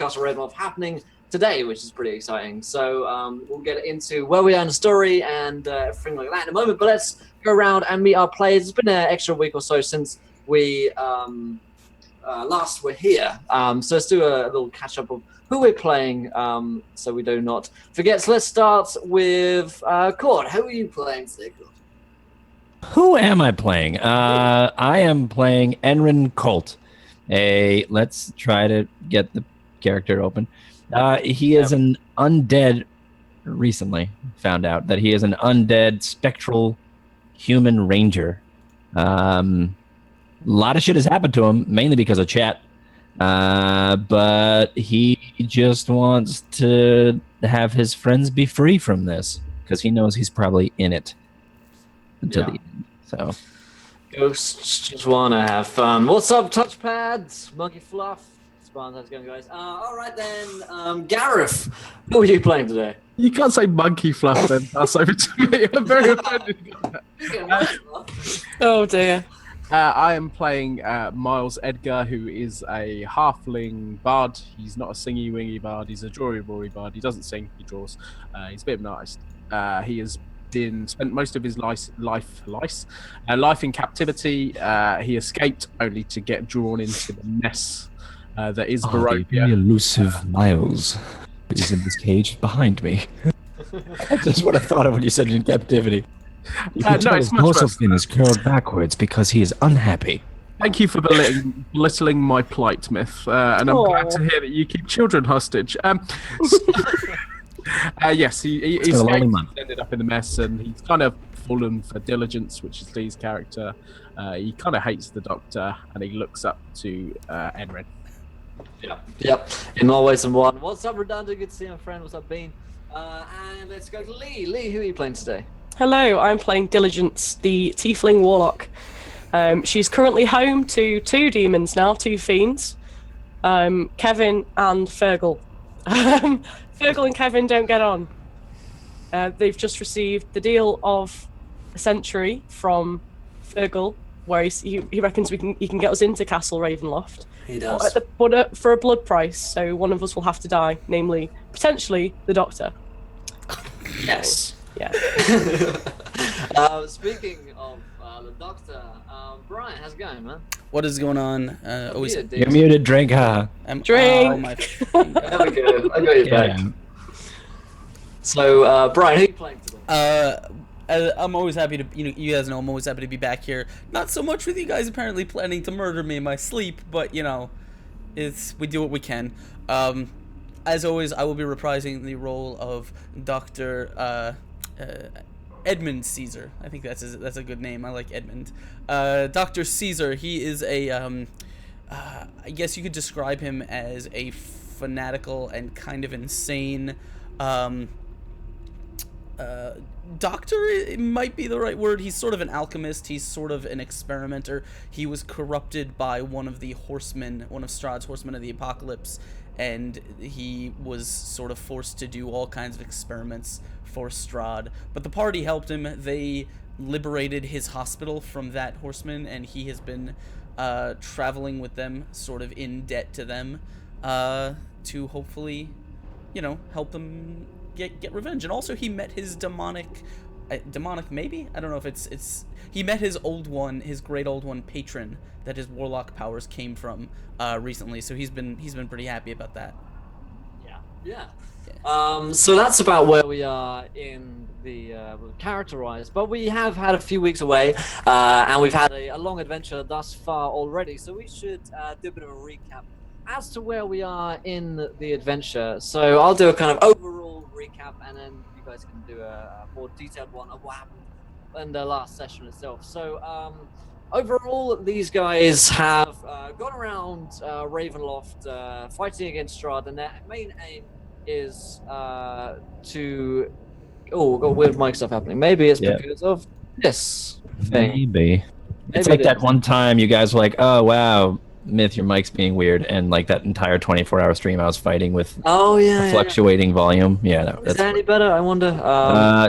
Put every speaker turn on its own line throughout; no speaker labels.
Castle Ravenloft happening today, which is pretty exciting. So we'll get into where we are in the story and everything like that in a moment. But let's go around and meet our players. It's been an extra week or so since we last were here. So let's do a little catch up of who we're playing, so we do not forget. So let's start with Cord. Who are you playing today, Cord?
Who am I playing? I am playing Enrin Colt. Let's try to get the character open. He is an undead. Recently found out that he is an undead spectral human ranger. A lot of shit has happened to him, mainly because of chat. But he just wants to have his friends be free from this because he knows he's probably in it until the end. So
ghosts just want to have fun. What's up, touchpads? Monkey Fluff. How's it going, guys? All right then, Gareth, who are you playing today?
You can't say monkey fluff then. That's over to me. I'm very offended.
Oh dear.
I am playing Miles Edgar, who is a halfling bard. He's not a singy-wingy bard. He's a drawy-rory bard. He doesn't sing. He draws. He's a bit of an artist. He has spent most of his life in captivity. He escaped only to get drawn into the mess that is Barovia.
The very elusive Miles is in this cage behind me. That's just what I thought of when you said in captivity. You can tell his dorsal fin is curled backwards because he is unhappy.
Thank you for belittling my plight, Myth, and I'm glad to hear that you keep children hostage. Yes, he's ended up in the mess, and he's kind of fallen for diligence, which is Lee's character. He kind of hates the Doctor, and he looks up to Enrin.
Yep. In all ways and one. What's up, Redundant? Good to see you, my friend. What's up, Bean? And let's go to Lee. Lee, who are you playing today?
Hello, I'm playing Diligence, the Tiefling Warlock. She's currently home to two demons now, two fiends, Kevin and Fergal. Fergal and Kevin don't get on. They've just received the deal of a century from Fergal, where he reckons he can get us into Castle Ravenloft.
He does.
But for a blood price, so one of us will have to die, namely, potentially, the Doctor.
Yes.
Yeah.
Speaking of the Doctor, Brian, how's it going, man?
What is going on?
You're muted, drink, huh?
Drink!
Oh, my
There we go. I got you back. So, Brian, who are you playing today?
I'm always happy to, you guys know I'm always happy to be back here. Not so much with you guys apparently planning to murder me in my sleep, but, we do what we can. As always, I will be reprising the role of Dr. Edmund Caesar. I think that's a good name. I like Edmund. Dr. Caesar, he is I guess you could describe him as a fanatical and kind of insane doctor. It might be the right word. He's sort of an alchemist. He's sort of an experimenter. He was corrupted by one of Strahd's horsemen of the apocalypse, and he was sort of forced to do all kinds of experiments for Strahd. But the party helped him. They liberated his hospital from that horseman, and he has been traveling with them, sort of in debt to them, to hopefully, help them get revenge. And also he met his demonic maybe? I don't know if it's he met his great old one patron that his warlock powers came from recently, so he's been pretty happy about that.
Yeah. So that's about where we are in the character-wise, but we have had a few weeks away, and we've had a long adventure thus far already, so we should do a bit of a recap as to where we are in the adventure. So I'll do a kind of overall recap, and then you guys can do a more detailed one of what happened in the last session itself. So overall, these guys have gone around Ravenloft fighting against Strahd, and their main aim is to... Oh, we've got weird mic stuff happening. Maybe it's because of this thing.
Maybe. It's like that one time you guys were like, oh, wow, Myth, your mic's being weird, and like that entire 24-hour stream I was fighting with fluctuating volume. Yeah, no,
is that any better? I wonder.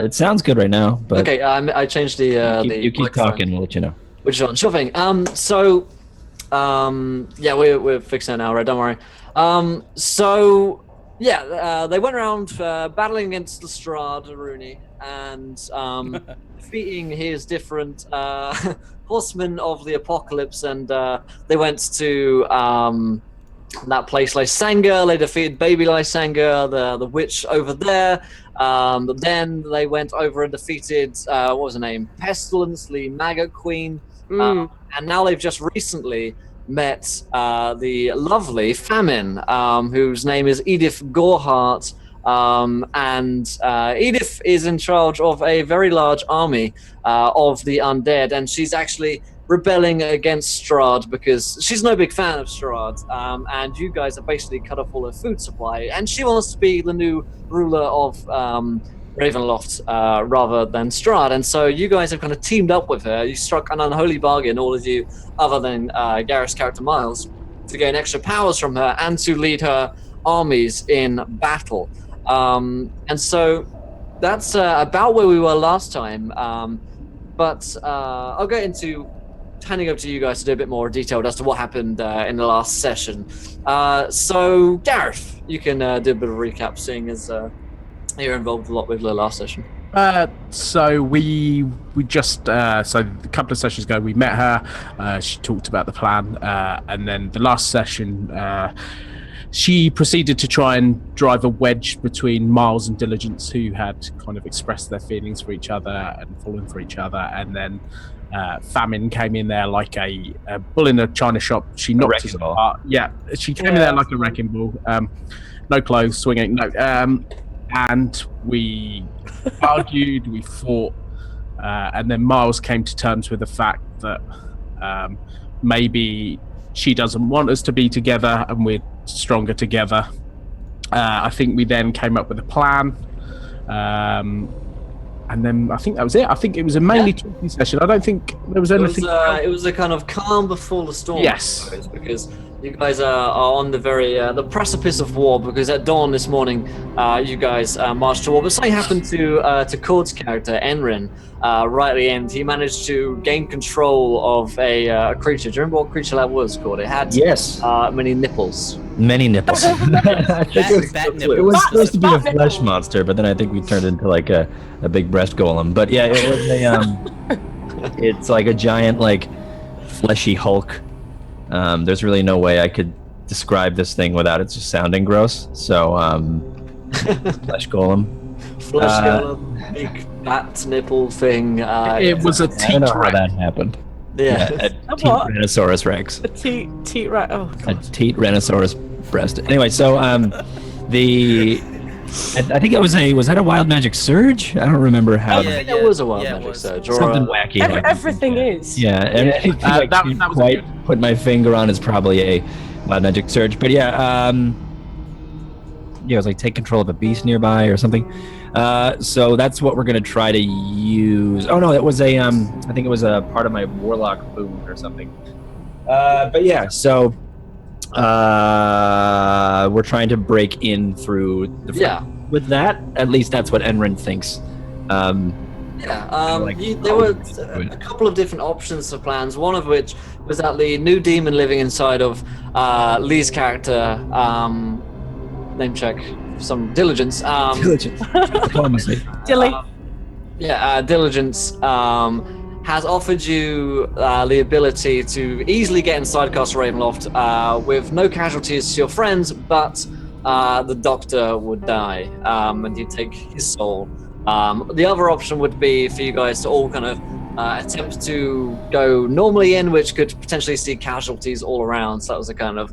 It sounds good right now. But
okay, I changed the...
You keep talking, we'll let you know.
Which one? Sure thing. So, we're fixing it now, right? Don't worry. So yeah, they went around battling against the Strahd, Rooney, and defeating his different horsemen of the apocalypse, and they went to that place Lysanger. They defeated baby Lysanger, the witch over there. Then they went over and defeated what was her name, Pestilence, the maggot queen. And now they've just recently met the lovely Famine, whose name is Edith Gorhart. And Edith is in charge of a very large army of the undead, and she's actually rebelling against Strahd because she's no big fan of Strahd, and you guys have basically cut off all her food supply, and she wants to be the new ruler of Ravenloft rather than Strahd, and so you guys have kind of teamed up with her. You struck an unholy bargain, all of you, other than Gareth's character Miles, to gain extra powers from her and to lead her armies in battle. And so that's about where we were last time, but I'll get into handing over to you guys to do a bit more detailed as to what happened in the last session. So Gareth, you can do a bit of a recap, seeing as you're involved a lot with the last session.
So we just so a couple of sessions ago we met her. She talked about the plan, and then the last session she proceeded to try and drive a wedge between Miles and Diligence, who had kind of expressed their feelings for each other and fallen for each other, and then Famine came in there like a bull in a china shop. She knocked us apart. Yeah, she came in there like a wrecking ball. No clothes, swinging. No, and we argued, we fought, and then Miles came to terms with the fact that maybe she doesn't want us to be together, and we're stronger together. I think we then came up with a plan. And then I think that was it. I think it was a mainly talking session. I don't think there was anything.
It was a kind of calm before the storm.
Yes.
Because you guys are on the very the precipice of war. Because at dawn this morning, you guys marched to war. But something happened to Cord's character, Enrin, right at the end. He managed to gain control of a creature. Do you remember what creature that was, Cord? It had many nipples.
Many nipples. It was supposed to be a flesh monster, but then I think we turned into like a big breast golem. But yeah, it was a it's like a giant, like fleshy Hulk. There's really no way I could describe this thing without it just sounding gross. So flesh golem.
Flesh golem, big fat nipple thing.
It was a teat
I don't know how
rat.
that happened.
Yeah.
A Teat Rex.
A teat rat. Oh,
A
God.
Teat Rhinoceros breast. Anyway, so I think it was that a wild magic surge? I don't remember how.
It was a wild magic surge. Or
Something wacky.
Everything is.
Yeah, and anything I can't
that was
quite
good.
put my finger on is probably a wild magic surge. But yeah, it was like take control of a beast nearby or something. So that's what we're gonna try to use. Oh no, it was I think it was a part of my warlock boon or something. But yeah, so we're trying to break in through the front. With that, at least that's what Enrin thinks.
There were a couple of different options for plans, one of which was that the new demon living inside of Lee's character, name check, some Diligence.
Diligence. Diplomacy.
Dilly.
Diligence has offered you the ability to easily get inside Castle Ravenloft with no casualties to your friends, but the Doctor would die, and you'd take his soul. The other option would be for you guys to all kind of attempt to go normally in, which could potentially see casualties all around. So that was a kind of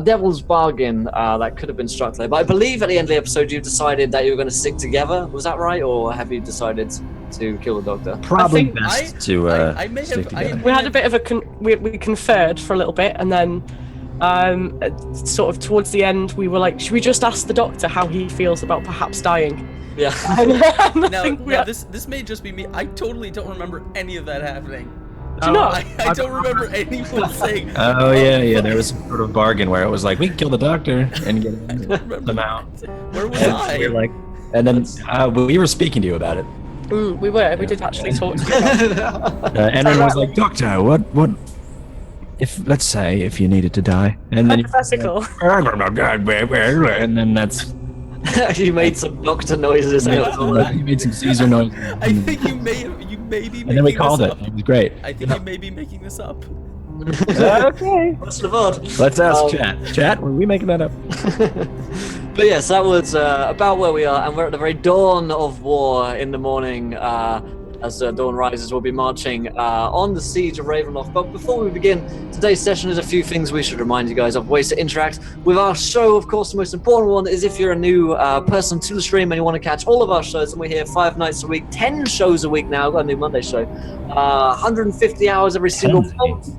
devil's bargain that could have been struck there. But I believe at the end of the episode you decided that you were going to stick together. Was that right? Or have you decided to kill the Doctor?
Probably
think
best to stick together.
We had a bit of we conferred for a little bit, and then sort of towards the end we were like, should we just ask the Doctor how he feels about perhaps dying?
Yeah.
Now this may just be me. I totally don't remember any of that happening.
Do you not?
I don't remember anyone saying.
Oh yeah. There was some sort of bargain where it was like we can kill the Doctor and get them out.
Where was
And
I?
we were like, and then we were speaking to you about it.
We did actually talk to you about it.
Enrin was like, Doctor, what let's say if you needed to die, and then
Hypothetical.
and then that's
You made some doctor noises. And it was all that.
you made some Caesar noise.
I think you may be making
And then we
this
called it.
up.
It was great.
I think you may be making this up.
Okay.
What's the word?
Let's ask
Um,
chat. Chat, were we making that up?
But yes, that was about where we are, and we're at the very dawn of war in the morning. As dawn rises, we'll be marching on the siege of Ravenloft. But before we begin today's session, there's a few things we should remind you guys of, ways to interact with our show. Of course, the most important one is if you're a new person to the stream and you want to catch all of our shows, and we're here 5 nights a week, 10 shows a week now. I've got a new Monday show, 150 hours every single month.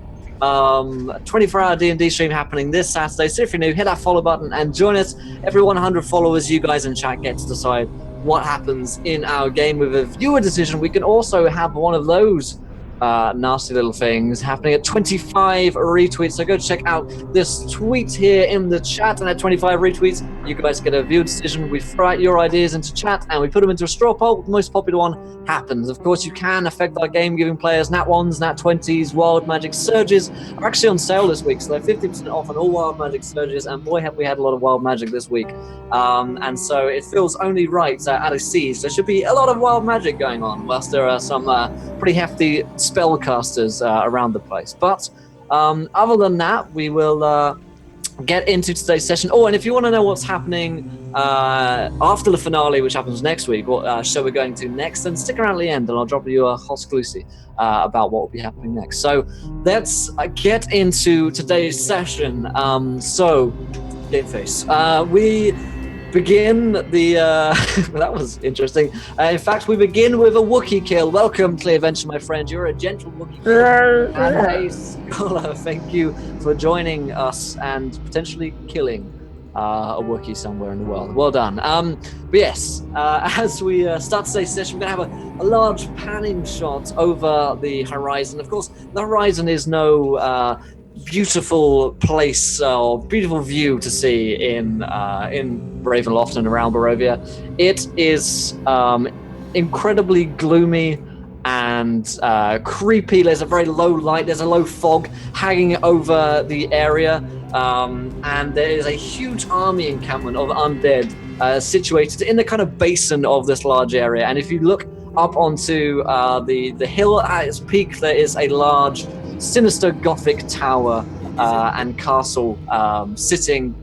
24-hour D&D stream happening this Saturday. So if you're new, hit that follow button and join us. Every 100 followers, you guys in chat get to decide what happens in our game with a viewer decision. We can also have one of those nasty little things happening at 25 retweets. So go check out this tweet here in the chat, and at 25 retweets, you guys get a viewer decision. We throw out your ideas into chat and we put them into a straw poll. The most popular one happens. Of course, you can affect our game, giving players nat 1s, nat 20s, wild magic surges are actually on sale this week, so they're 50% off on all wild magic surges, and boy have we had a lot of wild magic this week. And so it feels only right at a siege. There should be a lot of wild magic going on, whilst there are some pretty hefty spellcasters around the place. But other than that, we will get into today's session. Oh, and if you want to know what's happening after the finale, which happens next week, what show we're going to next, then stick around at the end and I'll drop you a hot exclusive about what will be happening next. So let's get into today's session. So, Gameface, we begin the that was interesting. In fact, we begin with a Wookiee kill. Welcome to the adventure, my friend. You're a gentle Wookiee kill and a scholar. Thank you for joining us and potentially killing a Wookiee somewhere in the world. Well done. But yes, as we start today's session, we're going to have a large panning shot over the horizon. Of course, the horizon is no beautiful place or beautiful view to see in Ravenloft and around Barovia. It is incredibly gloomy and creepy. There's a very low light. There's a low fog hanging over the area, and there is a huge army encampment of undead situated in the kind of basin of this large area. And if you look up onto the hill at its peak, there is a large sinister Gothic tower and castle sitting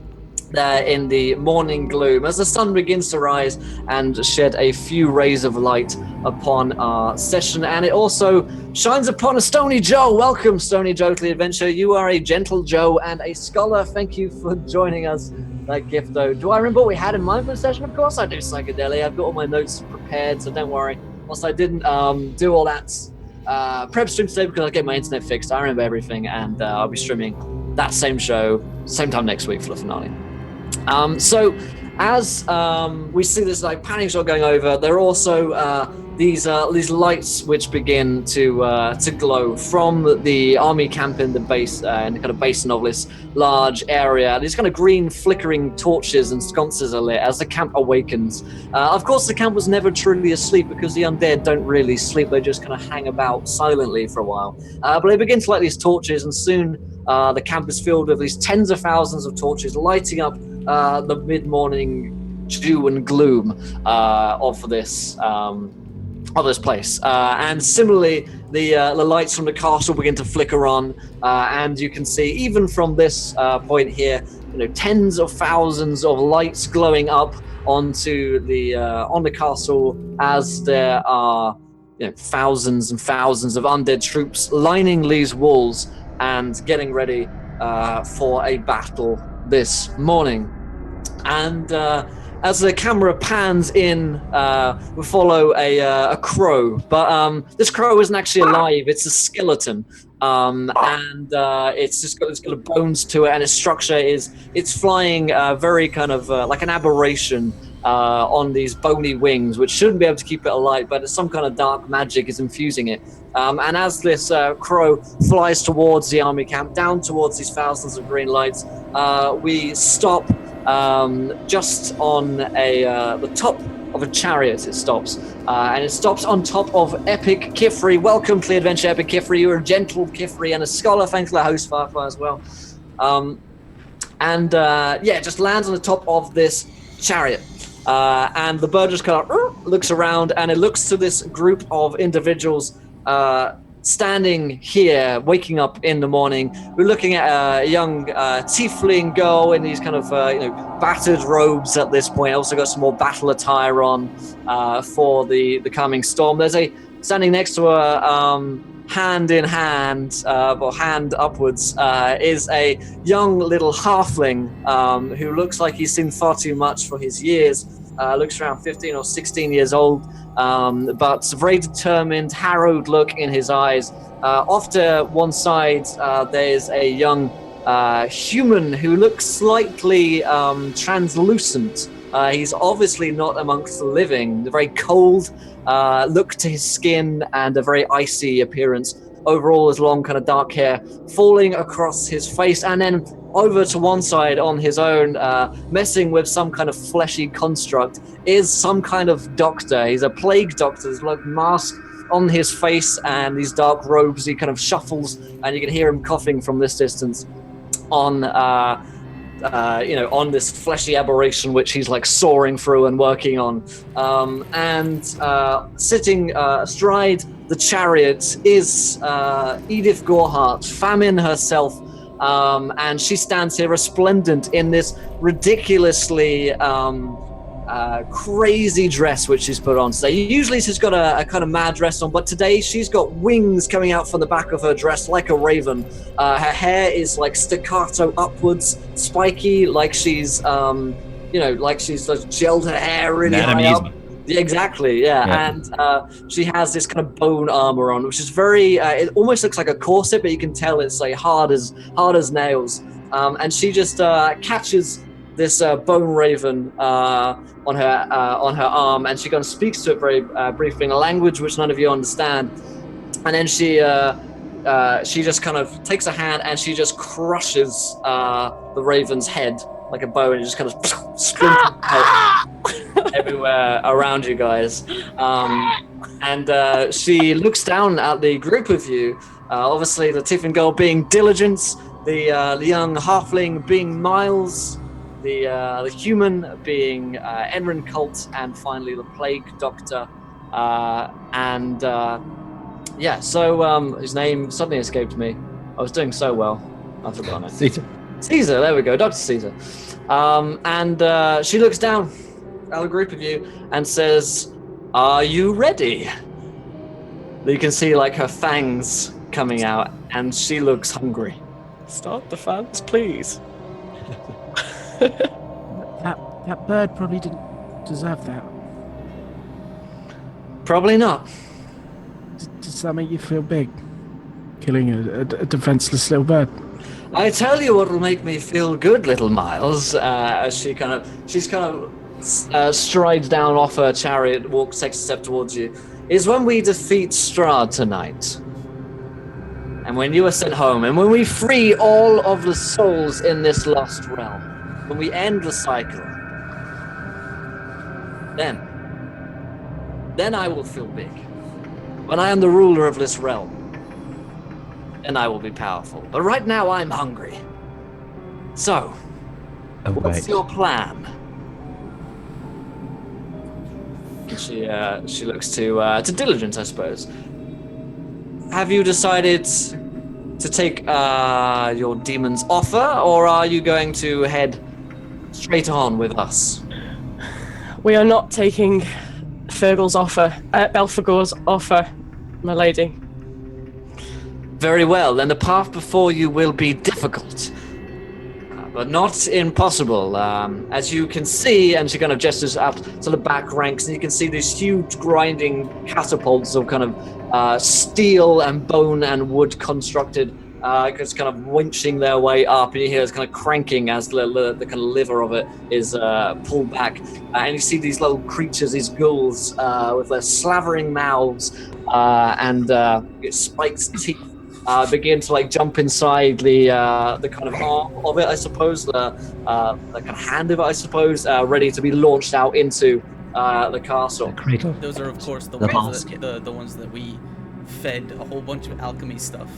there in the morning gloom as the sun begins to rise and shed a few rays of light upon our session. And it also shines upon a Stony Joe. Welcome, Stony Joe, to the adventure. You are a gentle Joe and a scholar. Thank you for joining us. That gift, though. Do I remember what we had in mind for the session? Of course I do, Psychedelia. I've got all my notes prepared, so don't worry. Whilst I didn't do all that prep stream today because I get my internet fixed, I remember everything, and I'll be streaming that same show, same time next week for the finale. So as we see this like panning shot going over, there are also these lights which begin to glow from the army camp in the base, in the kind of basin of this large area. These kind of green flickering torches and sconces are lit as the camp awakens. Of course, the camp was never truly asleep because the undead don't really sleep. They just kind of hang about silently for a while. But they begin to light these torches, and soon the camp is filled with these tens of thousands of torches lighting up the mid-morning dew and gloom of this place. And similarly, the lights from the castle begin to flicker on, and you can see even from this point here, tens of thousands of lights glowing up onto the on the castle as there are thousands and thousands of undead troops lining these walls and getting ready for a battle this morning. And as the camera pans in, we follow a crow, but this crow isn't actually alive. It's a skeleton, and it's got bones to it, and its structure it's flying very kind of like an aberration on these bony wings, which shouldn't be able to keep it alive, but some kind of dark magic is infusing it. And as this crow flies towards the army camp, down towards these thousands of green lights, we stop just on the top of a chariot. It stops, and it stops on top of Epic Kifri. Welcome to the adventure, Epic Kifri. You're a gentle Kifri and a scholar. Thanks to the host Farfar as well. It just lands on the top of this chariot. And the bird just kind of looks around, and it looks to this group of individuals standing here, waking up in the morning. We're looking at a young tiefling girl in these kind of battered robes at this point. Also got some more battle attire on for the coming storm. There's standing next to her, hand in hand, or hand upwards, is a young little halfling who looks like he's seen far too much for his years. Looks around 15 or 16 years old, but very determined, harrowed look in his eyes. Off to one side, there's a young human who looks slightly translucent. He's obviously not amongst the living. The very cold look to his skin and a very icy appearance. Overall, his long kind of dark hair falling across his face, and then over to one side on his own, messing with some kind of fleshy construct, is some kind of doctor. He's a plague doctor. There's like mask on his face and these dark robes. He kind of shuffles, and you can hear him coughing from this distance on this fleshy aberration which he's like soaring through and working on. Sitting astride the chariot is Edith Gorhart, Famine herself, and she stands here resplendent in this ridiculously crazy dress which she's put on today. Usually she's got a kind of mad dress on, but today she's got wings coming out from the back of her dress like a raven. Her hair is like staccato upwards, spiky, like she's like she's gelled her hair really high up. Yeah, exactly, yeah. And she has this kind of bone armor on, which is very, it almost looks like a corset, but you can tell it's like hard as nails. And she just catches this bone raven on her arm, and she kind of speaks to it very briefly in a language which none of you understand. And then she just kind of takes a hand and she just crushes the raven's head like a bow, and it just kind of splinters out everywhere around you guys. And she looks down at the group of you. Obviously, the Tiffin girl being Diligence, the young halfling being Miles, the human being Enrin Colt, and finally the plague doctor. So his name suddenly escaped me. I was doing so well. I forgot it. Caesar, there we go, Dr. Caesar. And she looks down at a group of you and says, "Are you ready?" You can see like her fangs coming out, and she looks hungry.
Start the fans, please.
That bird probably didn't deserve that.
Probably not.
Does that make you feel big? Killing a defenseless little bird?
I tell you what will make me feel good, little Miles. As she kind of strides down off her chariot, takes a step towards you, is when we defeat Strahd tonight. And when you are sent home, and when we free all of the souls in this lost realm, when we end the cycle, then I will feel big. When I am the ruler of this realm, then I will be powerful. But right now, I'm hungry. So, what's your plan? She looks to Diligence, I suppose. Have you decided to take your demon's offer, or are you going to head straight on with us?
We are not taking Belphegor's offer, my lady.
Very well, then the path before you will be difficult, but not impossible. As you can see, and she kind of gestures up to the back ranks, and you can see these huge grinding catapults of kind of steel and bone and wood constructed, it's kind of winching their way up, and you hear it's kind of cranking as the kind of liver of it is pulled back, and you see these little creatures, these ghouls with their slavering mouths and spiked teeth begin to like jump inside the kind of arm of it, I suppose, the kind of hand of it, I suppose, ready to be launched out into the castle.
Cradle.
Those are, of course, the
The
ones
basket.
that the ones that we fed a whole bunch of alchemy stuff,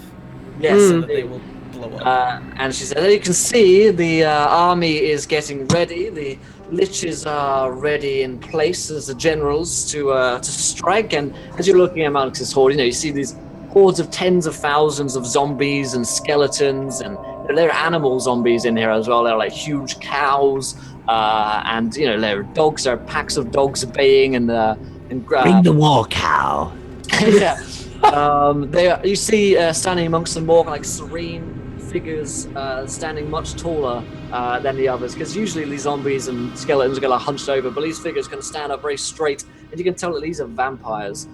Yes,
so that they
indeed.
will blow up.
And she said, as you can see, the army is getting ready. The liches are ready in place as the generals to strike. And as you're looking amongst this horde, you see these hordes of tens of thousands of zombies and skeletons, and there are animal zombies in here as well. There are like huge cows, and there are dogs. There are packs of dogs baying and
Bring the war cow.
yeah. You see standing amongst them more like serene figures, standing much taller than the others, because usually these zombies and skeletons are going to hunched over, but these figures can stand up very straight, and you can tell that these are vampires.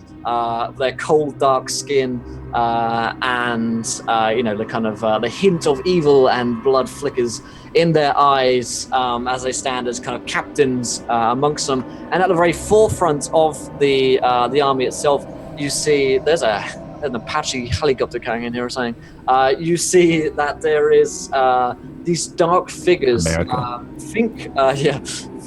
Their cold, dark skin, and the kind of the hint of evil and blood flickers in their eyes as they stand as kind of captains amongst them. And at the very forefront of the army itself, you see there's an Apache helicopter coming in here or something. You see that there is these dark figures.
America.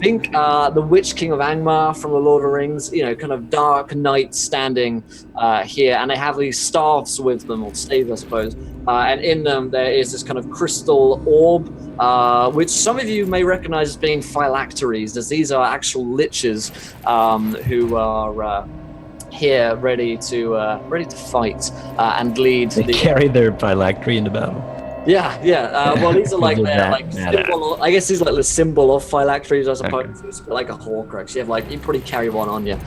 Think the Witch King of Angmar from the Lord of the Rings. Kind of dark knight standing here, and they have these staves with them, or staves, I suppose. And in them there is this kind of crystal orb, which some of you may recognize as being phylacteries, as these are actual liches who are here ready to fight and lead.
They carry their phylactery into battle.
Yeah. Well, these are like
Did
their
that
like
matter?
symbol. I guess these are like the symbol of phylacteries, I suppose. It's like a Horcrux. You probably carry one on you.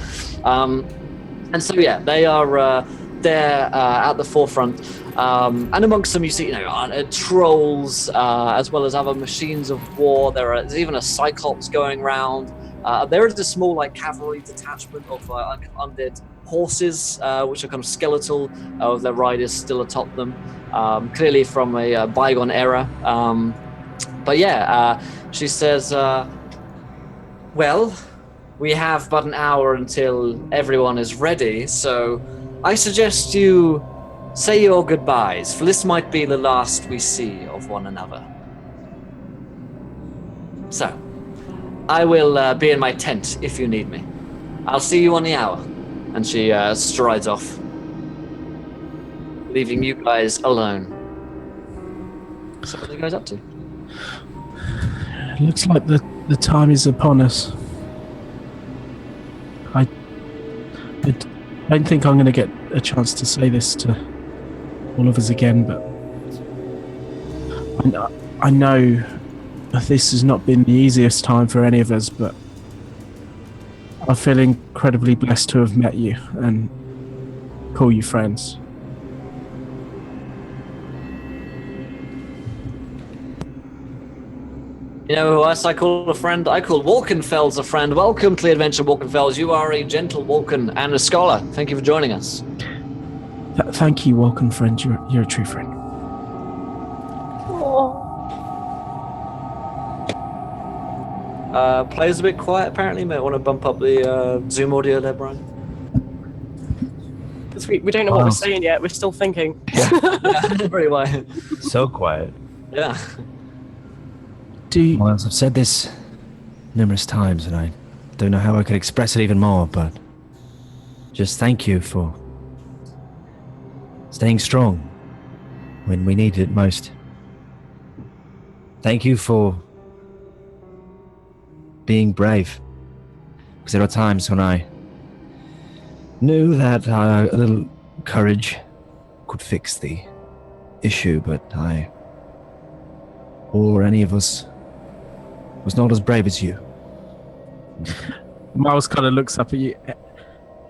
And so yeah, they are there at the forefront. And amongst them, you see trolls as well as other machines of war. There's even a cyclops going around. There is a small cavalry detachment of undead horses, which are kind of skeletal, with their riders still atop them, clearly from a bygone era. But yeah, she says, well, we have but an hour until everyone is ready, so I suggest you say your goodbyes, for this might be the last we see of one another. So, I will be in my tent if you need me. I'll see you on the hour. And she strides off, leaving you guys alone. So what are you guys up to?
Looks like the time is upon us. I don't think I'm going to get a chance to say this to all of us again, but I know this has not been the easiest time for any of us, but I feel incredibly blessed to have met you and call you friends.
You know who else I call a friend? I call Walkenfels a friend. Welcome to the adventure, Walkenfels. You are a gentle Walken and a scholar. Thank you for joining us.
Thank you, welcome friend. You're a true friend.
Player's a bit quiet, apparently. Might want to bump up the Zoom audio there, Brian.
Because we don't know what we're saying yet. We're still thinking.
Yeah, very well.
So quiet.
Yeah.
Miles, I've said this numerous times, and I don't know how I could express it even more, but just thank you for staying strong when we needed it most. Thank you for being brave, because there are times when I knew that a little courage could fix the issue, but I, or any of us, was not as brave as you.
Miles kind of looks up at you.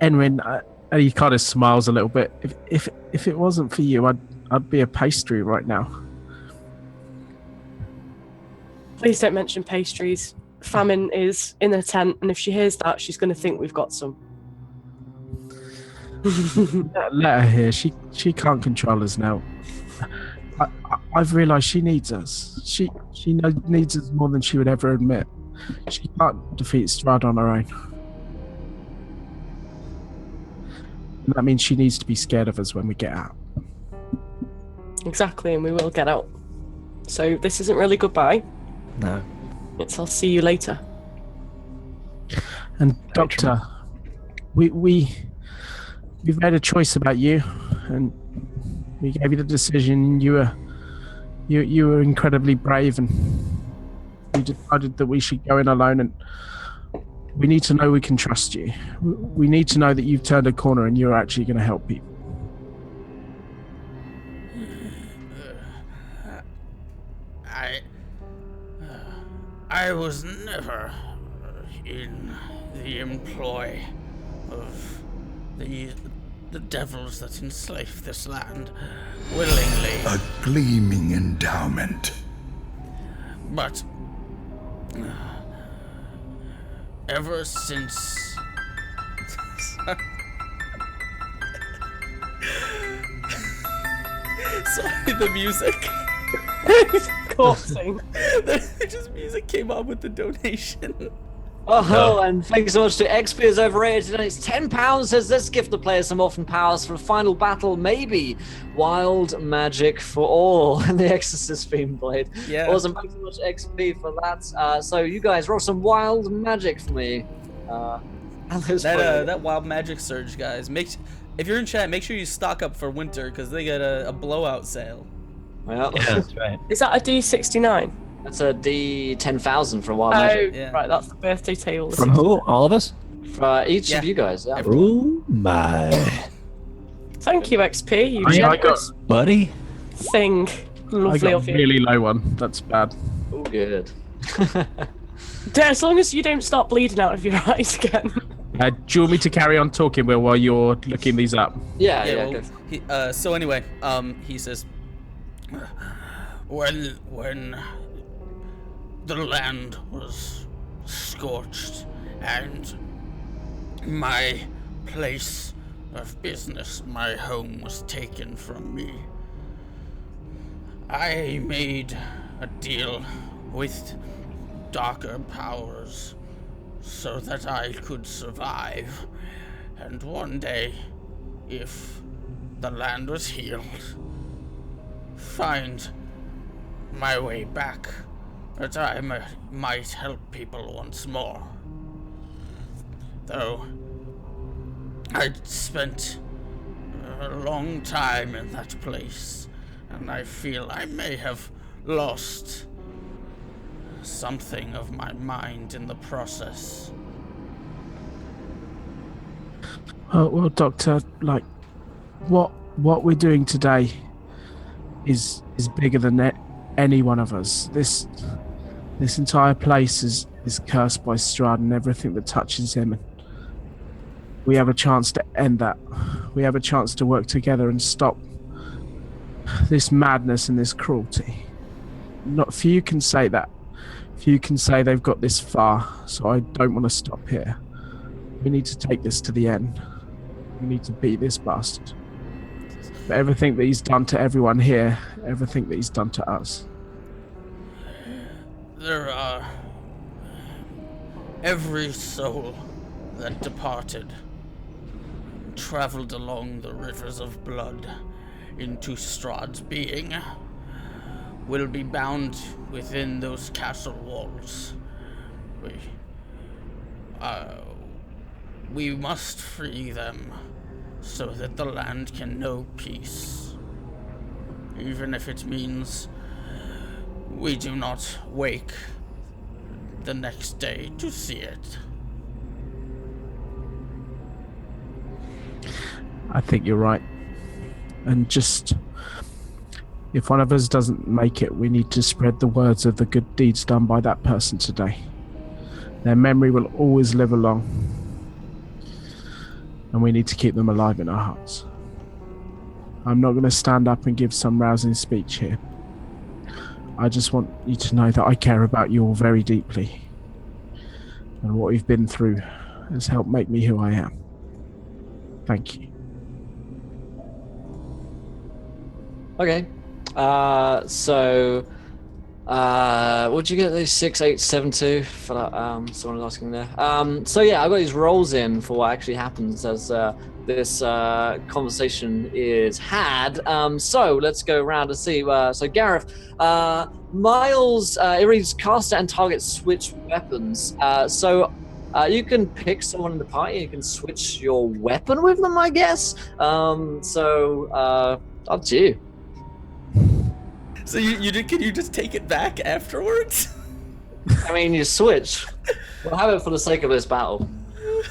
Enwyn, and he kind of smiles a little bit. If it wasn't for you, I'd be a pastry right now.
Please don't mention pastries. Famine is in the tent, and if she hears that, she's going to think we've got some.
Let her hear. She can't control us now. I've realised she needs us. She needs us more than she would ever admit. She can't defeat Strahd on her own. And that means she needs to be scared of us when we get out.
Exactly, and we will get out. So this isn't really goodbye.
No.
It's I'll see you later.
And Doctor, we've made a choice about you, and we gave you the decision. You were incredibly brave, and we decided that we should go in alone. And we need to know we can trust you. We need to know that you've turned a corner and you're actually going to help people.
I was never in the employ of the devils that enslave this land willingly.
A gleaming endowment.
But ever since sorry, the music.
Corpsing.
Just music came on with the donation.
Oh, and thanks so much to XP is overrated, and it's £10 says this gift to players some orphan powers for a final battle, maybe wild magic for all. And the Exorcist theme played.
Yeah.
Awesome, thanks so much XP for that. So you guys roll some wild magic for me.
That wild magic surge, guys. If you're in chat, make sure you stock up for winter because they get a blowout sale.
Well,
Yeah, that's right.
Is that a D69?
that's a D10,000 for wild
Oh,
magic.
Yeah.
right, that's the birthday table.
From who? All of us?
For each
Yeah.
of you guys. Yeah.
Oh my.
Thank you, XP. You
I got-
generous
Buddy?
thing.
I
Lovely
got
of
a
you.
really low one. That's bad.
Oh, good.
As long as you don't start bleeding out of your eyes again.
Do you want me to carry on talking, Will, while you're looking these up?
Yeah,
Yeah,
yeah.
well,
Go.
so anyway, he says, when the land was scorched and my place of business, my home, was taken from me, I made a deal with darker powers so that I could survive, and one day, if the land was healed, find my way back, that I might help people once more. Though I'd spent a long time in that place, and I feel I may have lost something of my mind in the process.
Well, Doctor, like, what we're doing today is bigger than any one of us. This entire place is cursed by Strahd and everything that touches him. And we have a chance to end that. We have a chance to work together and stop this madness and this cruelty. Not few can say that. Few can say they've got this far, so I don't want to stop here. We need to take this to the end. We need to beat this bastard. For everything that he's done to everyone here, everything that he's done to us.
There are every soul that departed, traveled along the rivers of blood into Strahd's being, will be bound within those castle walls. We must free them so that the land can know peace, even if it means we do not wake the next day to see it.
I think you're right. And just, if one of us doesn't make it, we need to spread the words of the good deeds done by that person today. Their memory will always live along. And we need to keep them alive in our hearts. I'm not going to stand up and give some rousing speech here. I just want you to know that I care about you all very deeply. And what we've been through has helped make me who I am. Thank you.
Okay. So What'd you get these 6872 for that? Someone was asking there. So yeah, I got these rolls in for what actually happens as this conversation is had. So let's go around and see. So Gareth, Miles, it reads caster and target switch weapons. So you can pick someone in the party. You can switch your weapon with them, I guess. So up to you.
So can you just take it back afterwards?
I mean, you switch. We'll have it for the sake of this battle. You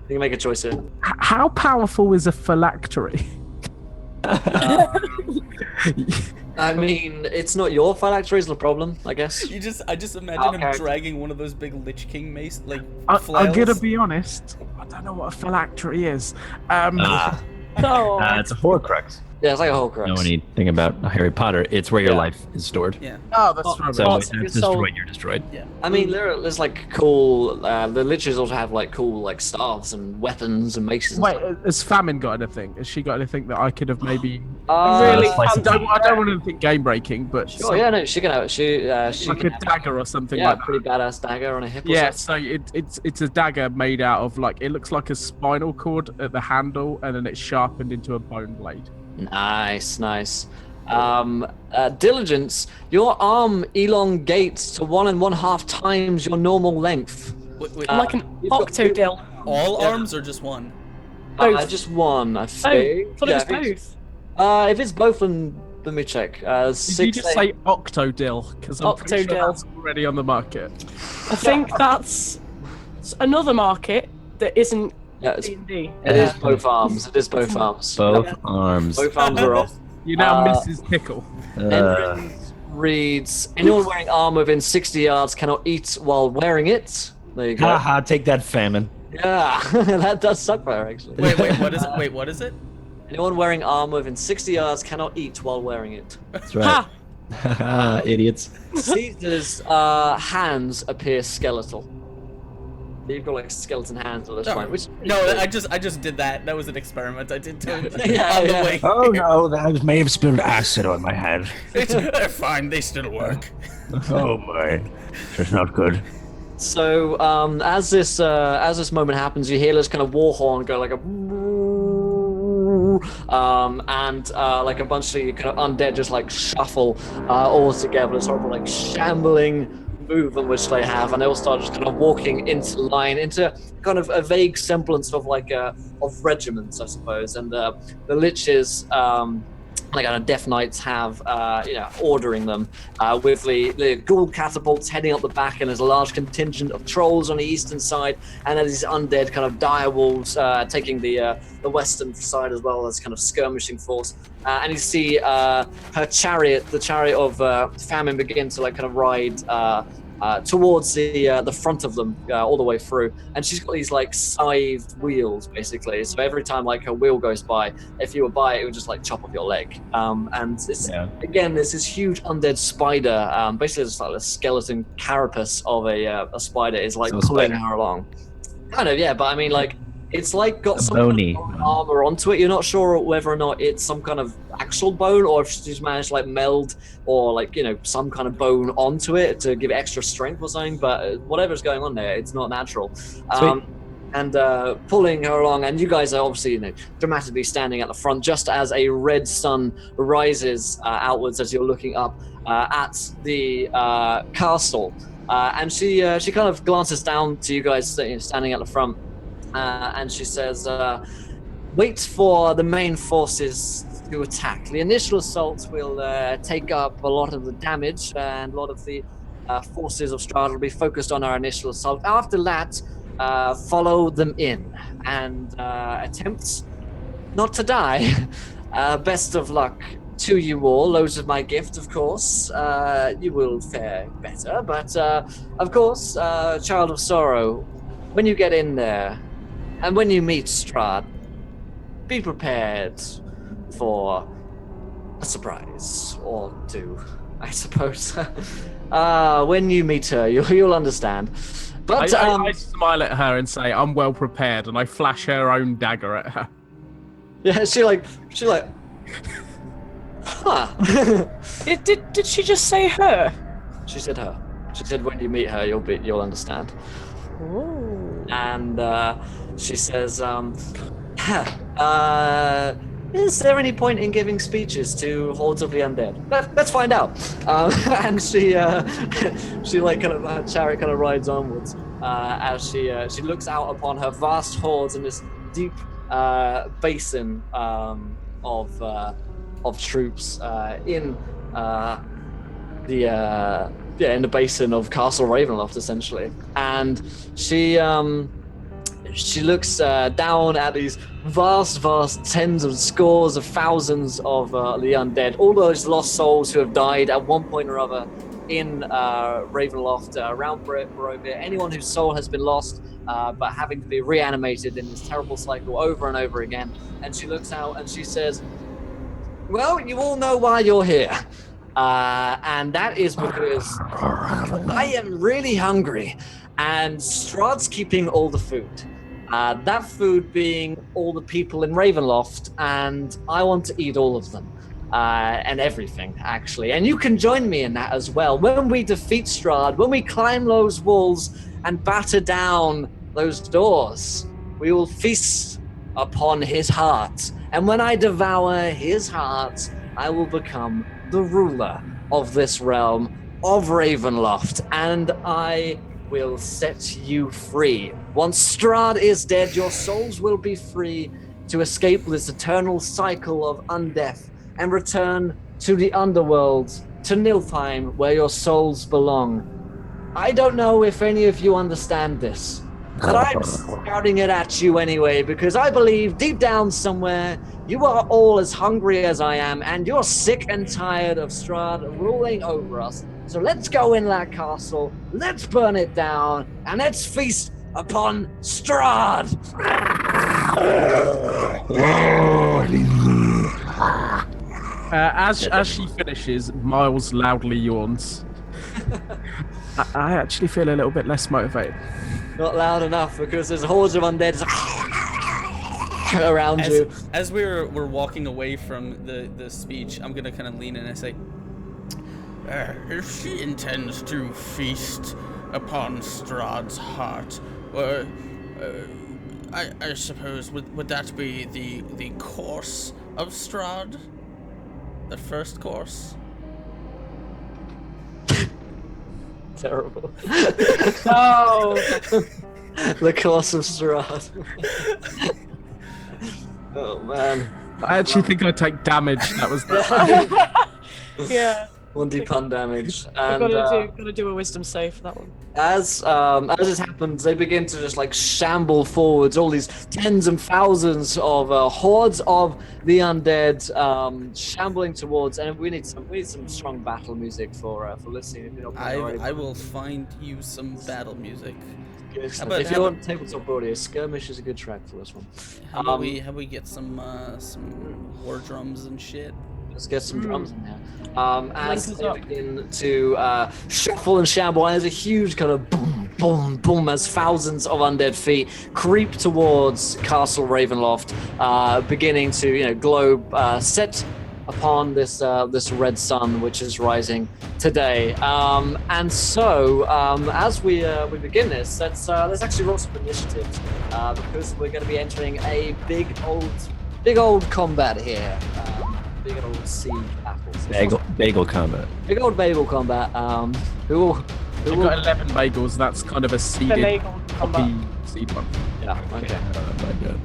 can make a choice here.
How powerful is a phylactery?
I mean, it's not your phylactery is the problem, I guess.
I just imagine him
Okay.
dragging one of those big Lich King mace, like
I'm
flails.
gonna be honest. I don't know what a phylactery is.
Oh.
It's a Horcrux.
Yeah, it's like a whole crux.
Know anything about Harry Potter? It's where your
Yeah.
life is stored.
Yeah.
Oh, that's right.
So
Oh,
if
it's
it's
soul.
destroyed, you're destroyed.
Yeah.
I mean, there's like cool. The liches also have like cool like staffs and weapons and maces. And
Wait,
stuff.
has Famine got anything? Has she got anything that I could have maybe?
Really
slice of
fancy.
I don't want anything game breaking, but
Oh yeah, no, she can have it. She
like
can
a
have,
dagger or something
yeah,
like that.
pretty badass dagger on a hip. Or
Yeah,
something.
so it's a dagger made out of like it looks like a spinal cord at the handle, and then it's sharpened into a bone blade.
Nice. Diligence. Your arm elongates to 1.5 times your normal length.
Wait,
Like an
You've got two-
octodil.
all arms or just one?
Both.
Just one, I
Oh,
think.
thought
Yeah,
it
I think-
was both.
if it's both, then let me check.
Did you just say octodil? Because I'm pretty sure
Octodil.
that's already on the market.
I think that's another market that isn't
Yeah, it's,
D&D.
it is both arms. It is both arms.
Both arms.
Both arms are off.
You now
Uh,
Mrs. Pickle.
Enrin reads, anyone wearing armor within 60 yards cannot eat while wearing it. There you go.
Haha, take that, famine.
Yeah, that does suck fire, actually.
Wait, what is it? Wait, what is it?
Anyone wearing armor within 60 yards cannot eat while wearing it.
That's right.
Ha!
Idiots.
Caesar's hands appear skeletal. You've got like skeleton hands at this
Oh,
point. Which
No, I just did that. That was an experiment I did too.
Yeah,
on the
yeah.
way.
Oh no, that may have spilled acid on my head.
They're fine. They still work.
Oh my, that's not good.
So as this moment happens, you hear this kind of war horn go like a and like a bunch of kind of undead just like shuffle all together, sort of like shambling move in which they have, and they all start just kind of walking into line, into kind of a vague semblance of like of regiments, I suppose. And the liches, like Death Knights have, ordering them with the ghoul catapults heading up the back, and there's a large contingent of trolls on the eastern side, and then these undead kind of dire wolves taking the western side as well as kind of skirmishing force. And you see her chariot, the chariot of Famine, begin to like kind of ride towards the front of them all the way through, and she's got these like scythed wheels basically. So every time like her wheel goes by, if you were by it, it would just like chop off your leg. And it's, again, there's this huge undead spider. Basically, it's like a skeleton carapace of a spider is like
So
pulling
spider.
her along. Kind of, yeah, but I mean like. It's like got
A
some
bony
kind of
one.
armor onto it. You're not sure whether or not it's some kind of actual bone, or if she's managed to like meld or like some kind of bone onto it to give it extra strength or something. But whatever's going on there, it's not natural. And pulling her along, and you guys are obviously dramatically standing at the front just as a red sun rises outwards as you're looking up at the castle. And she kind of glances down to you guys standing at the front. And she says, wait for the main forces to attack. The initial assault will take up a lot of the damage, and a lot of the forces of Strahd will be focused on our initial assault. After that, follow them in and attempt not to die. Best of luck to you all. Loads of my gift, of course. You will fare better, but of course, Child of Sorrow, when you get in there, and when you meet Strahd, be prepared for a surprise or two, I suppose. When you meet her, you'll understand. But
I smile at her and say, "I'm well prepared," and I flash her own dagger at her.
yeah, she like huh.
Did she just say her?
She said her. She said when you meet her, you'll understand.
Ooh.
And she says, is there any point in giving speeches to hordes of the undead? Let's find out. And she like kind of her chariot kind of rides onwards as she looks out upon her vast hordes in this deep basin of troops in the basin of Castle Ravenloft, essentially. And she looks down at these vast tens of scores of thousands of the undead, all those lost souls who have died at one point or other in Ravenloft, around Barovia, anyone whose soul has been lost but having to be reanimated in this terrible cycle over and over again. And she looks out and she says, well, you all know why you're here. And that is because I am really hungry, and Strahd's keeping all the food. That food being all the people in Ravenloft, and I want to eat all of them. And everything, actually. And you can join me in that as well. When we defeat Strahd, when we climb those walls and batter down those doors, we will feast upon his heart. And when I devour his heart, I will become the ruler of this realm of Ravenloft, and I will set you free. Once Strahd is dead, your souls will be free to escape this eternal cycle of undeath and return to the underworld, to Nilfheim, where your souls belong. I don't know if any of you understand this, but I'm shouting it at you anyway, because I believe deep down somewhere, you are all as hungry as I am, and you're sick and tired of Strahd ruling over us. So let's go in that castle, let's burn it down, and let's feast upon Strahd!
As she finishes, Miles loudly yawns. I actually feel a little bit less motivated.
Not loud enough, because there's hordes of undead around you.
As we're walking away from the speech, I'm gonna kind of lean in and say, if she intends to feast upon Strahd's heart, I suppose would that be the course of Strahd? The first course?
Terrible.
No.
The course of Strahd. Oh man.
I actually think I take damage. That was
Yeah.
1d pun damage.
I've
And
gotta do a wisdom save for that one.
as this happens, they begin to just like shamble forwards. All these tens and thousands of hordes of the undead shambling towards. And we need some strong battle music for listening. If you're not
I will find you some battle music.
If you want tabletop audio, Skirmish is a good track for this one.
How about we get some war drums and shit?
Let's get some drums in there. As they begin to shuffle and shamble, and there's a huge kind of boom, boom, boom as thousands of undead feet creep towards Castle Ravenloft, beginning to glow, set upon this red sun which is rising today. And so as we begin this, let's actually roll some initiative because we're going to be entering a big old combat here. Big old siege battle.
Bagel combat.
Big old bagel combat. Who
I've got 11 bagels. That's kind of a seeded
Bagel combat.
seed one.
Yeah. Okay.
My God.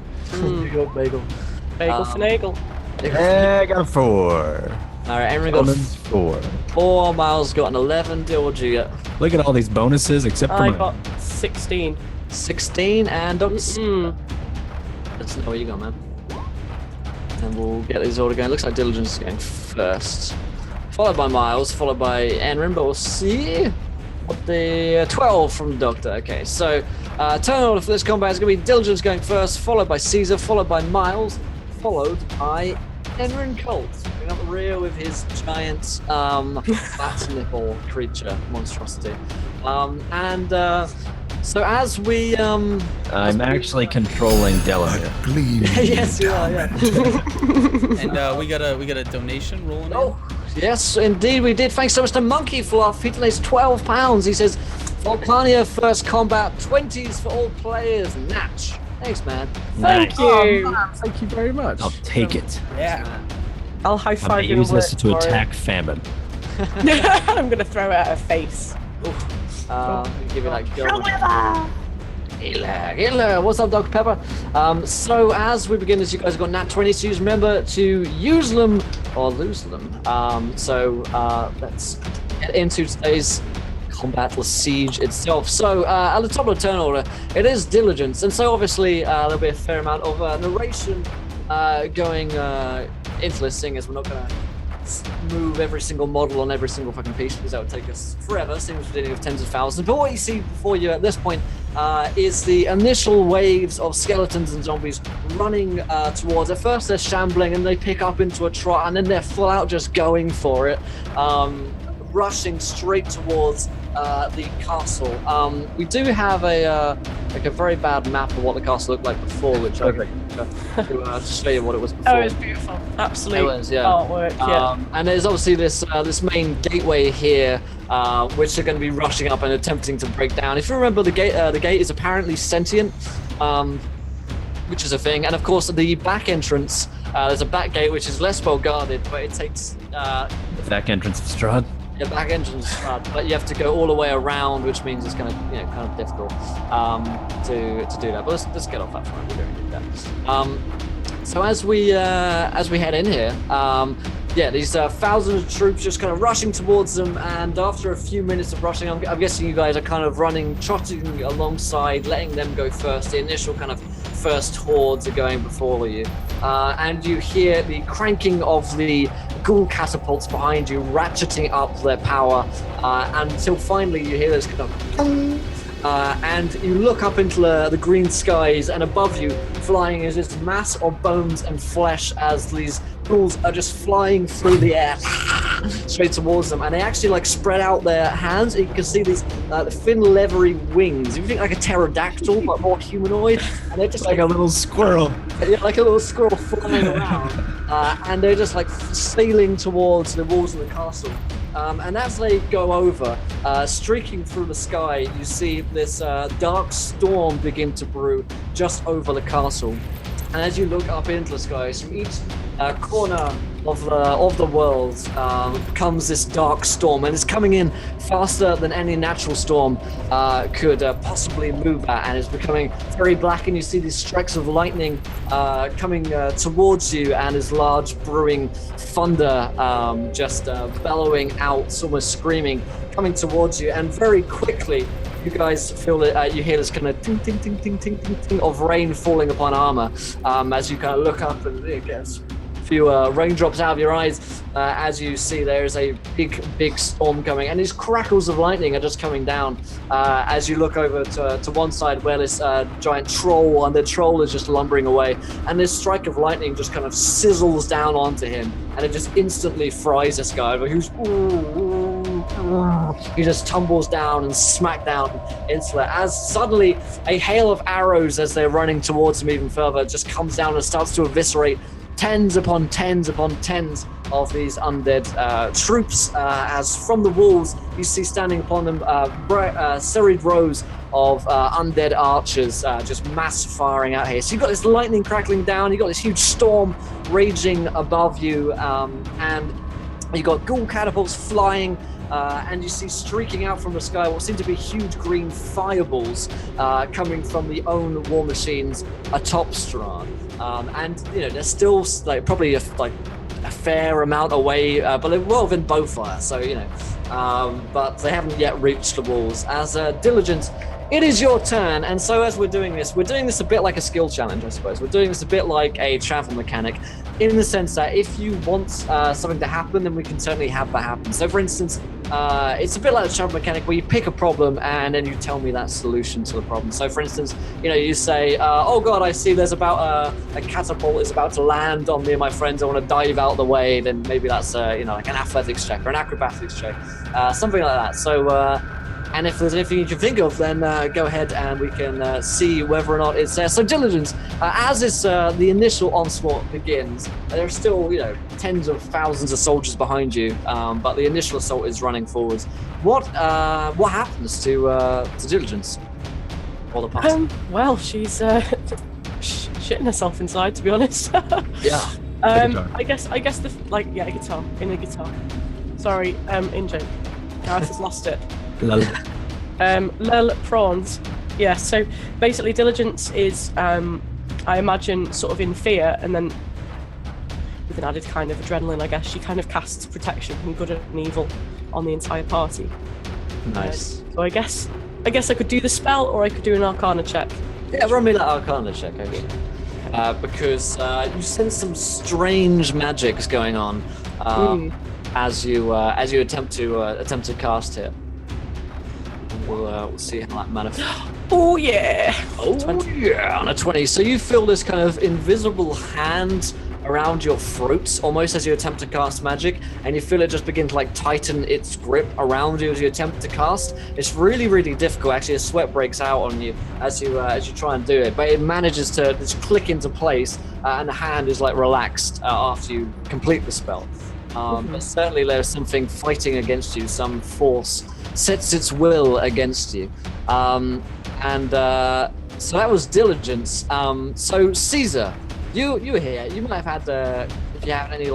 Big old bagel.
Bagel finagle.
Yeah, I got a 4.
All right, Emery got
Coleman's 4.
4. Miles got an 11. Dill, what'd you get?
Look at all these bonuses except for
I
mine.
got 16.
16. And Dr.
Mm.
Let's know where you got, man. And we'll get these order going. Looks like Diligence is going first, followed by Miles, followed by Enrin, but we'll see what the 12 from the Doctor. Okay, so turn order for this combat is going to be Diligence going first, followed by Caesar, followed by Miles, followed by Enrin Colt, going up the rear with his giant bat nipple creature monstrosity. And So as we
I'm actually controlling Della here.
Gleaming
yes, you are. Yeah.
And we got a donation rolling in.
Oh, yes, indeed we did. Thanks so much to Monkey Fluff. He donates £12. He says, Volcania first combat, 20s for all players. Natch. Thanks, man.
Thank
Nice.
you.
Thank you very much.
I'll take it.
Yeah. I'll high
I'm
five
gonna
you.
use this to
for it.
attack famine.
I'm gonna throw it at her face.
Give you that girl. Hitler, what's up, Dr. Pepper? So as we begin this, you guys have got nat 20s. Remember to use them or lose them. Let's get into today's combat or siege itself. So at the top of the turn order, it is diligence, and so obviously there'll be a fair amount of narration going into this thing, as we're not gonna move every single model on every single fucking piece, because that would take us forever, seeing as we're dealing with tens of thousands. But what you see before you at this point is the initial waves of skeletons and zombies running towards. At first they're shambling and they pick up into a trot, and then they're full out just going for it, rushing straight towards the castle. We do have a very bad map of what the castle looked like before, which I can to show you what it was before.
Oh, it's beautiful. Absolute
It was, yeah.
artwork. Yeah.
And there's obviously this main gateway here, which they're going to be rushing up and attempting to break down. If you remember, the gate is apparently sentient, which is a thing. And of course, the back entrance, there's a back gate which is less well guarded, but it takes
The back entrance of Strahd.
the back entrance, but you have to go all the way around, which means it's kind of difficult to do that. But let's get off that front. We don't need that. So as we head in here, these thousands of troops just kind of rushing towards them, and after a few minutes of rushing, I'm guessing you guys are kind of trotting alongside, letting them go first. The initial kind of first hordes are going before you, and you hear the cranking of the ghoul catapults behind you, ratcheting up their power, until finally you hear this kind of and you look up into the green skies, and above you, flying, is this mass of bones and flesh as these ghouls are just flying through the air straight towards them, and they actually spread out their hands, and you can see these thin leathery wings. If you think like a pterodactyl but more humanoid, and they're just
Like a little squirrel.
yeah, like a little squirrel flying around, and they're just sailing towards the walls of the castle. And as they go over, streaking through the sky, you see this dark storm begin to brew just over the castle. And as you look up into the skies, from each corner of the world comes this dark storm, and it's coming in faster than any natural storm could possibly move at, and it's becoming very black, and you see these strikes of lightning coming towards you, and this large brewing thunder just bellowing out, almost screaming, coming towards you. And very quickly you guys feel that you hear this kind of ting ting ting ting ting ting ting of rain falling upon armor as you kind of look up, and it gets few raindrops out of your eyes as you see there's a big storm coming, and these crackles of lightning are just coming down as you look over to one side where this giant troll, and the troll is just lumbering away, and this strike of lightning just kind of sizzles down onto him, and it just instantly fries this guy who's he just tumbles down and smack down into it, as suddenly a hail of arrows, as they're running towards him even further, just comes down and starts to eviscerate tens upon tens upon tens of these undead troops, as from the walls you see standing upon them serried rows of undead archers, just mass firing out here. So you've got this lightning crackling down, you've got this huge storm raging above you, and you've got ghoul catapults flying, and you see streaking out from the sky what seem to be huge green fireballs coming from the own war machines atop Strahd. And they're still probably a fair amount away, but they're well within bow fire, so but they haven't yet reached the walls. As Diligent, it is your turn, and so as we're doing this a bit like a skill challenge, I suppose. We're doing this a bit like a travel mechanic, in the sense that if you want something to happen, then we can certainly have that happen. So for instance, it's a bit like a travel mechanic where you pick a problem and then you tell me that solution to the problem. So for instance, you say, oh god, I see there's about a catapult is about to land on me and my friends, I want to dive out the way, then maybe that's like an athletics check or an acrobatics check, something like that. So And if there's anything you can think of, then go ahead and we can see whether or not it's there. So diligence, as the initial onslaught begins, there are still tens of thousands of soldiers behind you, but the initial assault is running forwards. What happens to diligence? Or the party?
Well, she's shitting herself inside, to be honest.
Yeah.
I guess a guitar in a guitar. Sorry, in joke. Gareth has lost it.
Lol.
Lel prawns. Yeah, so basically diligence is I imagine sort of in fear, and then with an added kind of adrenaline, I guess she kind of casts protection from good and evil on the entire party.
Nice.
So I guess I could do the spell, or I could do an Arcana check.
Yeah, run me that Arcana check, actually. Because you sense some strange magics going on as you attempt to cast it. We'll see how that manifests.
Oh yeah!
Oh 20. Yeah, on a 20. So you feel this kind of invisible hand around your throat, almost as you attempt to cast magic, and you feel it just begin to like tighten its grip around you as you attempt to cast. It's really, really difficult. Actually, a sweat breaks out on you as you try and do it, but it manages to just click into place, and the hand is like relaxed after you complete the spell. But certainly there's something fighting against you. Some force sets its will against you. So that was diligence. So Caesar, you here. You might have had, if you have any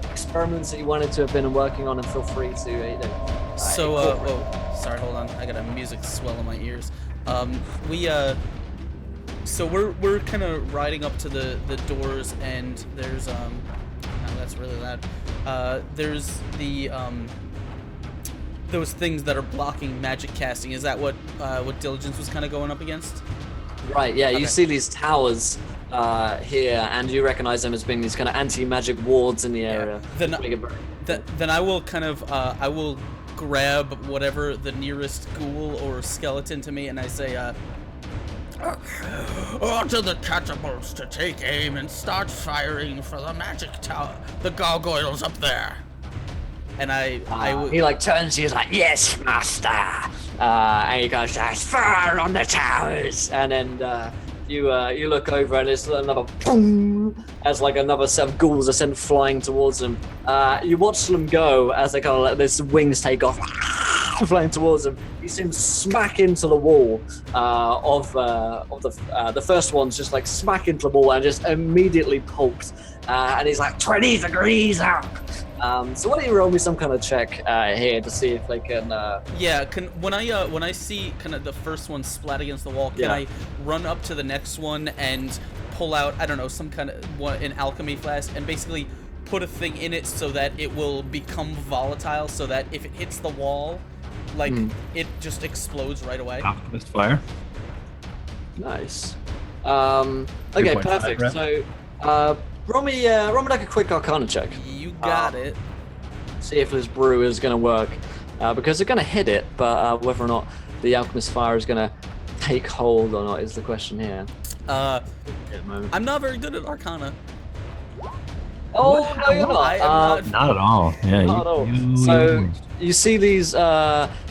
experiments that you wanted to have been working on, and feel free to
sorry, hold on. I got a music swell in my ears. So we're kind of riding up to the doors, and there's no, that's really loud. There's the those things that are blocking magic casting. Is that what diligence was kind of going up against?
Right. Yeah.
Okay.
You see these towers here, and you recognize them as being these kind of anti-magic wards in the area.
Yeah. Then I will kind of I will grab whatever the nearest ghoul or skeleton to me, and I say, onto the catapults to take aim and start firing for the magic tower, the gargoyles up there. And
he turns to you, like, yes, master. And he goes, fire on the towers. And then you look over, and it's another boom, as another set of ghouls are sent flying towards them. You watch them go as they kind of let this wings take off, flying towards them. You see him smack into the wall of the first one's just smack into the wall and just immediately pulped. And he's 20 degrees up. So why don't you roll me some kind of check here to see if they can.
When I see kind of the first one splat against the wall, can I run up to the next one and pull out, I don't know, some kind of an alchemy flask, and basically put a thing in it so that it will become volatile, so that if it hits the wall, it just explodes right away.
Alchemist fire.
Nice. Okay, perfect. So, roll me a quick Arcana check.
You got it.
See if this brew is going to work, because they're going to hit it, but whether or not the alchemist fire is going to take hold or not is the question here.
I'm not very good at Arcana.
Oh, no, you're not.
Not at all. Yeah,
not at all. So you see these,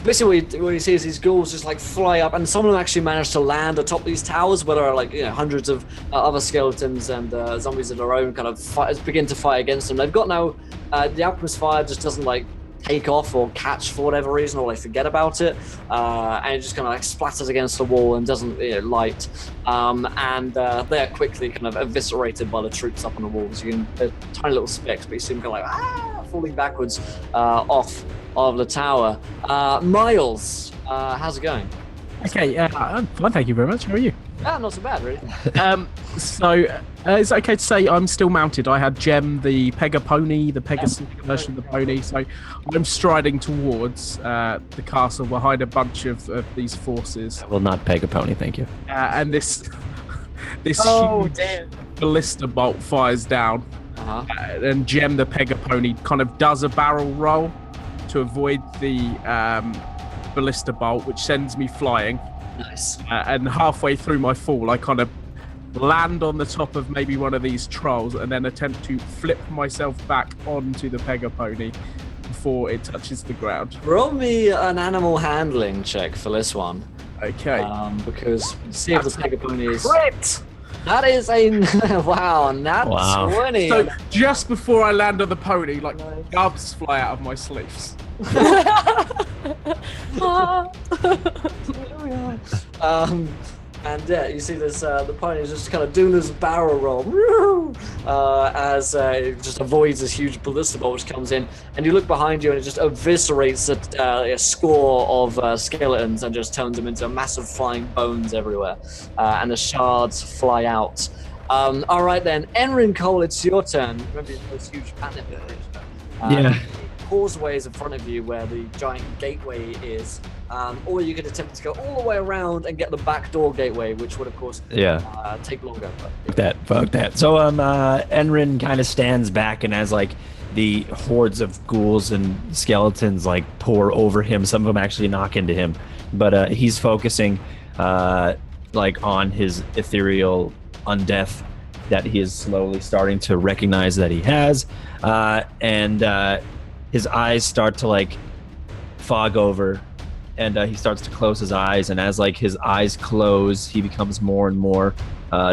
basically what you see is these ghouls just fly up, and some of them actually manage to land atop these towers, where there are hundreds of other skeletons and zombies of their own kind of begin to fight against them. They've got no, the alchemist fire just doesn't take off or catch for whatever reason, or they forget about it, and it just kind of splatters against the wall and doesn't light, and they are quickly kind of eviscerated by the troops up on the walls. They're tiny little specks, but you see them kind of falling backwards off of the tower. Miles, how's it going?
Okay, I'm fine, thank you very much. How are you?
Not so bad, really.
So it's okay to say I'm still mounted. I had Gem, the Pega pony, the Pega version of the pony. So I'm striding towards the castle behind a bunch of these forces.
I will not peg a pony, thank you.
And this huge ballista bolt fires down. And Gem, the Pega pony, kind of does a barrel roll to avoid the ballista bolt, which sends me flying.
Nice.
And halfway through my fall, I kind of land on the top of maybe one of these trolls, and then attempt to flip myself back onto the Pega pony before it touches the ground.
Roll me an animal handling check for this one.
Okay.
Because see if the tiger pony is.
Crit!
That is a wow, nat
Wow.
20.
So just before I land on the pony, like gubs fly out of my sleeves.
And yeah, you see this. The pony is just kind of doing this barrel roll as it just avoids this huge ballista bolt which comes in, and you look behind you and it just eviscerates a score of skeletons and just turns them into massive flying bones everywhere, and the shards fly out. All right then, Enrin Cole, it's your turn. Remember those huge pattern
Yeah.
causeways in front of you where the giant gateway is, or you could attempt to go all the way around and get the back door gateway, which would of course take longer. But,
Fuck that. So Enrin kind of stands back, and as like the hordes of ghouls and skeletons like pour over him, some of them actually knock into him, but he's focusing like on his ethereal undeath that he is slowly starting to recognize that he has, and his eyes start to like fog over, and he starts to close his eyes, and as like his eyes close, he becomes more and more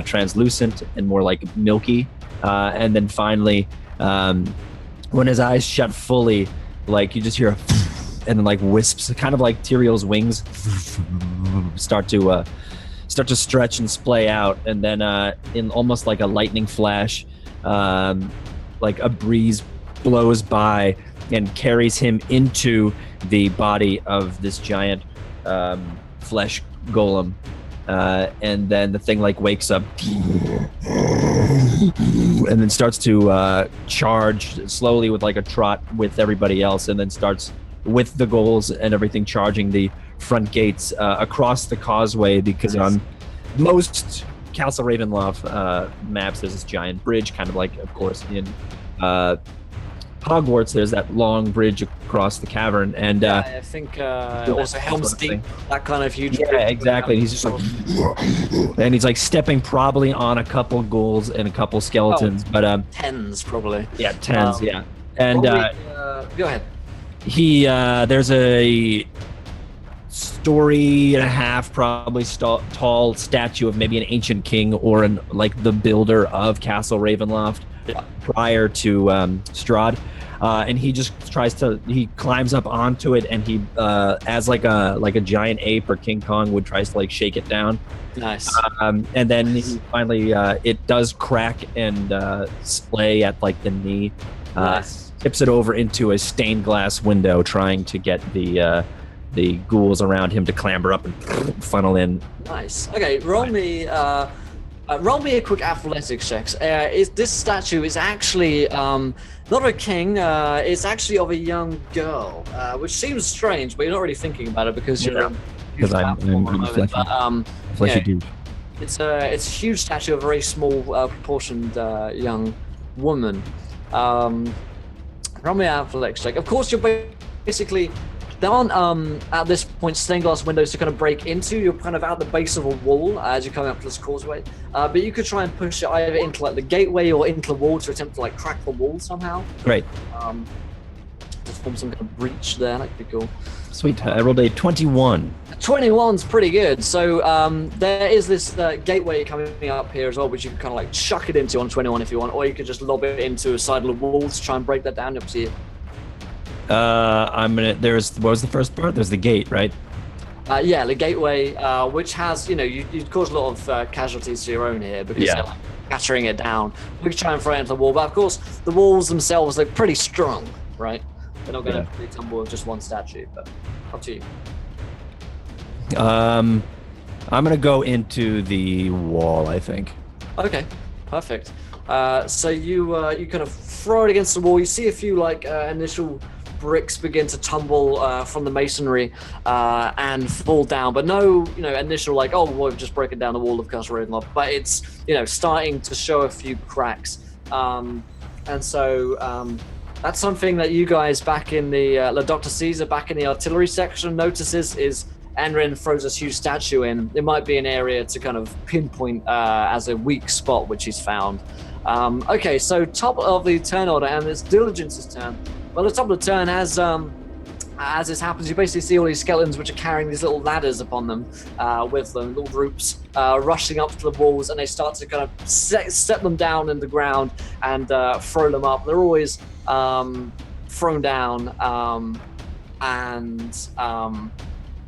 translucent and more like milky, and then finally when his eyes shut fully, like you just hear a and then like wisps, kind of like Tyrael's wings start to stretch and splay out, and then in almost like a lightning flash, like a breeze blows by and carries him into the body of this giant flesh golem, and then the thing like wakes up and then starts to charge slowly with like a trot with everybody else, and then starts with the ghouls and everything charging the front gates across the causeway, because on most Castle Ravenloft maps there's this giant bridge, kind of like of course in Hogwarts there's that long bridge across the cavern, and
I think also Helm's Deep, that kind of huge.
Yeah, exactly. And he's just like, and he's like stepping probably on a couple ghouls and a couple skeletons, but
tens probably.
yeah, tens, yeah. And
go ahead.
he there's a story and a half probably tall statue of maybe an ancient king or an like the builder of Castle Ravenloft prior to Strahd, and he just he climbs up onto it, and he as like a giant ape or King Kong would tries to like shake it down.
Nice.
And then he finally it does crack and splay at like the knee.
Nice.
Tips it over into a stained glass window, trying to get the ghouls around him to clamber up and funnel in.
Nice. Okay, roll me a quick athletics check. This statue is actually not a king. It's actually of a young girl, which seems strange, but you're not really thinking about it because you're.
Because I'm fleshy dude.
It's a huge statue of a very small proportioned young woman. Roll me an athletics check. Of course, you're basically. There aren't, at this point, stained glass windows to kind of break into. You're kind of at the base of a wall as you're coming up to this causeway. But you could try and push it either into like the gateway or into the wall to attempt to like crack the wall somehow.
Great.
To form some kind of breach there. That'd be cool.
Sweet. I rolled a 21.
21's pretty good. So there is this gateway coming up here as well, which you can kind of like chuck it into on 21 if you want, or you could just lob it into a side of the wall to try and break that down. Up to you.
What was the first part? There's the gate, right?
Yeah, the gateway, which has, you'd cause a lot of casualties to your own here because they're like battering it down. We could try and throw it into the wall, but of course, the walls themselves are pretty strong, right? They're not going to really tumble with just one statue, but up to you.
I'm going to go into the wall, I think.
Okay, perfect. So you kind of throw it against the wall. You see a few like initial bricks begin to tumble from the masonry and fall down, but no, initial like, oh, we've just broken down the wall of Castle Ravenloft, but it's, starting to show a few cracks. And so that's something that you guys back in the Dr. Caesar back in the artillery section notices is Enrin throws this huge statue in. It might be an area to kind of pinpoint as a weak spot, which he's found. Okay, so top of the turn order, and it's Diligence's turn. Well, the top of the turn, as this happens, you basically see all these skeletons which are carrying these little ladders upon them, with them, little groups rushing up to the walls, and they start to kind of set them down in the ground and throw them up. They're always thrown down,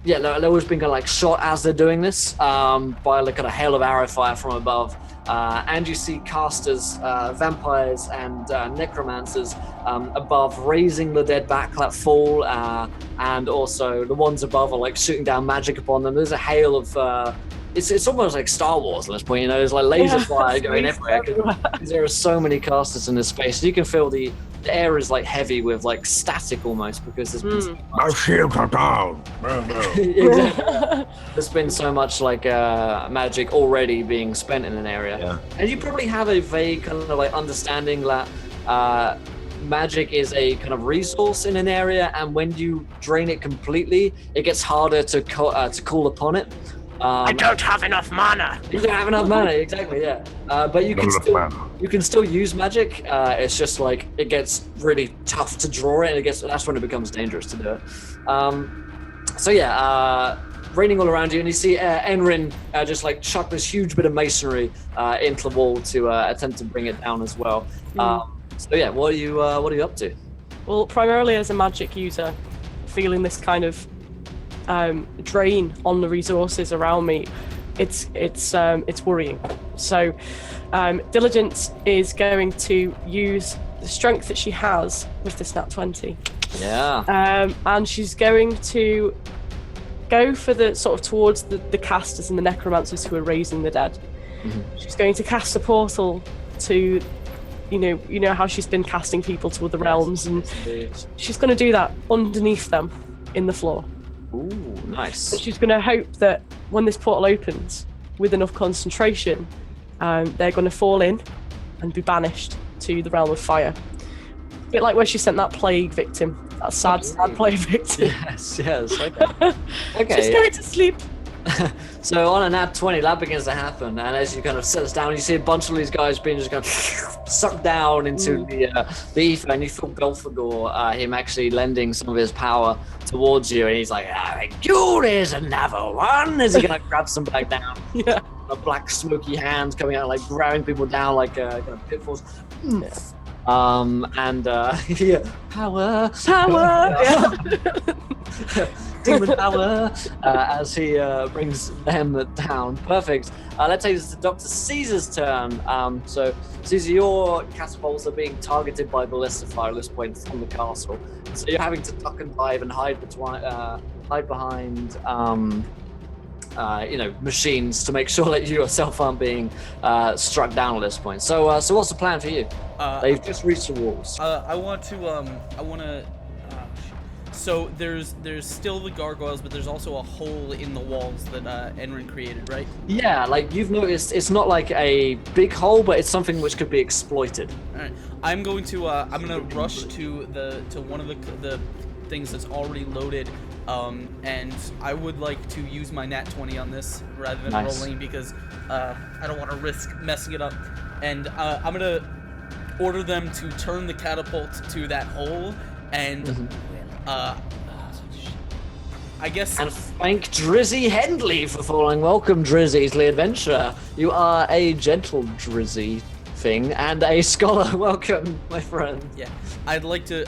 yeah, they're always being kind of like shot as they're doing this by like kind of hail of arrow fire from above. And you see casters, vampires, and necromancers above raising the dead back that fall, and also the ones above are like shooting down magic upon them. There's a hail of it's almost like Star Wars at this point, you know. There's like laser fire going everywhere because there are so many casters in this space. So you can feel the air is like heavy with like static almost because there's been so much.
My shields are down.
Exactly. There's been so much like magic already being spent in an area.
Yeah.
And you probably have a vague kind of like understanding that magic is a kind of resource in an area, and when you drain it completely, it gets harder to call upon it.
I don't have enough mana.
You don't have enough mana, exactly, yeah. But you can still use magic. It's just like it gets really tough to draw it, and that's when it becomes dangerous to do it. So yeah, raining all around you, and you see Enrin just like chuck this huge bit of masonry into the wall to attempt to bring it down as well. So yeah, what are you up to?
Well, primarily as a magic user, feeling this kind of drain on the resources around me, it's worrying. So Diligence is going to use the strength that she has with this nat 20.
Yeah.
And she's going to go for the sort of towards the casters and the necromancers who are raising the dead. She's going to cast a portal to, you know how she's been casting people to other realms, and she's going to do that underneath them in the floor.
Ooh, nice.
But she's going to hope that when this portal opens, with enough concentration, they're going to fall in and be banished to the realm of fire. A bit like where she sent that plague victim, that sad plague victim.
Yes, okay. Okay.
She's going to sleep.
So on a nat 20, that begins to happen, and as you kind of set us down, you see a bunch of these guys being just kind of sucked down into the ether, and you feel Belphegor, him actually lending some of his power towards you, and he's like, here's another one, as he kind of grabs them back down.
Yeah.
Black smoky hands coming out, like grabbing people down like kind of pitfalls. And yeah, power. Yeah. Demon power, as he brings them down. Perfect. Let's take this to Dr. Caesar's turn. So, Caesar, your catapults are being targeted by ballista fire at this point from the castle. So you're having to duck and dive and hide behind machines to make sure that you yourself aren't being struck down at this point. So what's the plan for you? They've just reached the walls.
So there's still the gargoyles, but there's also a hole in the walls that Enrin created, right?
Yeah, like you've noticed, it's not like a big hole, but it's something which could be exploited.
All right, I'm gonna rush to one of the things that's already loaded, and I would like to use my nat 20 on this rather than rolling because I don't want to risk messing it up. And I'm gonna order them to turn the catapult to that hole and. I guess.
And thank Drizzy Hendley for following. Welcome, Drizzy, to the adventure. You are a gentle Drizzy thing and a scholar. Welcome, my friend.
Yeah, I'd like to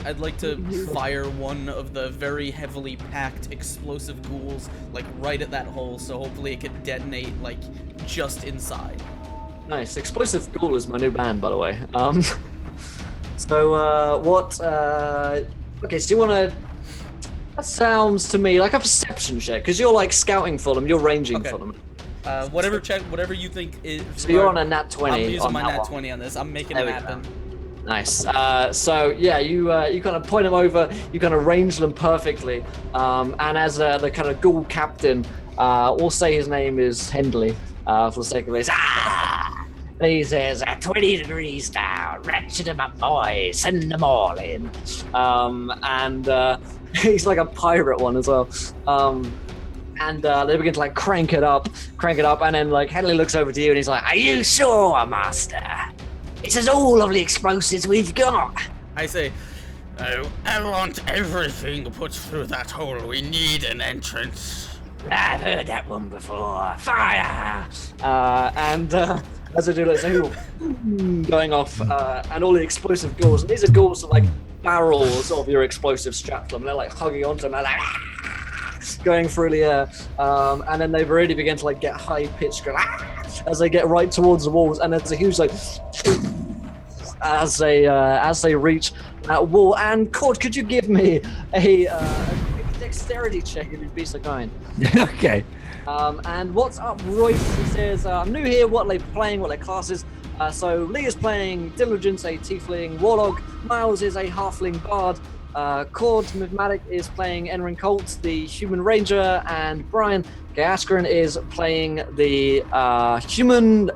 fire one of the very heavily packed explosive ghouls like right at that hole, so hopefully it could detonate like just inside.
Nice. Explosive Ghoul is my new band, by the way. So what? Okay, so you want to. That sounds to me like a perception check, because you're like scouting for them, you're ranging for them.
Whatever you think is.
So you're on a nat 20.
I'm using my nat
one.
20 on this. I'm making it happen.
Nice. So yeah, you kind of point them over, you kind of range them perfectly, and as the kind of ghoul captain, we'll say his name is Hendley, for the sake of this. He says, 20 degrees down, ratchet them up, boys, send them all in. And he's like a pirate one as well. And they begin to like crank it up, and then like Henley looks over to you and he's like, "Are you sure, Master? This is all of the explosives we've got."
I say,
I want everything put through that hole. We need an entrance.
I've heard that one before. Fire! As I do that, so going off, and all the explosive ghouls. And these are ghouls that like barrels of your explosive strapped to them. They're like hugging onto them, they're like going through the air, and then they've already begun to like get high pitched as they get right towards the walls, and there's a huge like as they reach that wall. And Cord, could you give me a quick dexterity check if you'd be so kind?
Okay.
And what's up, Royce? He says, I'm new here, what are they playing, what are their classes? So Lee is playing Diligence, a Tiefling Warlock. Miles is a Halfling Bard. Cord Mathematic is playing Enrin Colt, the Human Ranger. And Brian Gaskrin is playing the Human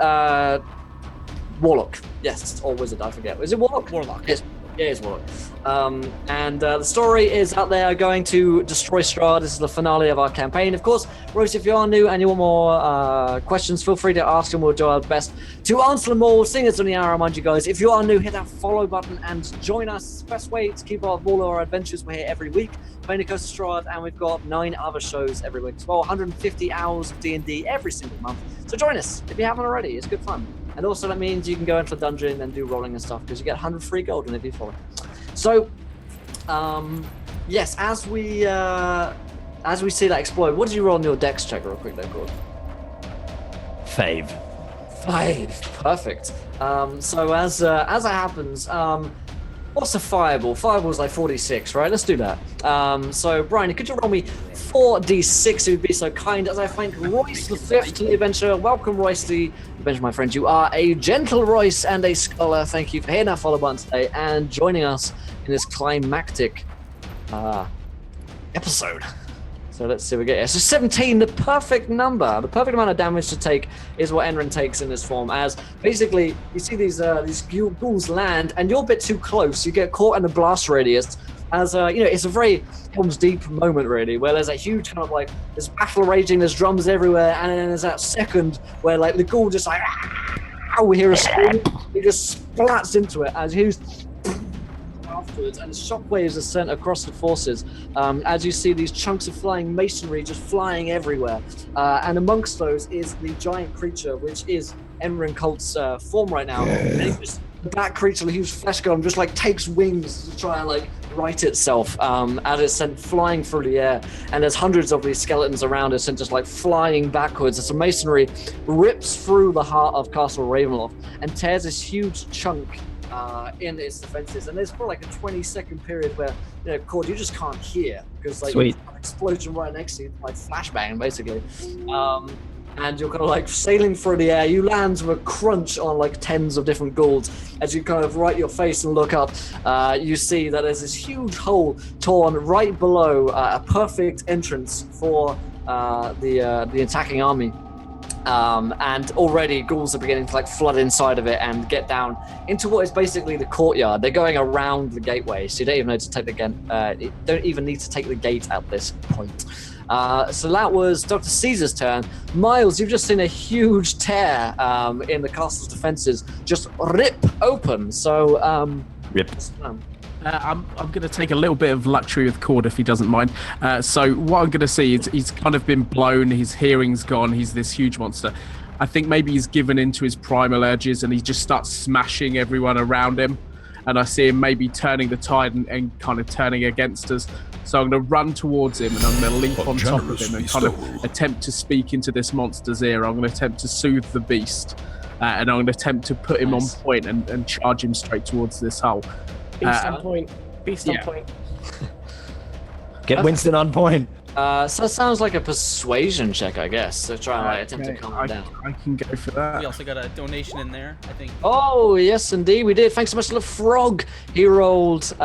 Warlock. Yes, or Wizard, I forget. Is it Warlock?
Warlock.
Yes. Yeah, it's Warlock. And the story is out there going to destroy Strahd. This is the finale of our campaign. Of course, Royce, if you are new and you want more questions, feel free to ask and we'll do our best to answer them all. Seeing as on the hour, I remind you guys, if you are new, hit that follow button and join us. Best way to keep up with all our adventures. We're here every week, playing the Coast of Strahd, and we've got 9 other shows every week as well. 150 hours of D&D every single month. So join us if you haven't already. It's good fun. And also that means you can go into the dungeon and do rolling and stuff because you get 100 free gold whenever you follow. So, yes, as we see that explode, what did you roll on your dex check real quick there, Gordon?
5.
5, perfect. So as that happens, what's a fireball? Fireball's like 46, right? Let's do that. So Brian, could you roll me 4d6? If you'd be so kind, as I thank Royce the Fifth to the adventure. Welcome, Royce to the adventure, my friend. You are a gentle Royce and a scholar. Thank you for hitting that follow button today and joining us in this climactic episode. So let's see what we get here. So 17, the perfect number. The perfect amount of damage to take is what Enrin takes in this form. As basically, you see these ghouls land, and you're a bit too close. You get caught in the blast radius. As it's a very Helm's Deep moment, really, where there's a huge kind of like there's battle raging, there's drums everywhere, and then there's that second where like the ghoul just like we hear a scream. He just splats into it as Hughes afterwards, and shockwaves are sent across the forces as you see these chunks of flying masonry just flying everywhere, and amongst those is the giant creature, which is Enrin Colt's form right now. And that creature, the huge flesh golem, just like takes wings to try and like right itself as it's sent flying through the air, and there's hundreds of these skeletons around us and just like flying backwards as the masonry rips through the heart of Castle Ravenloft and tears this huge chunk in its defenses. And there's probably like a 20-second period where, Cord, you just can't hear because like
Sweet.
an explosion right next to you, like flashbang basically. And you're kind of like sailing through the air. You land with a crunch on like tens of different ghouls. As you kind of right your face and look up, you see that there's this huge hole torn right below a perfect entrance for the attacking army. And already ghouls are beginning to like flood inside of it and get down into what is basically the courtyard. They're going around the gateway, so you don't even need to take the gate at this point. So that was Dr. Caesar's turn. Miles, you've just seen a huge tear in the castle's defenses just rip open. So
Rip.
I'm going to take a little bit of luxury with Cord if he doesn't mind. So what I'm going to see is he's kind of been blown, his hearing's gone, he's this huge monster. I think maybe he's given into his primal urges and he just starts smashing everyone around him. And I see him maybe turning the tide and kind of turning against us. So I'm going to run towards him and I'm going to leap on top of him and kind of attempt to speak into this monster's ear. I'm going to attempt to soothe the beast. And I'm going to attempt to put him on point and charge him straight towards this hole.
Beast on point. Beast on
yeah.
point.
Get Winston on point.
So it sounds like a persuasion check, I guess. So try and like, attempt to calm him down.
I can go for that.
We also got a donation in there, I think.
Oh yes, indeed, we did. Thanks so much to the frog. He rolled. He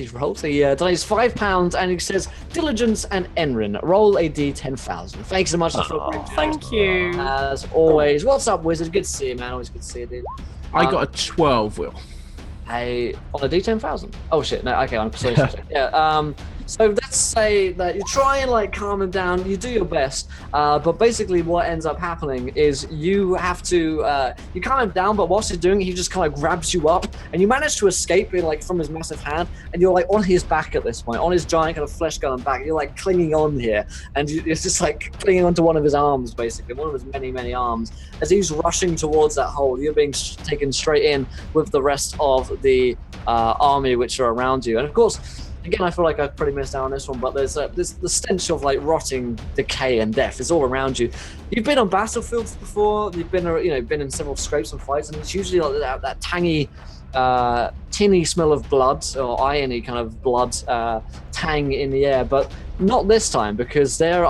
rolled. He donates £5, and he says, "Diligence and Enrin, roll a d10,000." Thanks so much. To the frog.
Oh, thank you.
As always. What's up, Wizard? Good to see you, man. Always good to see you, dude.
I got a 12, Will.
On a d10,000. Oh shit! No, okay, I'm sorry. Yeah. So let's say that you try and like calm him down. You do your best, but basically what ends up happening is you have to you calm him down. But whilst you're doing it, he just kind of grabs you up, and you manage to escape like from his massive hand, and you're like on his back at this point, on his giant kind of flesh gun back. You're like clinging on here, and it's just like clinging onto one of his arms, basically one of his many arms, as he's rushing towards that hole. You're being taken straight in with the rest of the army which are around you, and of course. Again, I feel like I've pretty missed out on this one, but there's the stench of like rotting decay and death is all around you. You've been on battlefields before. You've been, been in several scrapes and fights, and it's usually like that tangy, tinny smell of blood or irony kind of blood tang in the air. But not this time, because there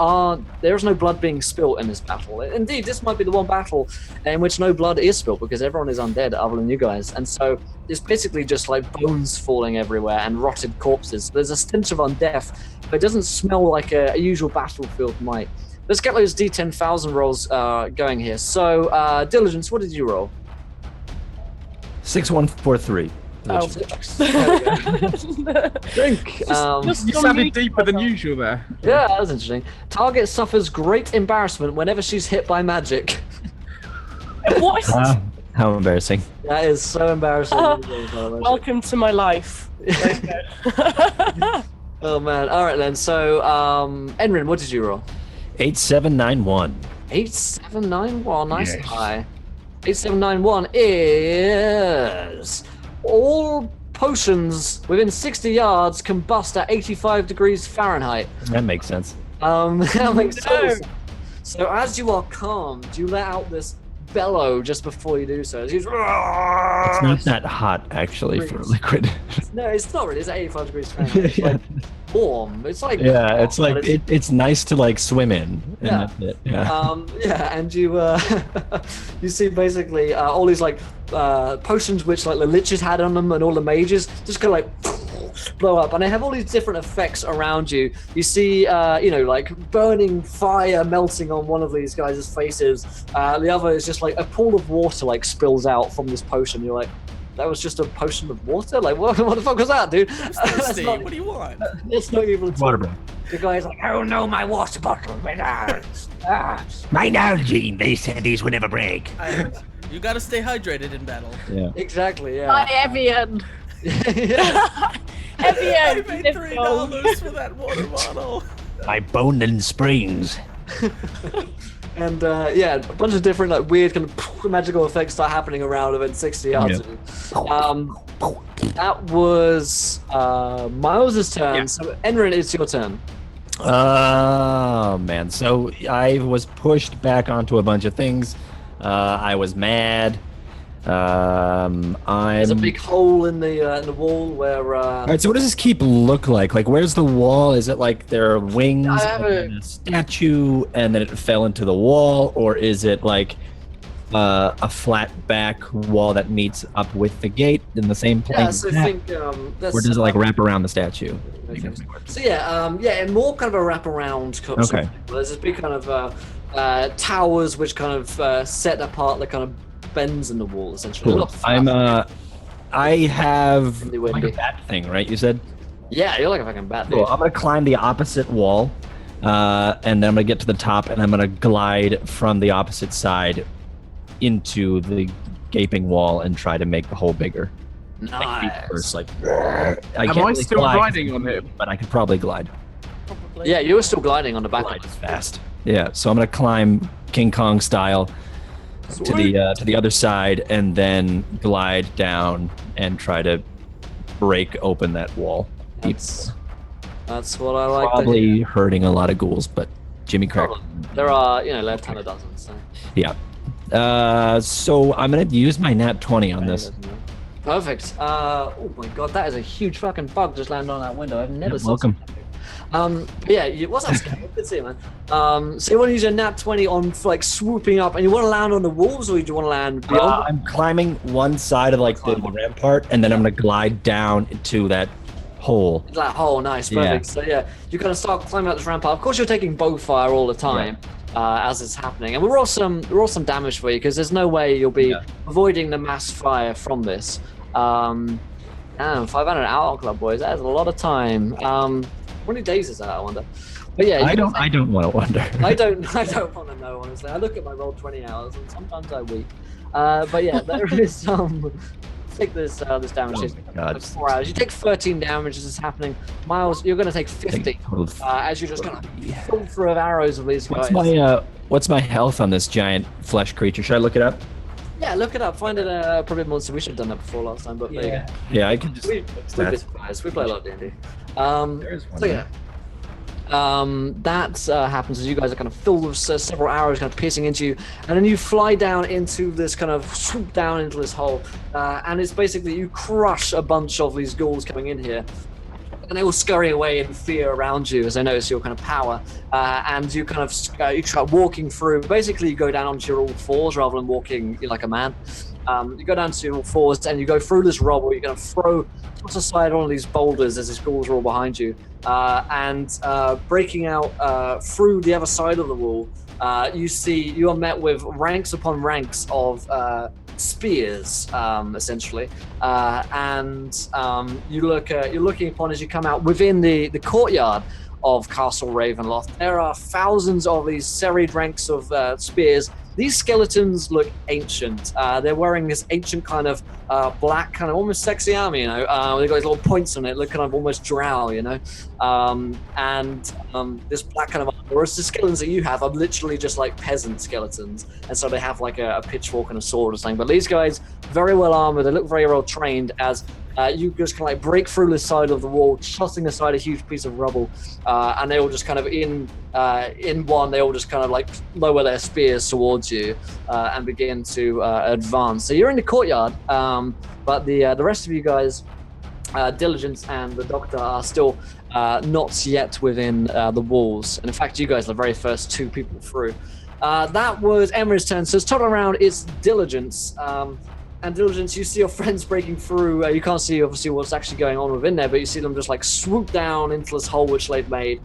is no blood being spilt in this battle. Indeed, this might be the one battle in which no blood is spilt because everyone is undead other than you guys, and so it's basically just like bones falling everywhere and rotted corpses. There's a stench of undeath, but it doesn't smell like a usual battlefield might. Let's get those D10,000 rolls going here. So, Diligence, what did you roll?
6143.
Oh.
Drink.
You sounded deeper than usual there.
Yeah, that was interesting. Target suffers great embarrassment whenever she's hit by magic.
What?
How embarrassing.
That is so embarrassing.
Welcome to my life.
Oh man. All right then. So, Enrin, what did you roll?
8791.
8791. Nice and
Yes.
high. 8791 is all potions within 60 yards combust at 85 degrees Fahrenheit.
That makes sense.
That makes sense. So as you are calmed, you let out this bellow just before you do so.
It's not that hot, actually, for liquid.
No, it's not really. It's at 85 degrees Fahrenheit. It's like warm. It's like
Yeah,
hot,
it's like
but
it's nice to like swim in. And
Yeah.
that's it. Yeah.
Yeah, and you you see basically all these like potions which like the liches had on them and all the mages just kind of like blow up, and they have all these different effects around you. You see like burning fire melting on one of these guys' faces. The other is just like a pool of water like spills out from this potion. You're like, that was just a potion of water? Like, what the fuck was that, dude?
Thirsty. What do you want?
It's not even
Water break.
The guy's like, oh no, my water bottle.
My Nalgene, they said these would never break.
You gotta stay hydrated in battle.
Yeah.
Exactly, yeah.
My Evian.
Yeah.
I
Evian.
paid $3 for that water bottle.
My Bonin Springs.
And a bunch of different like weird kind of magical effects start happening around within 60 yards. That was Miles' turn.
Yeah.
So Enrin, it's your turn.
Oh man, so I was pushed back onto a bunch of things. I was mad.
There's a big hole in the wall where.
All right, so what does this keep look like? Like, where's the wall? Is it like there are wings
I have
and a statue, and then it fell into the wall, or is it like a flat back wall that meets up with the gate in the same plane?
Yeah, so I think that's.
Or does it like wrap around the statue?
So and more kind of a wraparound. Sort of
Okay.
thing. There's this big kind of towers which kind of set apart the kind of bends in the wall essentially. A
Cool.
lot flat.
I have
Really
like a
windy.
bat thing, right? You said.
Yeah, you're like a fucking bat, dude.
Cool. I'm gonna climb the opposite wall, and then I'm gonna get to the top, and I'm gonna glide from the opposite side into the gaping wall and try to make the hole bigger.
Nice.
First, like,
Am
can't
I
really
still
glide,
riding on him?
but I could probably glide.
Yeah, you were still gliding on the back.
Glide is fast. Yeah, so I'm gonna climb King Kong style to the other side, and then glide down and try to break open that wall.
That's what I like. to
Probably
hear.
hurting a lot of ghouls, but Jimmy Crack.
There are, left-handed dozens. So.
Yeah. So I'm gonna use my nat 20 on this.
Perfect. Oh my god, that is a huge fucking bug just landed on that window. I've never
You're
seen.
welcome.
What's that scary? Good to see you, man. So you want to use your nat 20 on like swooping up, and you want to land on the walls, or do you want to land beyond?
I'm climbing one side of like the rampart, and then I'm gonna glide down into that hole.
That hole, nice,
Yeah.
perfect. So you're gonna start climbing up this rampart. Of course, you're taking bow fire all the time as it's happening, and we're all some damage for you because there's no way you'll be avoiding the mass fire from this. Damn, 500 hour club, boys. That is a lot of time. many days is that? I wonder. But yeah,
I don't want to wonder.
I don't want to know, honestly. I look at my roll 20 hours and sometimes I weep. But yeah, there is some. Take this damage.
Oh
It's
my God.
4 hours. You take 13 damage as it's happening. Miles, you're going to take 50 as you just kind of fill through of arrows of these guys.
What's my health on this giant flesh creature? Should I look it up?
Yeah, look it up. Find it probably more. So we should have done that before last time, but there you go.
Yeah, I can just.
We play a lot of D&D. So yeah. That happens as you guys are kind of filled with several arrows kind of piercing into you, and then you fly down into this kind of swoop down into this hole, and it's basically you crush a bunch of these ghouls coming in here, and they all scurry away in fear around you as they notice your kind of power, and you kind of you start walking through. Basically, you go down onto your all fours rather than walking like a man. You go down to your all fours and you go through this rubble. You're going to toss aside one of these boulders as these ghouls are all behind you, and breaking out through the other side of the wall, you are met with ranks upon ranks of spears, essentially, and you're looking upon as you come out within the courtyard of Castle Ravenloft. There are thousands of these serried ranks of spears. These skeletons look ancient. They're wearing this ancient kind of black, kind of almost sexy armor, you know. They've got these little points on it, look kind of almost drow, you know. This black kind of armor, whereas the skeletons that you have are literally just like peasant skeletons. And so they have like a pitchfork and a sword or something. But these guys, very well armored, they look very well trained as you just kind of like break through the side of the wall, tossing aside a huge piece of rubble, and they all just kind of they all just kind of like lower their spears towards you and begin to advance. So you're in the courtyard, but the rest of you guys, Diligence and the Doctor, are still not yet within the walls. And in fact, you guys are the very first two people through. That was Emery's turn. So it's total around. It's Diligence. And Diligence, you see your friends breaking through. You can't see, obviously, what's actually going on within there, but you see them just, like, swoop down into this hole which they've made.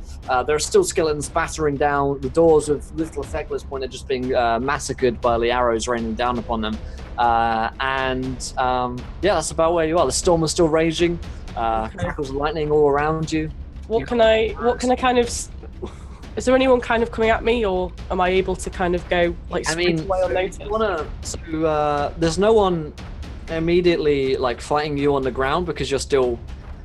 There are still skeletons battering down the doors with little effect at this point. They're just being massacred by the arrows raining down upon them. Yeah, that's about where you are. The storm is still raging. Crackles of lightning all around you.
What can I kind of... Is there anyone kind of coming at me, or am I able to kind of go like sprint away on notice?
There's no one immediately like fighting you on the ground because you're still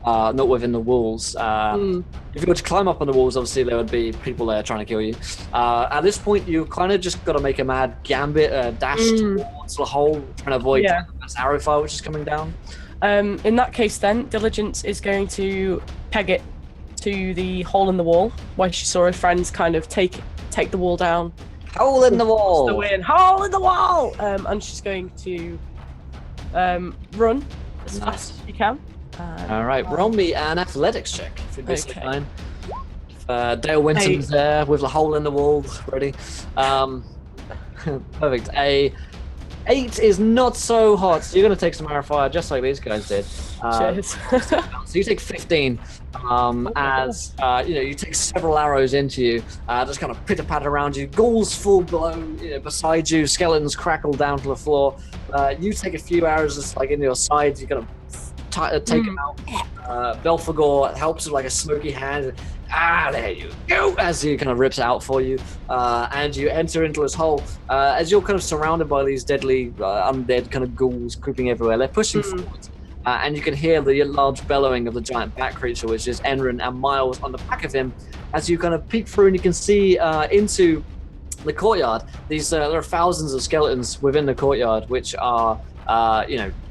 not within the walls. If you were to climb up on the walls, obviously there would be people there trying to kill you. At this point, you kind of just got to make a mad gambit, dash towards the hole, trying to avoid this arrow fire which is coming down.
In that case, then Diligence is going to peg it to the hole in the wall where she saw her friends kind of take the wall down.
Hole in the wall!
Hole in the wall! And she's going to run as fast as she can.
All right, roll me an athletics check if you'd be so kind. Dale Winton's there with the hole in the wall ready. Perfect. A 8 is not so hot, so you're going to take some arrow fire just like these guys did.
Cheers.
So you take 15 as you take several arrows into you, just kind of pitter-patter around you. Ghouls fall below, beside you. Skeletons crackle down to the floor. You take a few arrows just like into your sides. You kind of take them out. Belphegor helps with like a smoky hand. There you go, as he kind of rips it out for you, and you enter into this hole as you're kind of surrounded by these deadly undead kind of ghouls creeping everywhere. They're pushing forward, and you can hear the large bellowing of the giant bat creature, which is Enrin, and Miles on the back of him as you kind of peek through and you can see into the courtyard. There are thousands of skeletons within the courtyard, which are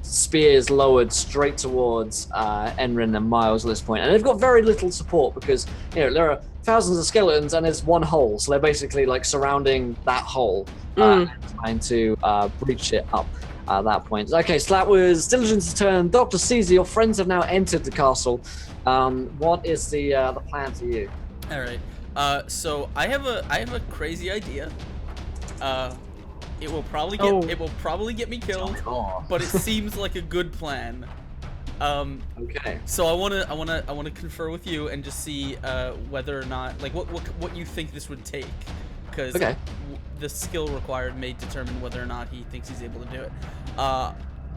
spears lowered straight towards Enrin and Miles at this point. And they've got very little support because, there are thousands of skeletons and there's one hole. So they're basically like surrounding that hole and trying to breach it up at that point. Okay, so that was Diligence's turn. Dr. Caesar, your friends have now entered the castle. What is the plan for you?
All right. So I have a crazy idea. It will probably get me killed, but it seems like a good plan.
Okay.
So I wanna confer with you and just see whether or not like what you think this would take, because the skill required may determine whether or not he thinks he's able to do it.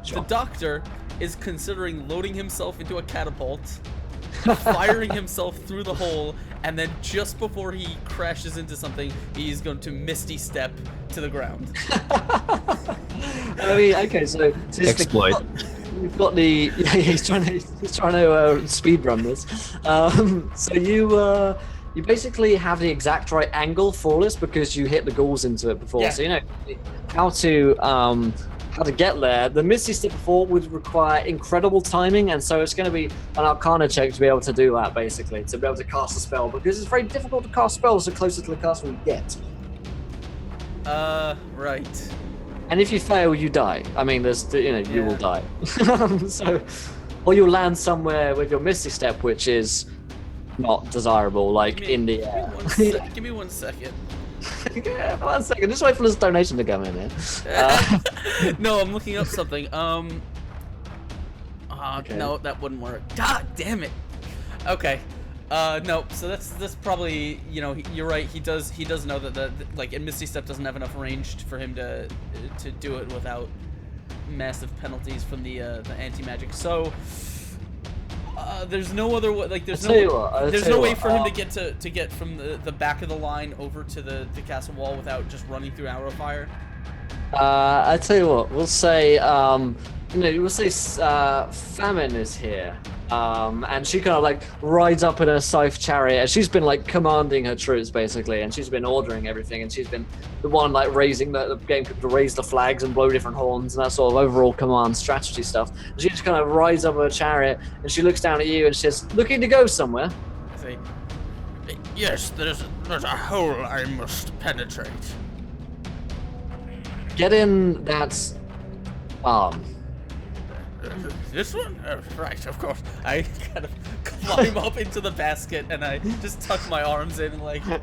Sure.
The Doctor is considering loading himself into a catapult firing himself through the hole, and then just before he crashes into something, he's going to Misty Step to the ground.
I mean, okay, so
Exploit.
We've got the he's trying to speed run this. So you basically have the exact right angle for this because you hit the ghouls into it before.
Yeah.
So you know how to get there. The Misty Step before would require incredible timing, and so it's going to be an Arcana check to be able to do that, basically, to be able to cast a spell, because it's very difficult to cast spells the closer to the castle you get.
Right.
And if you fail, you die. I mean, you will die. So, or you'll land somewhere with your Misty Step, which is not desirable, like in the air.
Give me 1 second.
Yeah, 1 second. Just wait for this donation to come in here.
No, I'm looking up something.
Okay.
No, that wouldn't work. God damn it. Okay. No. So that's probably, you're right. He does know that and Misty Step doesn't have enough range for him to do it without massive penalties from the anti-magic. So there's no other way. There's no way for him to get from the back of the line over to the castle wall without just running through arrow fire.
I tell you what. We'll say Famine is here. And she kind of rides up in her scythe chariot, and she's been commanding her troops basically, and she's been ordering everything, and she's been the one raising the game to raise the flags and blow different horns and that sort of overall command strategy stuff. And she just kind of rides up her chariot, and she looks down at you, and she's looking to go somewhere.
Say,
Yes, there's a hole I must penetrate.
Get in that arm.
This one?
right, of course. I kind of climb up into the basket, and I just tuck my arms in and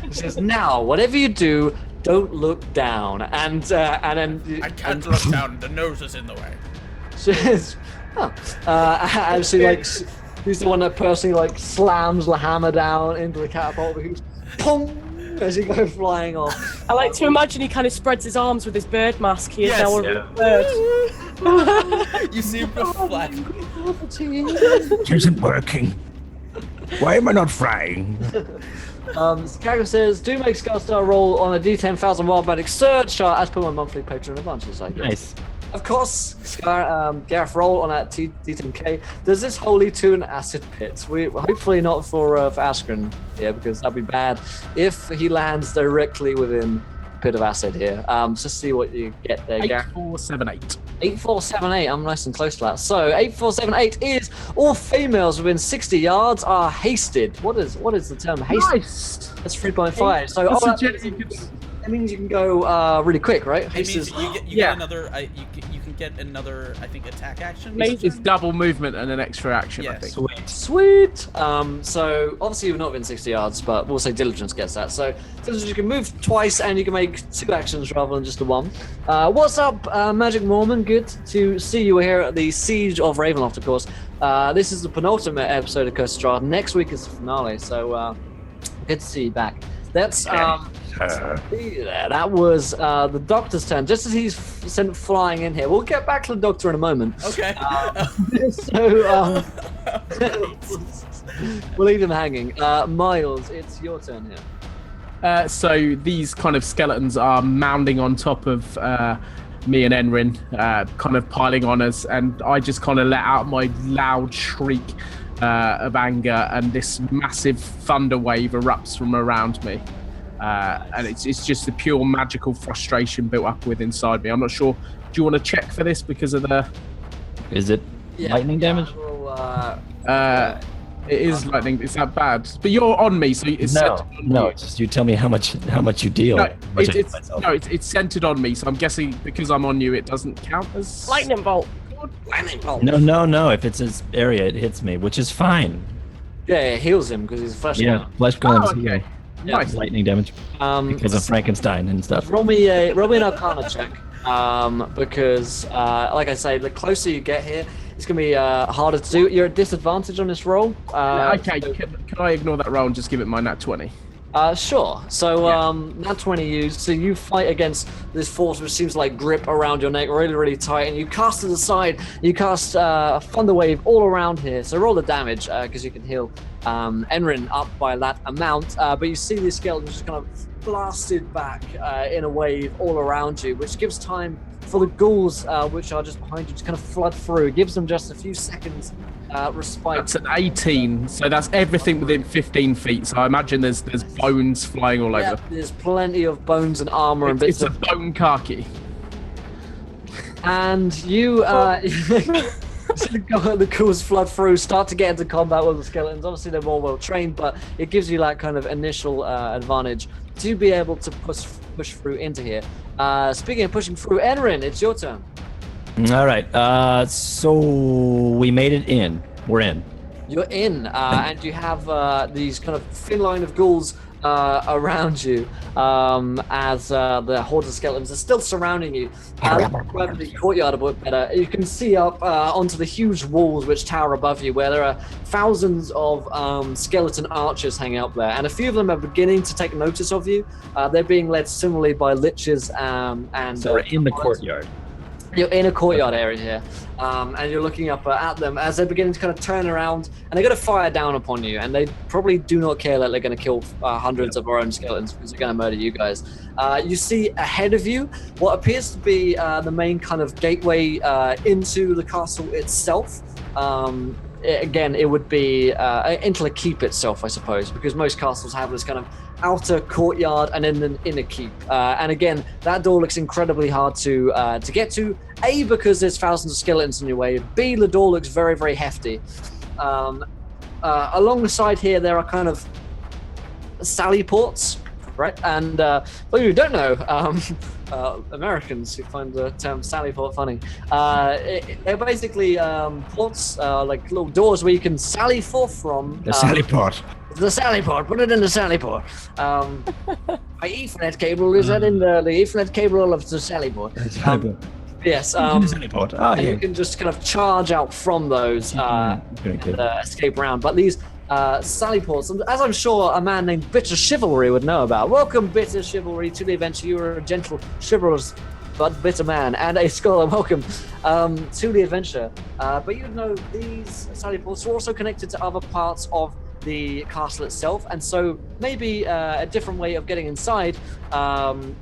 She says, "Now, whatever you do, don't look down." And then
I can't look down. The nose is in the way.
She's, and she she's the one that personally slams the hammer down into the catapult, because pong, as you go flying off.
I like to imagine he kind of spreads his arms with his bird mask. He is
Yes.
now a bird.
you see him go flying.
It isn't working. Why am I not flying?
The character says, "Do make Star roll on a D10,000 wild magic surge chart as per my monthly patron advantages." I guess.
Nice.
Of course, Gareth, roll on that D10K. Does this hole lead to an acid pit? We hopefully not for Askren here, because that'd be bad if he lands directly within a pit of acid here. Just see what you get there, Gareth.
8, 4, 7, 8.
8, 4, 7, 8. I'm nice and close to that. So 8, 4, 7, 8 is all females within 60 yards are hasted. What is the term hasted?
Nice.
That's 3.5. So that means you can go really quick, right?
It means you get another. You can get another. I think attack action.
It's double movement and an extra action, I
Yes.
think.
Sweet. So obviously you've not been 60 yards, but we'll say Diligence gets that. So Diligence, you can move twice and you can make 2 actions rather than just the 1. What's up, Magic Mormon? Good to see you here at the Siege of Ravenloft, of course. This is the penultimate episode of Curse of Strahd. Next week is the finale, so good to see you back. That's that was the Doctor's turn. Just as he's sent flying in here, we'll get back to the Doctor in a moment.
Okay.
So we'll leave him hanging. Miles, it's your turn here.
So these kind of skeletons are mounding on top of me and Enrin, kind of piling on us, and I just kind of let out my loud shriek of anger, and this massive thunder wave erupts from around me. And it's just the pure magical frustration built up with inside me. I'm not sure. Do you want to check for this because of the...
Is it lightning damage?
It is lightning. It's that bad. But you're on me, so it's centered on
No.
you.
It's just you tell me how much you deal.
No,
How much I hit myself.
it's centered on me, so I'm guessing because I'm on you, it doesn't count as...
Lightning bolt.
No. If it's his area, it hits me, which is fine.
Yeah, it heals him because he's a flesh
Yeah,
golem.
flesh golems.
okay.
Yeah.
Nice.
Lightning damage because of Frankenstein and stuff.
Roll me an Arcana check, because, like I say, the closer you get here, it's going to be harder to do. You're at disadvantage on this roll.
Okay,
so-
can I ignore that roll and just give it my nat 20?
Sure. So, not 20 used. So you fight against this force which seems like grip around your neck, really, really tight, and you cast it aside. You cast a Thunder Wave all around here. So roll the damage because you can heal Enrin up by that amount. But you see these skeletons just kind of blasted back in a wave all around you, which gives time for the ghouls, which are just behind you, to kind of flood through. It gives them just a few seconds respite.
That's an 18, so that's everything within 15 feet. So I imagine there's bones flying all
Yeah,
over.
there's plenty of bones and armor and bits
It's a
of.
bone khaki.
And you, the ghouls flood through, start to get into combat with the skeletons. Obviously, they're more well trained, but it gives you that kind of initial advantage to be able to push through into here. Speaking of pushing through, Enrin, it's your turn.
All right. So we made it in. We're in.
You're in, and you have these kind of thin line of ghouls around you as the horde of skeletons are still surrounding you. Grab the courtyard a bit better. You can see up onto the huge walls which tower above you, where there are thousands of skeleton archers hanging up there, and a few of them are beginning to take notice of you. They're being led similarly by liches and.
So we're in the courtyard.
You're in a courtyard area here, and you're looking up at them as they're beginning to kind of turn around, and they're going to fire down upon you, and they probably do not care that they're going to kill hundreds of our own skeletons because they're going to murder you guys. You see ahead of you what appears to be the main kind of gateway into the castle itself. Again, it would be into the keep itself, I suppose, because most castles have this kind of outer courtyard and then an inner keep. And again, that door looks incredibly hard to get to. A, because there's thousands of skeletons in your way. B, the door looks very, very hefty. Along the side here, there are kind of sally ports, right? And for you who don't know, Americans who find the term sally port funny, they're basically ports, like little doors where you can sally forth from.
The sally port.
The sally port. Put it in the sally port. My Ethernet cable is that in the Ethernet cable of the sally port. Yes.
Sally port. Oh,
and
yeah.
you can just kind of charge out from those and escape around. But these sally ports, as I'm sure a man named Bitter Chivalry would know about. Welcome, Bitter Chivalry, to the adventure. You are a gentle, chivalrous, but bitter man and a scholar. Welcome to the adventure. But you know these sally ports are also connected to other parts of the castle itself, and so maybe a different way of getting inside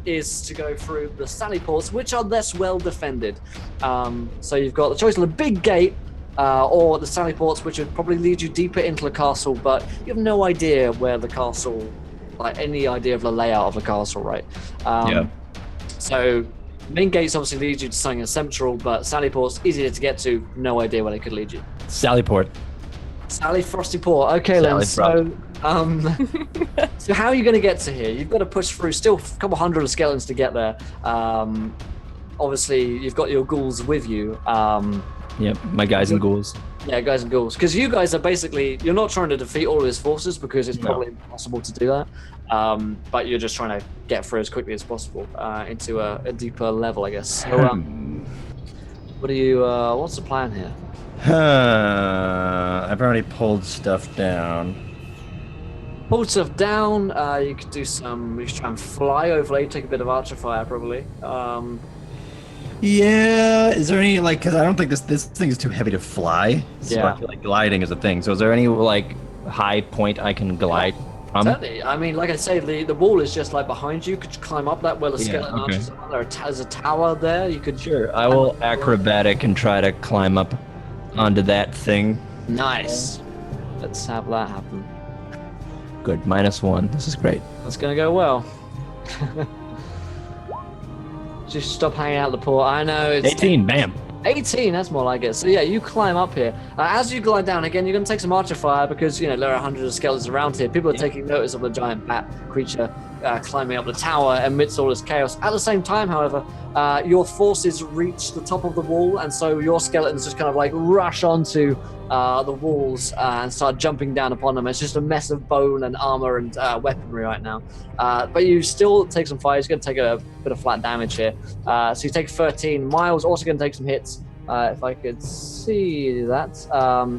is to go through the sally ports, which are less well defended. So you've got the choice of the big gate or the sally ports, which would probably lead you deeper into the castle, but you have no idea where the castle, like any idea of the layout of the castle, right? So main gates obviously lead you to something central, but sally ports easier to get to. No idea where they could lead you.
Sally port.
Sally Frosty Port. Okay, then. So, so how are you going to get to here? You've got to push through. Still a couple hundred of skeletons to get there. Obviously, you've got your ghouls with you.
Yep, my guys and ghouls.
Yeah, guys and ghouls. Because you guys are basically, you're not trying to defeat all of his forces because it's probably impossible to do that. But you're just trying to get through as quickly as possible into a deeper level, I guess. So, what do you? What's the plan here?
I've already pulled stuff down.
Pulled stuff down. You could do some. You should try and fly overlay. Take a bit of archer fire, probably.
Yeah. Is there any because I don't think this thing is too heavy to fly. So
Yeah.
I feel like gliding is a thing. So is there any high point I can glide from?
Certainly. I mean, like I say, the wall is just behind you. Could you climb up that where the skeleton
okay.
archers are? There's a tower there. You could.
Sure. I will acrobatic and try to climb up onto that thing.
Nice. Let's have that happen.
Good. -1. This is great.
That's gonna go well. Just stop hanging out the port. I know it's
18. Bam.
18, that's more like it. So yeah, you climb up here. As you glide down, again, you're going to take some archer fire because, there are hundreds of skeletons around here. People are taking notice of the giant bat creature climbing up the tower amidst all this chaos. At the same time, however, your forces reach the top of the wall, and so your skeletons just kind of rush onto the walls and start jumping down upon them. It's just a mess of bone and armor and weaponry right now. But you still take some fire. You're going to take a bit of flat damage here. So you take 13. Miles also going to take some hits. If I could see that,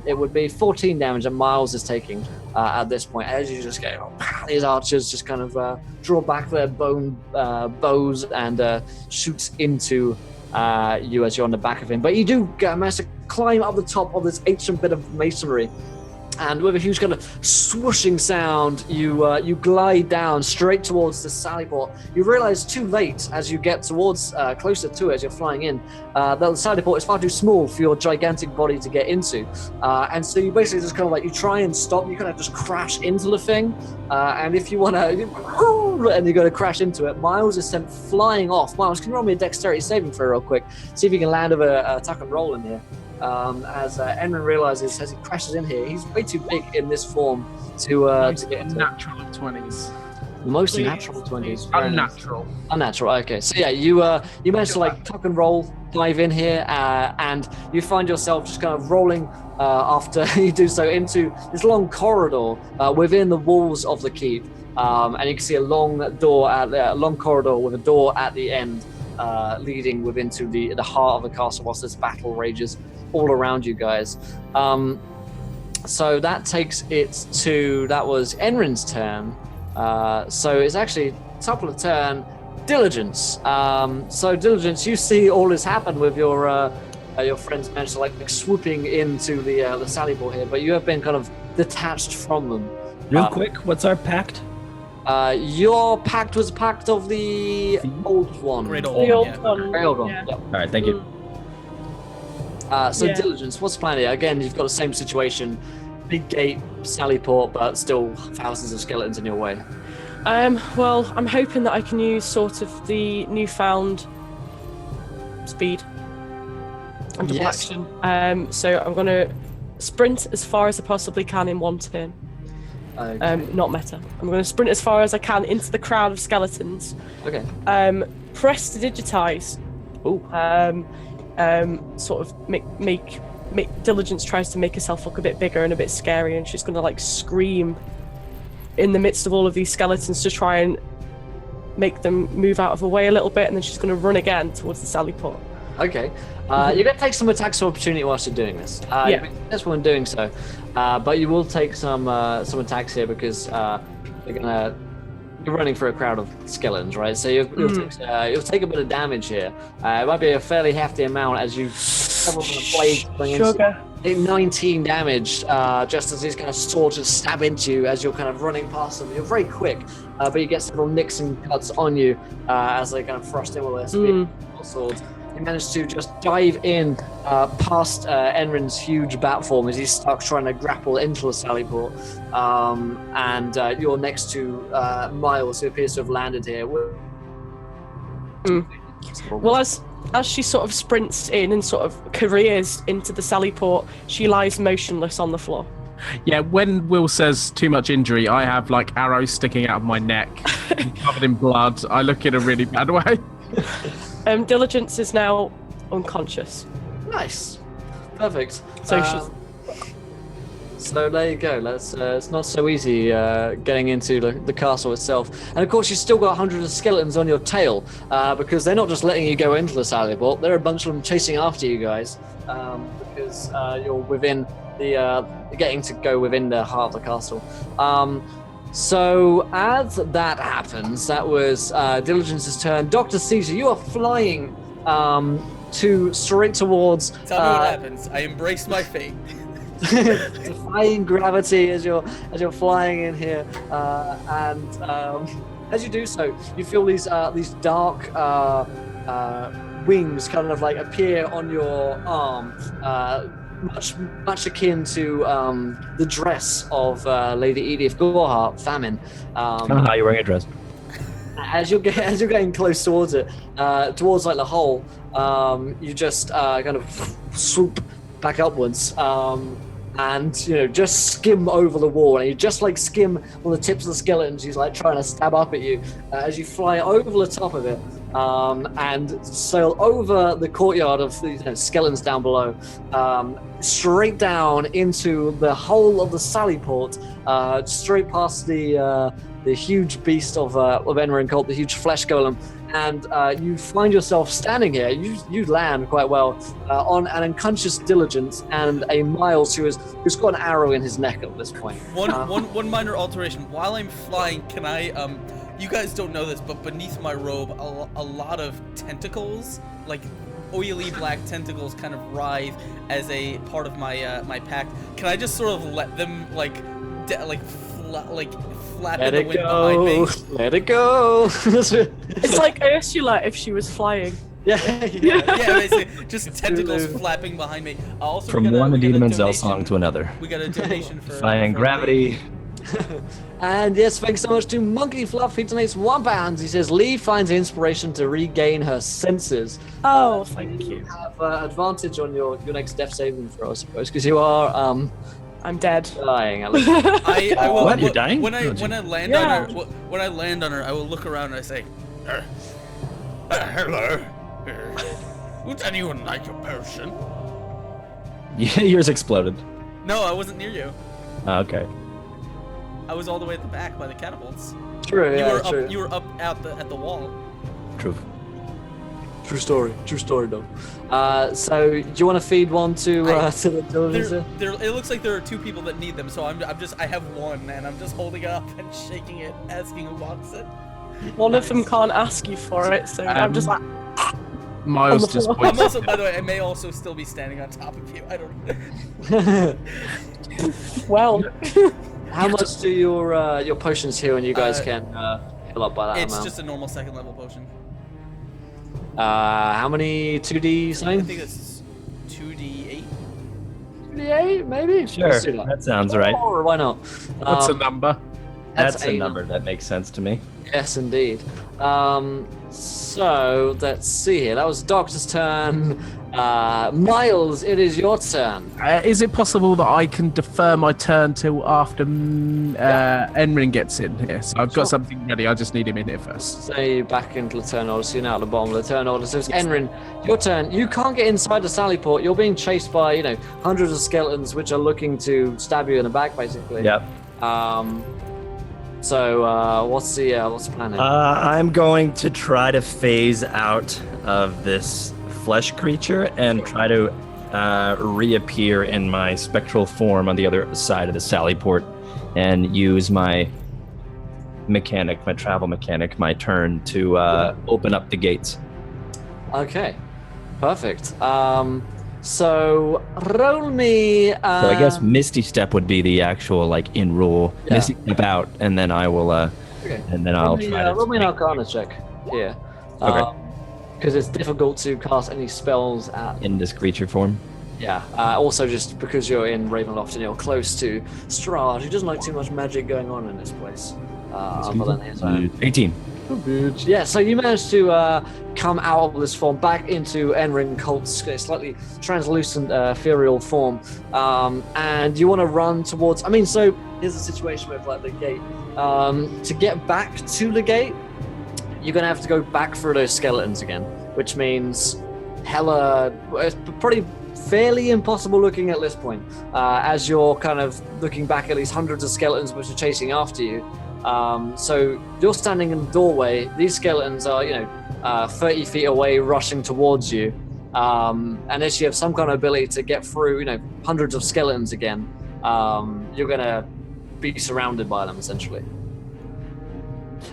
it would be 14 damage that Miles is taking at this point as you just go these archers just kind of draw back their bows and shoot into you as you're on the back of him. But you do manage to climb up the top of this ancient bit of masonry. And with a huge kind of swooshing sound, you glide down straight towards the sally port. You realize too late as you get towards closer to it as you're flying in that the sally port is far too small for your gigantic body to get into. And so you basically just kind of like, you try and stop, you kind of just crash into the thing. And if you want to, and you're going to crash into it, Miles is sent flying off. Miles, can you roll me a dexterity saving throw real quick? See if you can land with a tuck and roll in here. As Enrin realizes as he crashes in here, he's way too big in this form to get into
Natural of 20s.
mostly natural 20s.
Unnatural.
Unnatural. Okay, so yeah, you manage to like tuck and roll, dive in here, and you find yourself just kind of rolling after you do so into this long corridor within the walls of the keep, and you can see a long corridor with a door at the end, leading within to the heart of the castle whilst this battle rages all around you guys. So that takes it to, that was Enrin's turn. So it's actually top of the turn, Diligence. So Diligence, you see all this happen with your friends managed to like swooping into the sally port here, but you have been kind of detached from them.
Real quick, what's our pact?
Your pact was a pact of the old one.
Great
The
old
old
yeah.
one.
Very old one.
Yeah.
Yep.
All right, thank you.
So
Yeah.
Diligence, what's the plan here? Again, you've got the same situation. Big gate, sally port, but still thousands of skeletons in your way.
Well, I'm hoping that I can use sort of the newfound speed and double
Yes.
action. So I'm going to sprint as far as I possibly can in one turn. Not meta. I'm going to sprint as far as I can into the crowd of skeletons.
Okay.
Press to digitize.
Ooh.
Sort of make Diligence tries to make herself look a bit bigger and a bit scary, and she's going to like scream in the midst of all of these skeletons to try and make them move out of the way a little bit, and then she's going to run again towards the sally port.
Okay. You're going to take some attacks of opportunity whilst you're doing this.
Yeah.
You've been successful in doing so, but you will take some attacks here because you're running for a crowd of skeletons, right? So you'll take a bit of damage here. It might be a fairly hefty amount as you several kind of blades bring in.
Sugar.
19 damage, just as these kind of swords just stab into you as you're kind of running past them. You're very quick, but you get several nicks and cuts on you as they kind of thrust in with their spear swords. You manage to just dive in past Enrin's huge bat form as he's stuck trying to grapple into the sally port. And you're next to Miles, who appears to have landed here.
Well, as she sort of sprints in and sort of careers into the sally port, she lies motionless on the floor.
Yeah, when Will says too much injury, I have like arrows sticking out of my neck, and covered in blood. I look in a really bad way.
Diligence is now unconscious.
Nice. Perfect.
So she's
So there you go. It's not so easy getting into the castle itself. And of course, you've still got hundreds of skeletons on your tail because they're not just letting you go into the sally port. There are a bunch of them chasing after you guys because you're within getting to go within the heart of the castle. So as that happens, that was Diligence's turn. Dr. Caesar, you are flying straight towards.
Tell me what happens. I embrace my fate.
Defying gravity as you're flying in here, and as you do so, you feel these dark wings kind of like appear on your arm, much akin to the dress of Lady Edith Goreheart, Famine.
You're wearing a dress.
As you're getting close towards it, towards like the hole, you just kind of swoop back upwards. And just skim over the wall, and you just like skim on the tips of the skeletons. He's like trying to stab up at you as you fly over the top of it, and sail over the courtyard of the skeletons down below, straight down into the hole of the sally port, straight past the huge beast of Enrin Colt, the huge flesh golem, and you find yourself standing here. You land quite well on an unconscious Diligence and a Miles who's got an arrow in his neck at this point.
One minor alteration. While I'm flying, can I you guys don't know this, but beneath my robe, a lot of tentacles, like oily black tentacles, kind of writhe as a part of my my pack. Can I just sort of let them flap in the wind behind me?
Let it go.
It's like Ursula if she was flying.
Yeah.
Basically, just tentacles flapping behind me. Also,
From one Idiomenzel song to another.
We got a donation for
Defying gravity.
And yes, thanks so much to Monkey Fluff. He donates £1. He says Lee finds inspiration to regain her senses.
Oh, thank you.
You have advantage on your next death saving throw, I suppose, because you are
I'm dead.
dying. At least.
I will.
What? You're dying?
When I land on her, I will look around and I say,
Hello. Would anyone like a potion?
Yours exploded.
no, I wasn't near you.
Okay.
I was all the way at the back by the catapults.
True,
You
yeah,
were
true.
up. You were up at the wall.
True.
True story, though. So do you want to feed one to the Diligence?
It looks like there are two people that need them, so I have one, and I'm just holding it up and shaking it, asking who wants it.
One of them can't ask you for it, so I'm just like,
Miles
On the
just
floor.
points.
I'm also, by the way, I may also still be standing on top of you. I don't.
well.
How much do your potions heal, and you guys can heal up by that
It's
amount?
just a normal second level potion.
How many 2D
I
something?
think it's 2d8.
2D8 maybe?
Sure.
Let's do that.
That sounds right.
Or why not?
What's a number?
That's a
eight.
number that makes sense to me.
Yes, indeed. So let's see here. That was Doctor's turn. Miles, it is your turn.
Is it possible that I can defer my turn till after Enrin gets in here? So I've got something ready. I just need him in here first.
Say back into the turn order, so you're now at the bottom of the turn order. So it's Enrin, your turn. You can't get inside the sally port. You're being chased by, hundreds of skeletons which are looking to stab you in the back, basically.
Yep.
So what's the plan here?
I'm going to try to phase out of this flesh creature and try to reappear in my spectral form on the other side of the sally port and use my travel mechanic, my turn to open up the gates.
Okay, perfect. So roll me.
So I guess Misty Step would be the actual in rule.
Yeah.
Misty Step out, and then I will.
Okay.
And then I'll try to.
roll me an Arcana check here.
Okay.
Because it's difficult to cast any spells at.
In this creature form.
Yeah. Also, just because you're in Ravenloft and you're close to Strahd, who doesn't like too much magic going on in this place. Other than his own.
18.
Yeah, so you managed to come out of this form back into Enrin Colt's slightly translucent ethereal form, and you want to run towards. So here's the situation with the gate. To get back to the gate, you're gonna have to go back through those skeletons again, which means it's pretty fairly impossible looking at this point, as you're kind of looking back at these hundreds of skeletons which are chasing after you. So you're standing in the doorway. These skeletons are, 30 feet away, rushing towards you. Unless you have some kind of ability to get through, hundreds of skeletons again, you're gonna be surrounded by them essentially.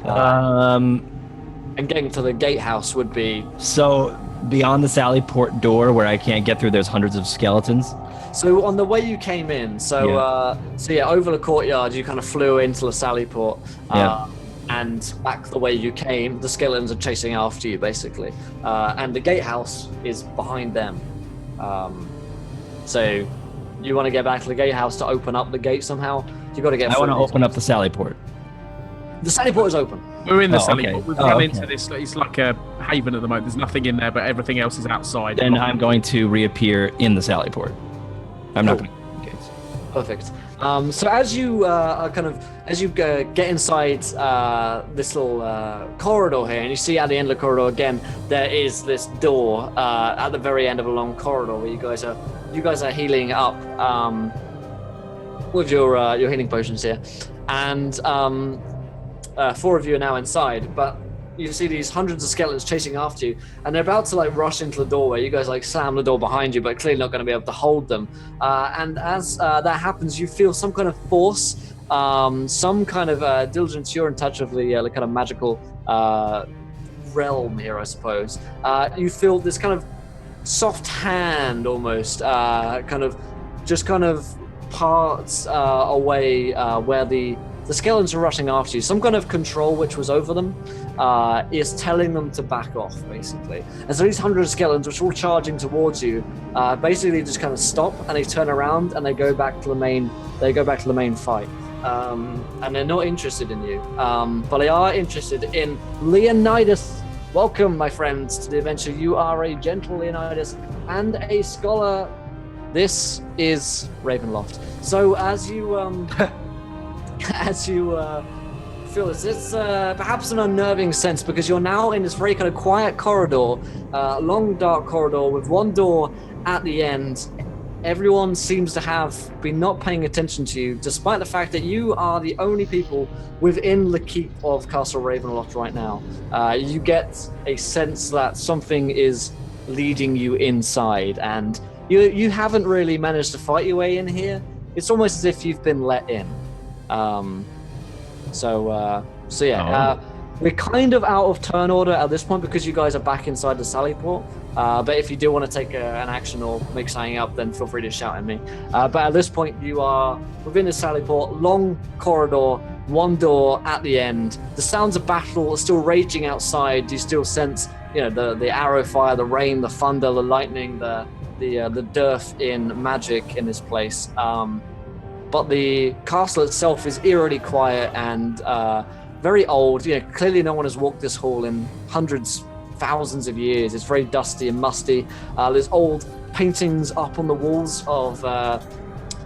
And getting to the gatehouse would be.
So beyond the sally port door, where I can't get through, there's hundreds of skeletons.
So on the way you came in, over the courtyard, you kind of flew into the sally port, and back the way you came, the skeletons are chasing after you, basically, and the gatehouse is behind them. So you want to get back to the gatehouse to open up the gate somehow. You got to get.
I want to open up the sally port.
The sally port is open.
We're in the
Oh,
sally
okay.
port. We've
Oh,
come
okay.
into this. It's like a haven at the moment. There's nothing in there, but everything else is outside.
Then I'm going to reappear in the sally port. I'm not
Cool.
going to gates.
Perfect. So as you get inside this little corridor here, and you see at the end of the corridor again, there is this door at the very end of a long corridor where you guys are healing up with your healing potions here, and 4 of you are now inside. But you see these hundreds of skeletons chasing after you, and they're about to like rush into the doorway. You guys like slam the door behind you, but clearly not going to be able to hold them. And as that happens, you feel some kind of force, some kind of diligence. You're in touch with the kind of magical realm here, I suppose. You feel this kind of soft hand almost, kind of parts away where the skeletons are rushing after you. Some kind of control which was over them is telling them to back off, basically. And so these hundred of skeletons, which are all charging towards you, basically just kind of stop and they turn around and they go back to the main. They go back to the main fight. And they're not interested in you, but they are interested in Leonidas. Welcome, my friends, to the adventure. You are a gentle Leonidas and a scholar. This is Ravenloft. So as you feel this, it's perhaps an unnerving sense because you're now in this very kind of quiet corridor, long dark corridor with one door at the end. Everyone seems to have been not paying attention to you, despite the fact that you are the only people within the keep of Castle Ravenloft right now. You get a sense that something is leading you inside, and you haven't really managed to fight your way in here. It's almost as if you've been let in. We're kind of out of turn order at this point because you guys are back inside the Sallyport. But if you do want to take an action or make something up, then feel free to shout at me. But at this point, you are within the Sallyport, long corridor, one door at the end. The sounds of battle are still raging outside. You still sense, the arrow fire, the rain, the thunder, the lightning, the dearth in magic in this place. But the castle itself is eerily quiet and very old. Clearly no one has walked this hall in hundreds, thousands of years. It's very dusty and musty. There's old paintings up on the walls of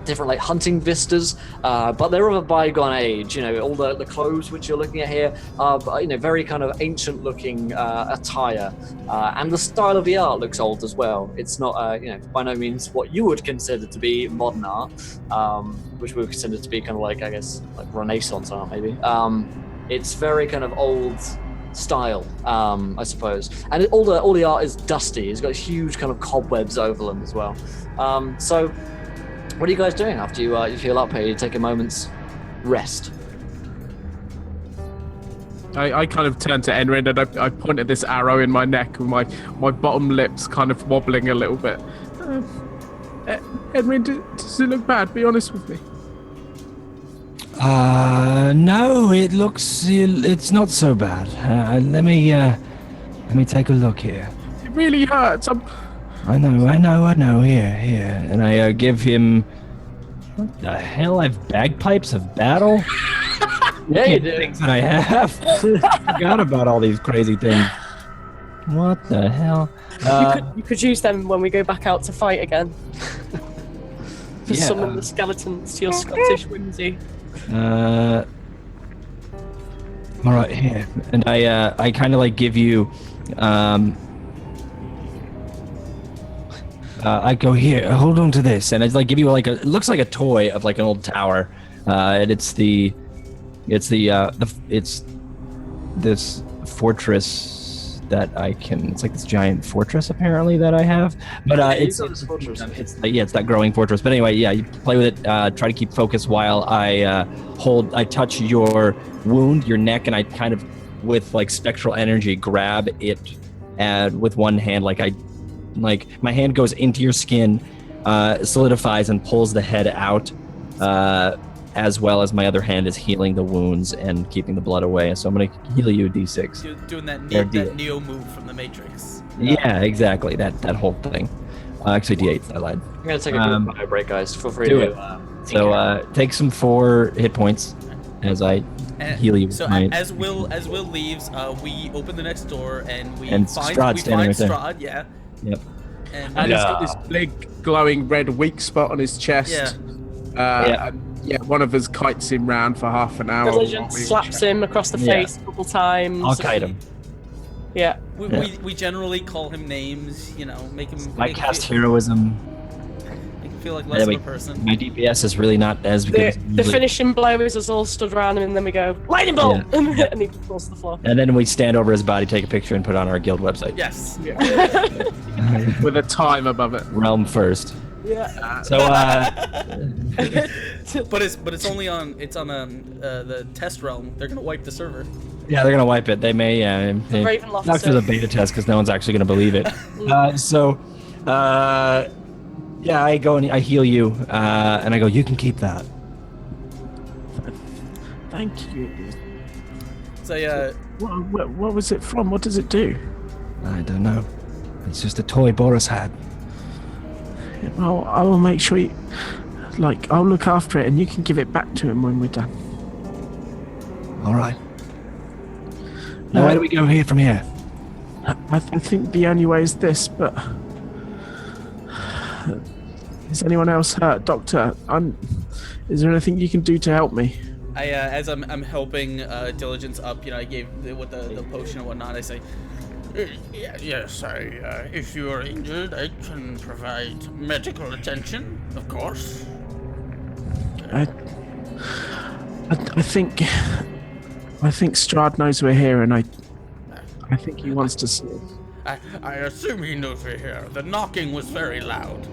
different like hunting vistas, but they're of a bygone age. All the clothes which you're looking at here are very kind of ancient looking attire, and the style of the art looks old as well. It's not by no means what you would consider to be modern art, which we would consider to be kind of like, I guess, like Renaissance art maybe. It's very kind of old style, I suppose, and all the art is dusty. It's got huge kind of cobwebs over them as well. So what are you guys doing after you heal up here? You take a moment's rest.
I kind of turn to Enrin and I point at this arrow in my neck with my bottom lips kind of wobbling a little bit. Enrin, does it look bad? Be honest with me.
No, it's not so bad. Let me take a look here.
It really hurts.
I know. Here. And I give him... What the hell? I've bagpipes of battle?
Yeah, you do.
Things that I have. I forgot about all these crazy things. What the hell?
You could use them when we go back out to fight again. To
Yeah.
summon the skeletons to your Scottish whimsy.
All right, here. And I kind of like give you... I go, here, hold on to this, and I like give you like it looks like a toy of like an old tower, and it's this fortress that I can. It's like this giant fortress apparently that I have, but it's that growing fortress. But anyway, yeah, you play with it. Try to keep focus while I touch your wound, your neck, and I kind of with like spectral energy grab it, and with one hand, like my hand goes into your skin, solidifies and pulls the head out, as well as my other hand is healing the wounds and keeping the blood away. So I'm going to heal you D6.
Doing that Neo move from the Matrix.
Yeah, exactly. That whole thing. Actually, D8. I lied.
I'm going to take a bio break, guys. Feel free
do
to...
it. So take some 4 hit points as I heal you.
So as Will leaves, we open the next door and find Strahd. Yeah.
Yep.
And
he's got this big glowing red weak spot on his chest. One of us kites him round for half an hour.
Diligence slaps him across the face a couple times.
I'll kite him.
Yeah.
We generally call him names, make him.
I cast heroism.
feel like less of a person.
My DPS is really not as good. as
The
usually.
finishing blow is us all stood around him, and then we go, lightning bolt! And he falls to the floor.
And then we stand over his body, take a picture, and put it on our guild website.
Yes.
With a time above it.
Realm first.
Yeah.
So,
But it's only on the test realm. They're gonna wipe the server.
yeah, they're gonna wipe it. They may,
Ravenloft
not through the
server.
beta test because no one's actually gonna believe it. Yeah, I go and I heal you, and I go, you can keep that.
Thank you.
So
What was it from? What does it do?
I don't know. It's just a toy Boris had.
Well, I will make sure I'll look after it and you can give it back to him when we're done.
All right. Now, where do we go here from here?
I think the only way is this, but... Is anyone else hurt? Doctor, is there anything you can do to help me?
as I'm helping Diligence up, I gave with the potion and whatnot. I say,
Yes, if you are injured, I can provide medical attention, of course.
I think Strahd knows we're here, and I think he wants to see us.
I assume he knows we're here. The knocking was very loud.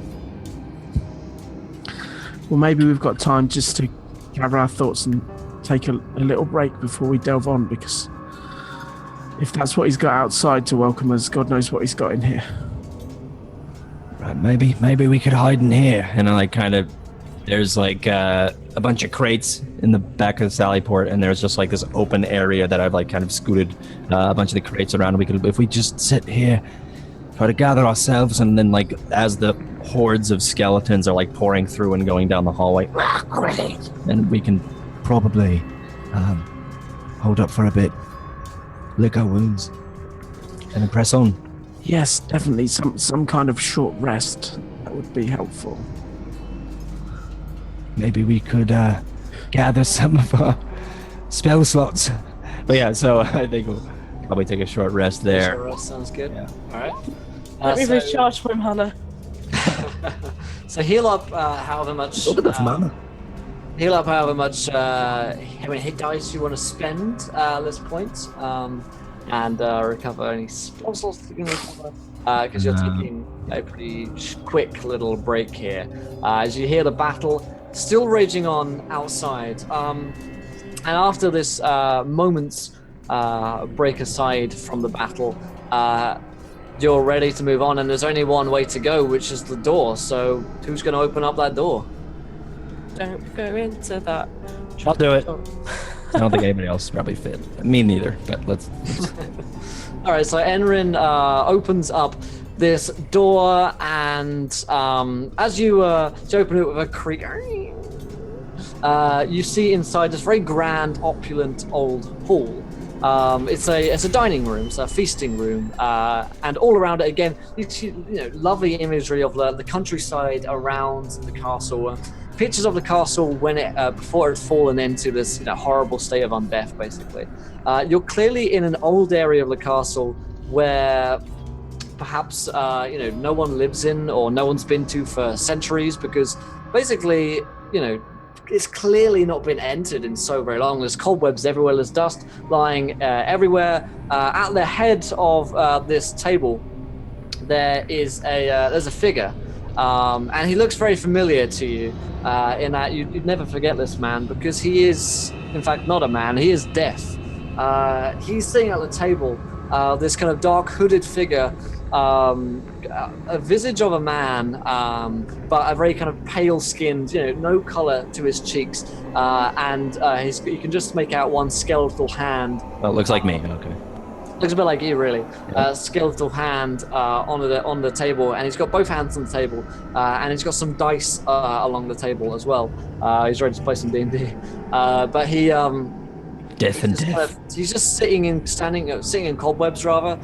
Well, maybe we've got time just to gather our thoughts and take a little break before we delve on, because if that's what he's got outside to welcome us, God knows what he's got in here.
Right, maybe we could hide in here. And I there's a bunch of crates in the back of the Sallyport, and there's just this open area that I've kind of scooted a bunch of the crates around. If we just sit here, try to gather ourselves, and then as the hordes of skeletons are pouring through and going down the hallway, and we can probably hold up for a bit, lick our wounds, and then press on.
Yes, definitely some kind of short rest. That would be helpful.
Maybe we could gather some of our spell slots. But yeah, so I think we'll probably take a short rest there.
Sure, sounds good.
Yeah.
All right.
Let me recharge from Hannah.
So heal up however much.
Look at that mana.
Heal up however much hit dice you want to spend at this point, and recover any spell slots that you can recover. Because you're taking a pretty quick little break here. As you hear the battle still raging on outside. And after this moment's break aside from the battle, you're ready to move on, and there's only one way to go, which is the door. So who's going to open up that door?
Don't go into that.
I'll do it. I don't think anybody else is probably fit. Me neither, but let's...
All right, so Enrin opens up this door, and as you open it with a creak, you see inside this very grand, opulent old hall. It's a dining room, it's a feasting room, and all around it again, you see lovely imagery of the countryside around the castle. Pictures of the castle when it before it had fallen into this horrible state of undeath, basically. You're clearly in an old area of the castle where perhaps no one lives in, or no one's been to for centuries, because basically it's clearly not been entered in so very long. There's cobwebs everywhere, there's dust lying everywhere. At the head of this table there's a figure, and he looks very familiar to you, in that you'd never forget this man, because he is in fact not a man, he is death. He's sitting at the table, this kind of dark hooded figure, a visage of a man, but a very kind of pale skinned, no color to his cheeks, and you can just make out one skeletal hand.
Well, it looks like me. Okay.
Looks a bit like you, really.
Yeah.
Skeletal hand on the table, and he's got both hands on the table, and he's got some dice along the table as well. He's ready to play some D&D, but he
Death and death.
He's just sitting in cobwebs, rather.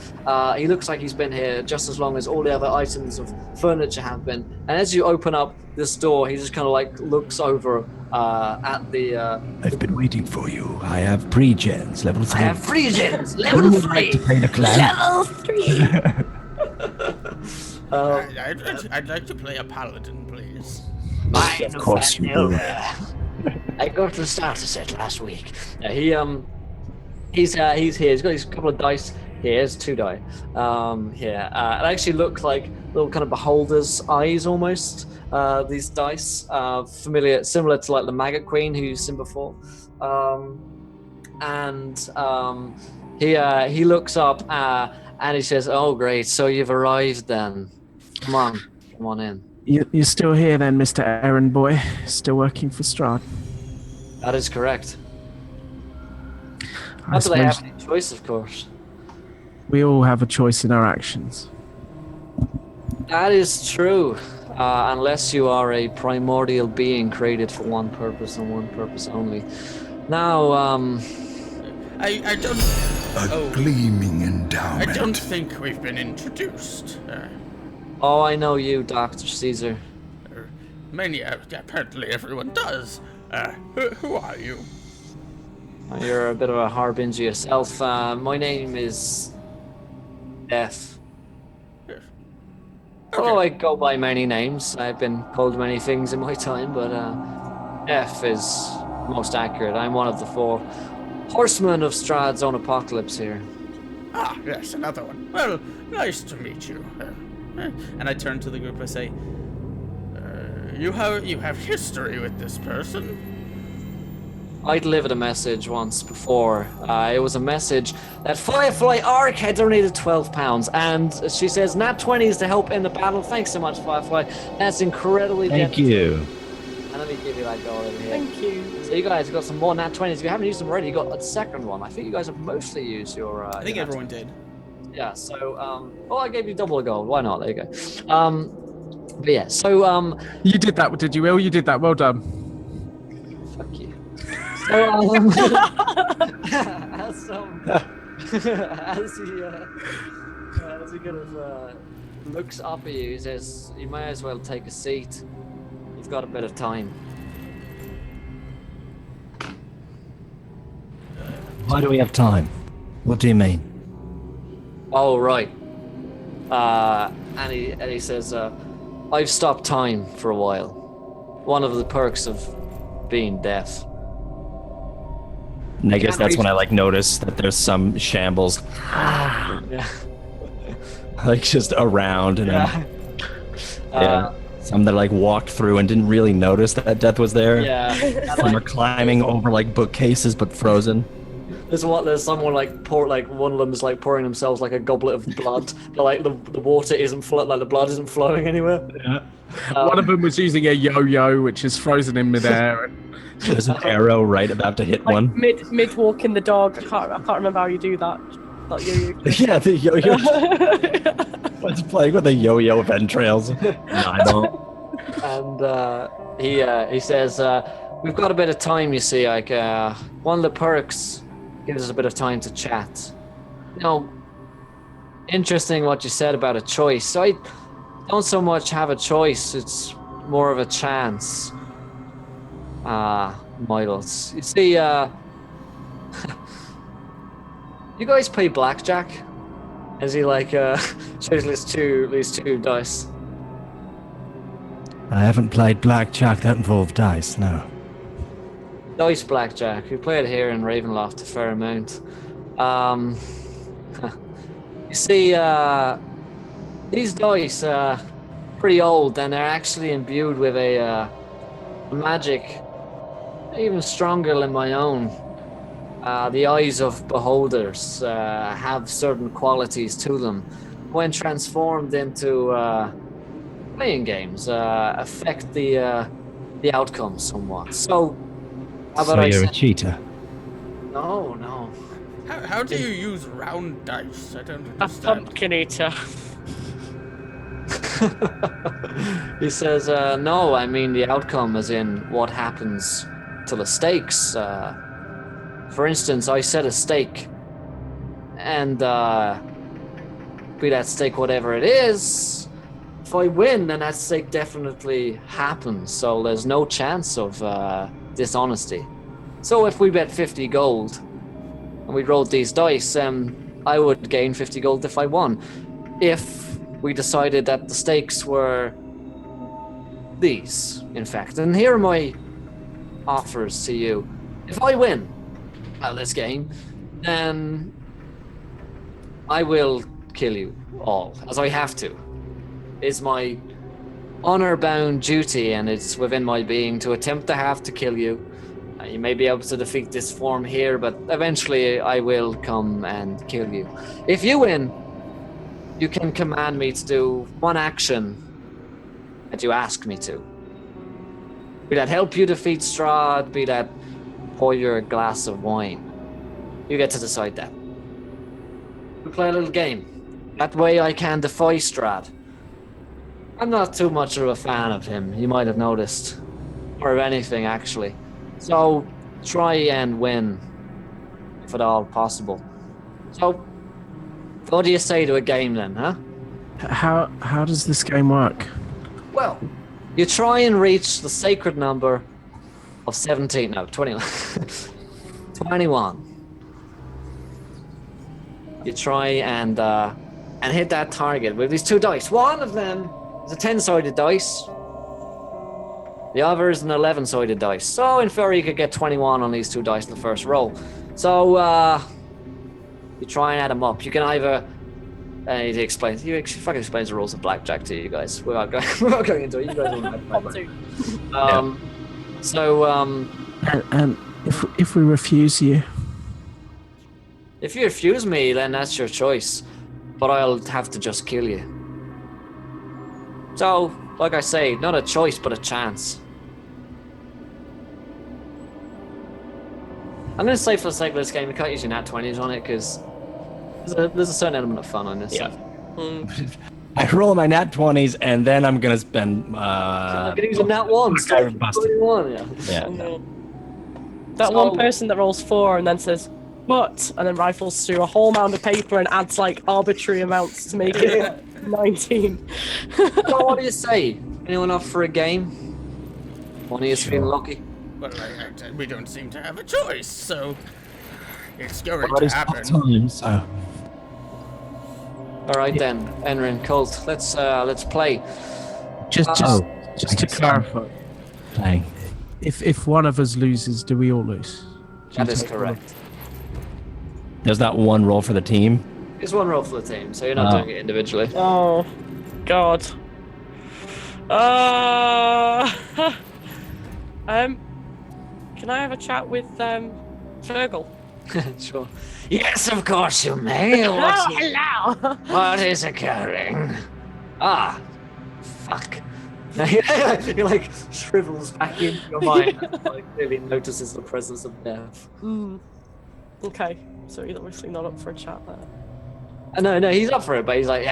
He looks like he's been here just as long as all the other items of furniture have been. And as you open up this door, he just kind of looks over at the...
I've been waiting for you. I have pre-gens, level 3.
I have pre-gens, level 3!
Like to play the clan?
Level 3!
I'd like to play a paladin, please.
Mine
Of course you do.
I got the starter set last week. He's here. He's got his couple of dice here. There's 2 die. Here. It actually look like little kind of beholder's eyes almost. These dice, similar to like the Maggot Queen who you've seen before. He looks up and he says, "Oh, great! So you've arrived then. Come on in."
You're still here then, Mr. Errand Boy? Still working for Strahd?
That is correct.
I
Not that I
suppose
have any choice, of course.
we all have a choice in our actions.
That is true, unless you are a primordial being created for one purpose and one purpose only. Now,
I don't.
A gleaming endowment.
I don't think we've been introduced.
oh, I know you, Dr. Caesar.
Apparently everyone does. Who are you?
You're a bit of a harbinger yourself. My name is Death.
Yes.
Oh, I go by many names. I've been called many things in my time, but Death is most accurate. I'm one of the 4 horsemen of Strahd's own apocalypse here.
Ah, yes, another one. Well, nice to meet you.
And I turn to the group. I say,
You have history with this person.
I delivered a message once before. It was a message that Firefly Arc had donated £12, and she says nat 20s to help in the battle. Thanks so much, Firefly. That's incredibly
Thank
generous.
you.
And let me give you that gold over here.
Thank you.
So you guys have got some more nat 20s. If you haven't used them already, you got a second one. I think you guys have mostly used your.
I think
your
everyone did.
Yeah. So I gave you double the gold. Why not? There you go. But yeah. So
You did that, did you, Will? You did that. Well done.
fuck you. So as he kind of looks up at you, he says, "You may as well take a seat. You've got a bit of time."
Why do we have time? What do you mean?
Oh, right. And he says, "I've stopped time for a while. One of the perks of being deaf."
And I guess that's when I notice that there's some shambles
Yeah.
just around, and
Yeah.
some that walked through and didn't really notice that death was there.
Yeah. And,
Some are climbing over bookcases but frozen.
There's someone one of them is pouring themselves a goblet of blood, but the water isn't the blood isn't flowing anywhere.
Yeah.
One of them was using a yo-yo, which is frozen in midair.
There's an arrow right about to hit one.
Mid walking the dog. I can't remember how you do that. Not you.
Yeah, the yo-yo. What's playing with the yo-yo of entrails? No, I don't.
And he says, "We've got a bit of time, you see. One of the perks gives us a bit of time to chat. Interesting what you said about a choice. So I don't so much have a choice. It's more of a chance. Miles. You see, you guys play blackjack?" As he shows these two dice.
I haven't played blackjack that involved dice, no.
Dice blackjack. We play it here in Ravenloft a fair amount. You see, these dice are pretty old, and they're actually imbued with a magic even stronger than my own. The eyes of beholders have certain qualities to them. When transformed into playing games, affect the outcome somewhat. So, how about
So
I
you're a
say-
cheater.
No.
How do you use round dice? I don't
A
understand.
pumpkin eater.
He says, "No, I mean the outcome, as in what happens to the stakes. For instance, I set a stake, and be that stake whatever it is, if I win, then that stake definitely happens. So there's no chance of dishonesty. So if we bet 50 gold, and we rolled these dice, I would gain 50 gold if I won. If we decided that the stakes were these, in fact. And here are my offers to you. If I win this game, then I will kill you all, as I have to. It's my honor-bound duty, and it's within my being to attempt to have to kill you. You may be able to defeat this form here, but eventually I will come and kill you. If you win, you can command me to do one action that you ask me to. Be that help you defeat Strahd, be that pour you a glass of wine. You get to decide that. We play a little game. That way I can defy Strahd. I'm not too much of a fan of him, you might have noticed. Or of anything, actually. So, try and win, if at all possible. So, what do you say to a game then, huh?
How does this game work?
Well, you try and reach the sacred number of 17, no, 21. 21. You try and hit that target with these two dice. One of them is a 10-sided dice. The other is an 11-sided dice. So in theory, you could get 21 on these two dice in the first roll. So you try and add them up. You can either he explains fucking explains the rules of blackjack to you guys without going into it. You guys don't know.
And if we refuse you,
if you refuse me, then that's your choice. But I'll have to just kill you. So, like I say, not a choice, but a chance. I'm going to say for the sake of this game, we can't use your nat 20s on it, because there's a certain element of fun on this.
Yeah. I roll my nat 20s, and then I'm going to spend...
I'm going to use a nat 1.
Yeah.
That one person that rolls 4 and then says, but, and then rifles through a whole mound of paper and adds like arbitrary amounts to make it 19.
So what do you say? Anyone up for a game? One of you feeling lucky?
Well, we don't seem to have a choice, so it's going
but
to
it's
happen.
time, so
All right then, Enrin, Colt, let's play.
just to clarify,
Playing.
if one of us loses, do we all lose?
That is correct.
There's not one roll for the team.
It's one roll for the team, so you're not doing it individually.
Oh, God. Can I have a chat with Fergal?
Sure. Yes, of course you may.
Hello.
What is occurring? Ah, fuck. He like shrivels back into your mind and like clearly notices the presence of death.
Okay, so he's obviously not up for a chat there.
No, he's up for it, but he's like,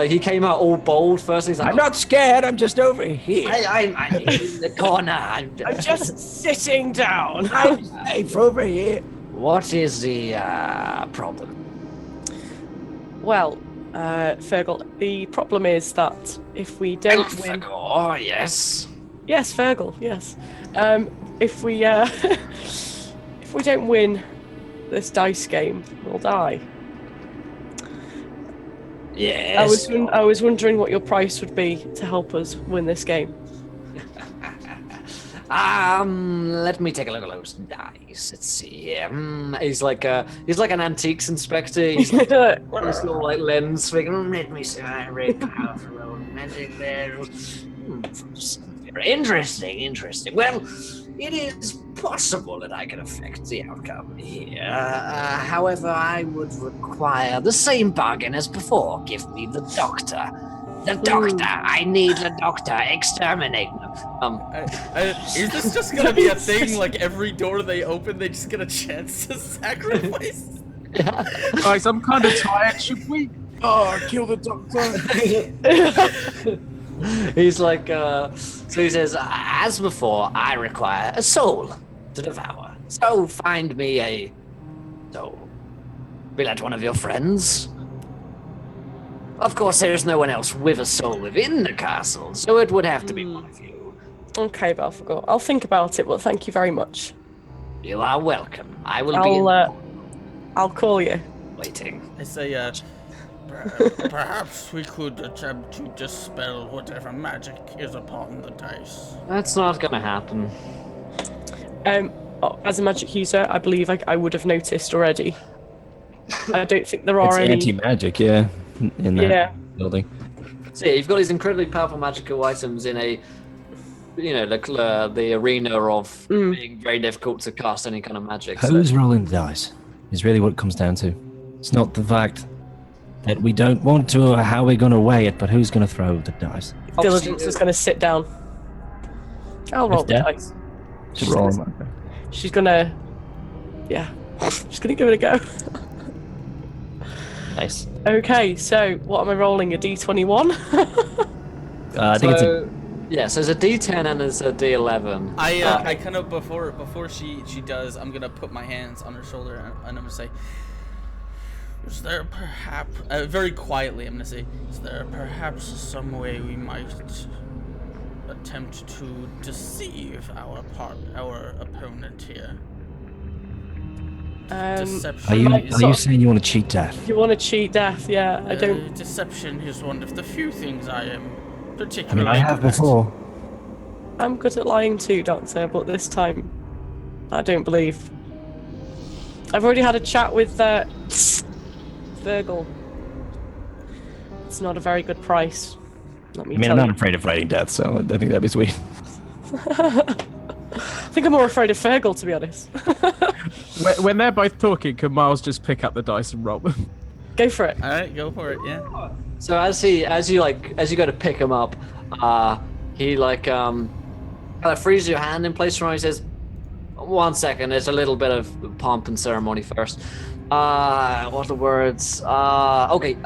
he came out all bold first. He's like,
I'm not scared. I'm just over here.
I'm in the corner. I'm
just sitting down.
I'm safe over here.
What is the problem?
Well, Fergal, the problem is that if we don't win...
Oh, yes.
Yes, Fergal, yes. If we if we don't win this dice game, we'll die.
Yes.
I was wondering what your price would be to help us win this game.
Let me take a look at those dice. Let's see here. He's like an antiques inspector. He's like this little like lens thing. Let me see. Very powerful magic there. Interesting. Well, it is possible that I can affect the outcome here. However, I would require the same bargain as before. Give me the doctor. The doctor. I need the doctor. Exterminate them.
Is this just gonna be a thing? Like every door they open, they just get a chance to sacrifice?
Guys, I'm kind of tired. Should we? Oh, kill the doctor.
He's like, so he says, as before, I require a soul to devour. So find me a soul. Be that one of your friends. Of course, there's no one else with a soul within the castle, so it would have to be one of you.
Okay, Belphegor. I'll think about it, but thank you very much.
You are welcome. I will be
I'll call you.
waiting.
I say,
Perhaps we could attempt to dispel whatever magic is upon the dice.
That's not gonna happen.
As a magic user, I believe I would have noticed already. I don't think there
It's
are any.
anti-magic, yeah, in that
Yeah.
building.
So yeah, you've got these incredibly powerful magical items in a, the arena of being very difficult to cast any kind of magic. So.
Who's rolling the dice is really what it comes down to. It's not the fact that we don't want to or how we're going to weigh it, but who's going to throw the dice.
Diligence is going to sit down. I'll roll the
Death?
dice.
Just roll them.
She's gonna, yeah, she's gonna give it a go.
Nice.
Okay, so what am I rolling? A D21?
I think it's a...
Yeah, so there's a D10 and there's a D11.
I kind of before she does, I'm gonna put my hands on her shoulder and I'm gonna say,
Is there perhaps...
very quietly, I'm gonna say,
Is there perhaps some way we might attempt to deceive our opponent here? Deception
Are you saying you want to cheat death?
You want to cheat death? Yeah, I don't.
Deception is one of the few things I am
I
particularly
mean, I have
good at.
before.
I'm good at lying too, Doctor, but this time, I don't believe. I've already had a chat with Virgil. It's not a very good price. Let me
I mean,
tell
I'm
you.
not afraid of fighting death, so I think that'd be sweet.
I think I'm more afraid of Virgil, to be honest.
When they're both talking, can Miles just pick up the dice and roll them?
Go for it.
all right, go for it, yeah.
So as you go to pick him up, he kind of freezes your hand in place from him. He says, "1 second, there's a little bit of pomp and ceremony first. What are the words? Okay.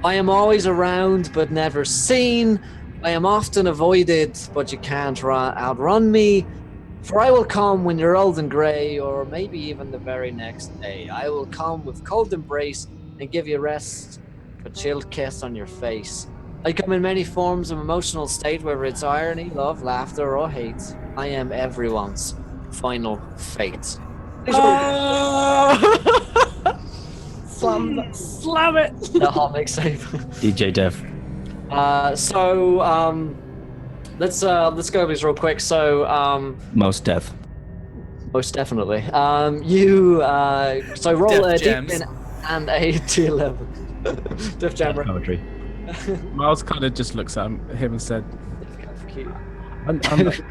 I am always around but never seen. I am often avoided, but you can't outrun me. For I will come when you're old and grey, or maybe even the very next day. I will come with cold embrace and give you rest, a chilled kiss on your face. I come in many forms of emotional state, whether it's irony, love, laughter, or hate. I am everyone's final fate."
Slam it.
The hot mix save.
DJ Dev.
Let's go over these real quick. So
Most death.
most definitely. So roll
Def
a
Jams.
D10 and a D11. Def Jam.
Poetry.
Miles kind of just looks at him and said, I'm not crazy.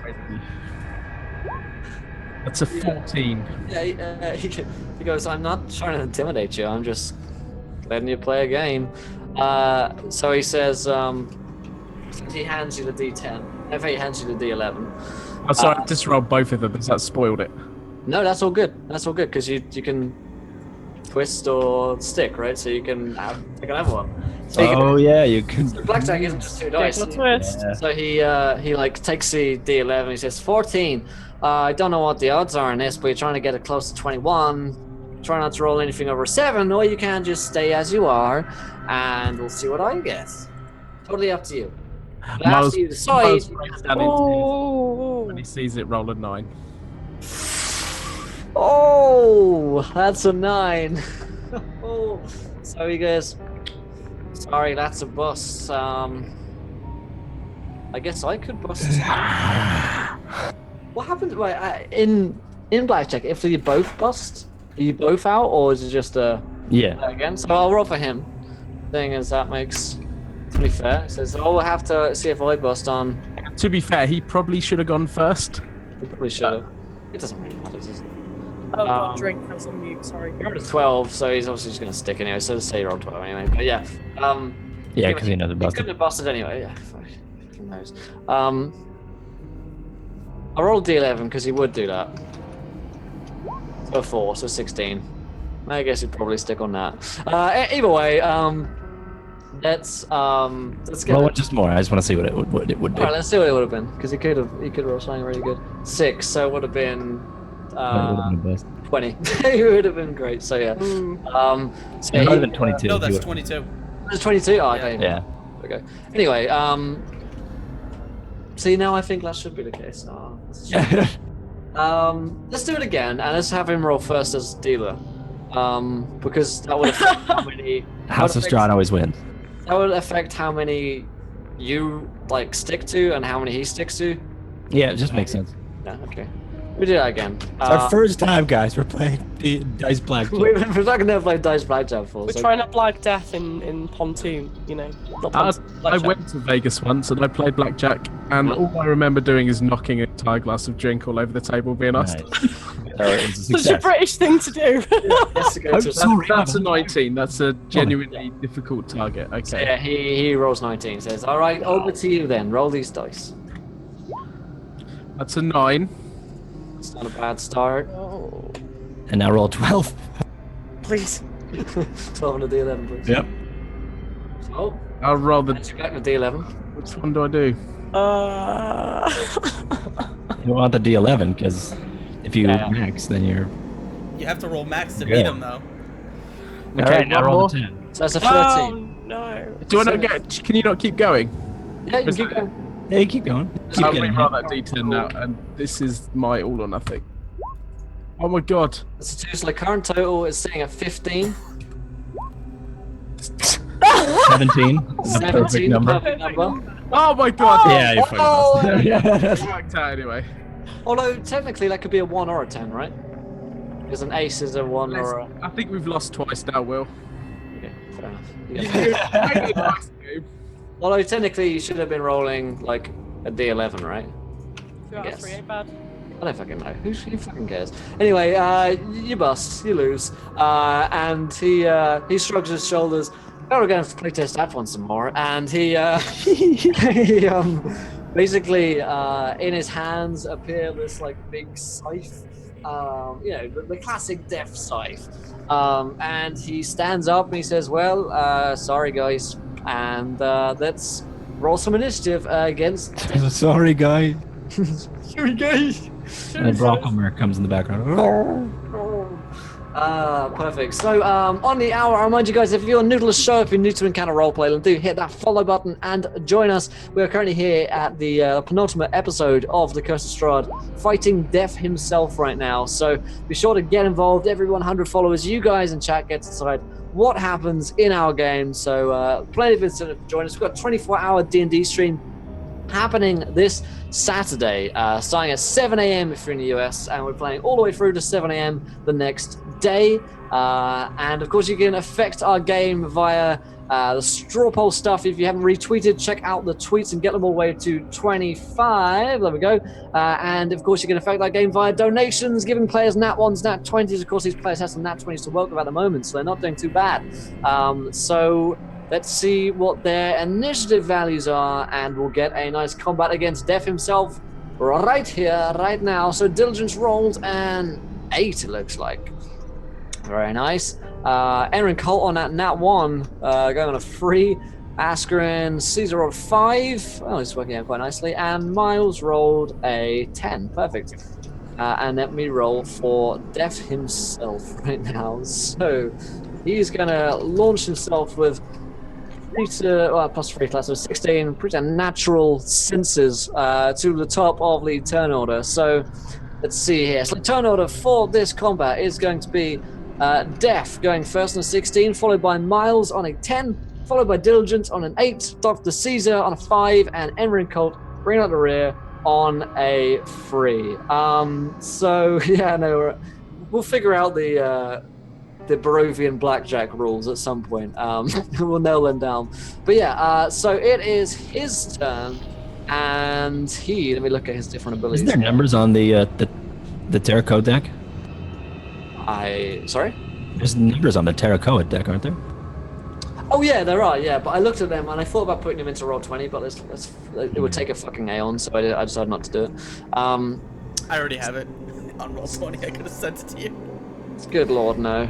That's a 14.
Yeah, he goes, "I'm not trying to intimidate you. I'm just letting you play a game." So he says, he hands you the D10. In fact, he hands you the D11.
I'm sorry, I just rolled both of them. That spoiled it.
No, that's all good. That's all good because you can twist or stick, right? So you can have one. So you can,
Yeah, you can.
blackjack isn't just two dice.
Stick or twist.
Yeah.
So he takes the D11. He says 14. I don't know what the odds are in this, but you're trying to get it close to 21. Try not to roll anything over 7, or you can just stay as you are, and we'll see what I get. Totally up to you. But after you decide,
Miles breaks down into
Oh.
when he sees it roll a 9.
oh, that's a 9. Oh, so he goes, "Sorry, that's a bust. I guess I could bust." What happens in blackjack if you both bust? Are you both out, or is it just a
Yeah.
again? So I'll roll for him. Thing is, that makes pretty fair. It says, "Oh, we'll have to see if I bust on."
To be fair, he probably should have gone first.
We probably should have. It doesn't really matter. Does it?
Oh, God, drink. I was on mute. Sorry.
You're at 12, so he's obviously just going to stick anyway. So say you're on 12 anyway. But yeah,
Yeah, because he knows the
he
busted.
couldn't have busted anyway. Yeah, who knows? I rolled D11 because he would do that. So 4, so 16. I guess he'd probably stick on that. Either way, let's get.
Roll it just more. I just want to see what it would do.
All right, let's see what it would have been because he could roll something really good. 6, so it would have been.
It would have been a bust.
20. It would have been great. So yeah. So
It might have been 22.
No,
if
that's
you
22.
It's 22. Oh, okay.
Yeah.
Okay. Anyway, see, now I think that should be the case. Oh, let's do it again, and let's have him roll first as dealer, because that would affect
House of Strahd always wins.
That would affect how many you like stick to and how many he sticks to.
Yeah, it just makes sense.
Yeah, okay. We do that again.
It's our first time, guys. We're playing the Dice Blackjack.
We're not gonna play Dice Blackjack for.
We're trying to Black Death in Pontoon, you know. Not Pontoon,
I
Blackjack.
went to Vegas once and I played blackjack, and all I remember doing is knocking an entire glass of drink all over the table, being honest.
It's a
Such a
success.
British thing to do.
Yes, to go to.
That's a 19. That's a genuinely difficult target.
So,
Okay.
yeah, he rolls 19. Says, "All right, over to you then. Roll these dice."
That's a 9.
It's not a bad start.
And now roll 12.
Please.
12 on a D11, please.
Yep.
So,
I'll roll the.
let's go with D11.
Which one do I do?
You want the D11 because if you
Yeah.
max, then you're.
You have to roll max to
Yeah.
beat him, though.
All right, now
one
roll
more.
the 10.
So that's a
Oh
13.
no.
Do I not get? Can you not keep going?
Yeah, you can keep going.
Yeah, you keep going. Keep
I'll
getting
re-roll
hit.
that D10 now, and this is my all or nothing. Oh my god.
That's a 2, so the current total is sitting at 15.
17. The
17,
perfect number.
perfect number.
Oh my god.
Yeah, you fucking bastard. Yeah.
It worked out anyway.
Although, technically, that could be a 1 or a 10, right? Because an ace is a 1 or a...
I think we've lost twice now, Will.
Okay, fair enough.
You
Yeah.
played a nice game.
Although, technically, you should have been rolling, like, a D11, right?
2 out of
Yes.
3 ain't bad.
I don't fucking know. Who fucking cares? Anyway, you bust, you lose, and he shrugs his shoulders. Oh, we're going to playtest that one some more, and he basically in his hands appear this like big scythe, you know, the classic death scythe, and he stands up and he says, "Well, sorry guys, and let's roll some initiative against."
Sorry, guy.
Sorry guys.
And then Brockelmer comes in the background.
Perfect. So, on the hour, I remind you guys, if you're new to the show, if you're new to Encounter Roleplay, then do hit that follow button and join us. We are currently here at the penultimate episode of The Curse of Strahd, fighting Death himself right now. So, be sure to get involved. Every 100 followers, you guys in chat get to decide what happens in our game. So, plenty of incentive to join us. We've got a 24-hour D&D stream happening this Saturday, starting at 7 a.m. if you're in the US, and we're playing all the way through to 7 a.m. the next day. And of course, you can affect our game via the straw poll stuff. If you haven't retweeted, check out the tweets and get them all the way to 25. There we go. And of course, you can affect that game via donations, giving players nat 1s, nat 20s. Of course, these players have some nat 20s to welcome at the moment, so they're not doing too bad. So let's see what their initiative values are, and we'll get a nice combat against Death himself right here, right now. So Diligence rolled an 8, it looks like. Very nice. Aaron Colt on that nat 1, going on a 3. Askren, Caesar rolled 5. Oh, it's working out quite nicely. And Miles rolled a 10. Perfect. And let me roll for Death himself right now. So he's going to launch himself with +3 class, so 16 pretty natural senses to the top of the turn order. So let's see here. So the turn order for this combat is going to be Death going first on a 16, followed by Miles on a 10, followed by Diligence on an 8, Dr. Caesar on a 5, and Enrin Colt bringing out the rear on a 3. So yeah, no, we'll figure out the Barovian blackjack rules at some point. We'll nail them down. But yeah, so it is his turn, and let me look at his different abilities.
Isn't there numbers on the Terracotta deck?
Sorry?
There's numbers on the Terracotta deck, aren't there?
Oh yeah, there are, yeah, but I looked at them and I thought about putting them into Roll20, but it would take a fucking aeon, so I decided not to do it.
I already have it on Roll20. I could have sent it to you.
Good lord, no.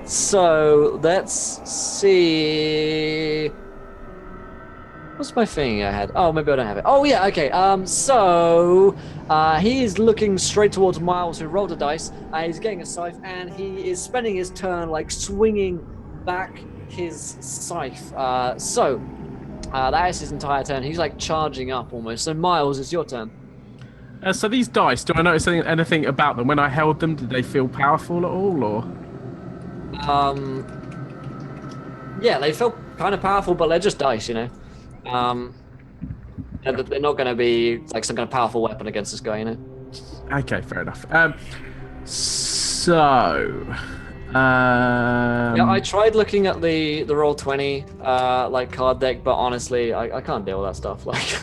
So let's see. What's my thing I had? Oh, maybe I don't have it. Oh yeah, okay. So he's looking straight towards Miles, who rolled a dice. He's getting a scythe, and he is spending his turn like swinging back his scythe. So that is his entire turn. He's like charging up almost. So Miles, it's your turn.
So these dice, do I notice anything about them? When I held them, did they feel powerful at all, or?
Yeah, they feel kind of powerful, but they're just dice, you know. They're not going to be like some kind of powerful weapon against this guy, you know.
Okay, fair enough.
Yeah, I tried looking at the Roll20 like card deck, but honestly, I can't deal with that stuff. Like,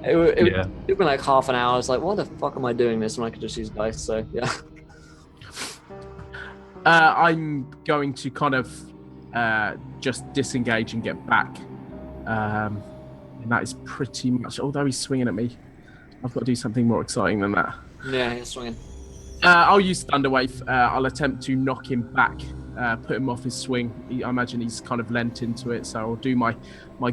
it took me like half an hour. It's like, why the fuck am I doing this when I could just use dice? So yeah.
I'm going to kind of just disengage and get back. And that is pretty much. Although he's swinging at me, I've got to do something more exciting than that.
Yeah, he's swinging.
I'll use Thunderwave. I'll attempt to knock him back, put him off his swing. I imagine he's kind of lent into it, so I'll do my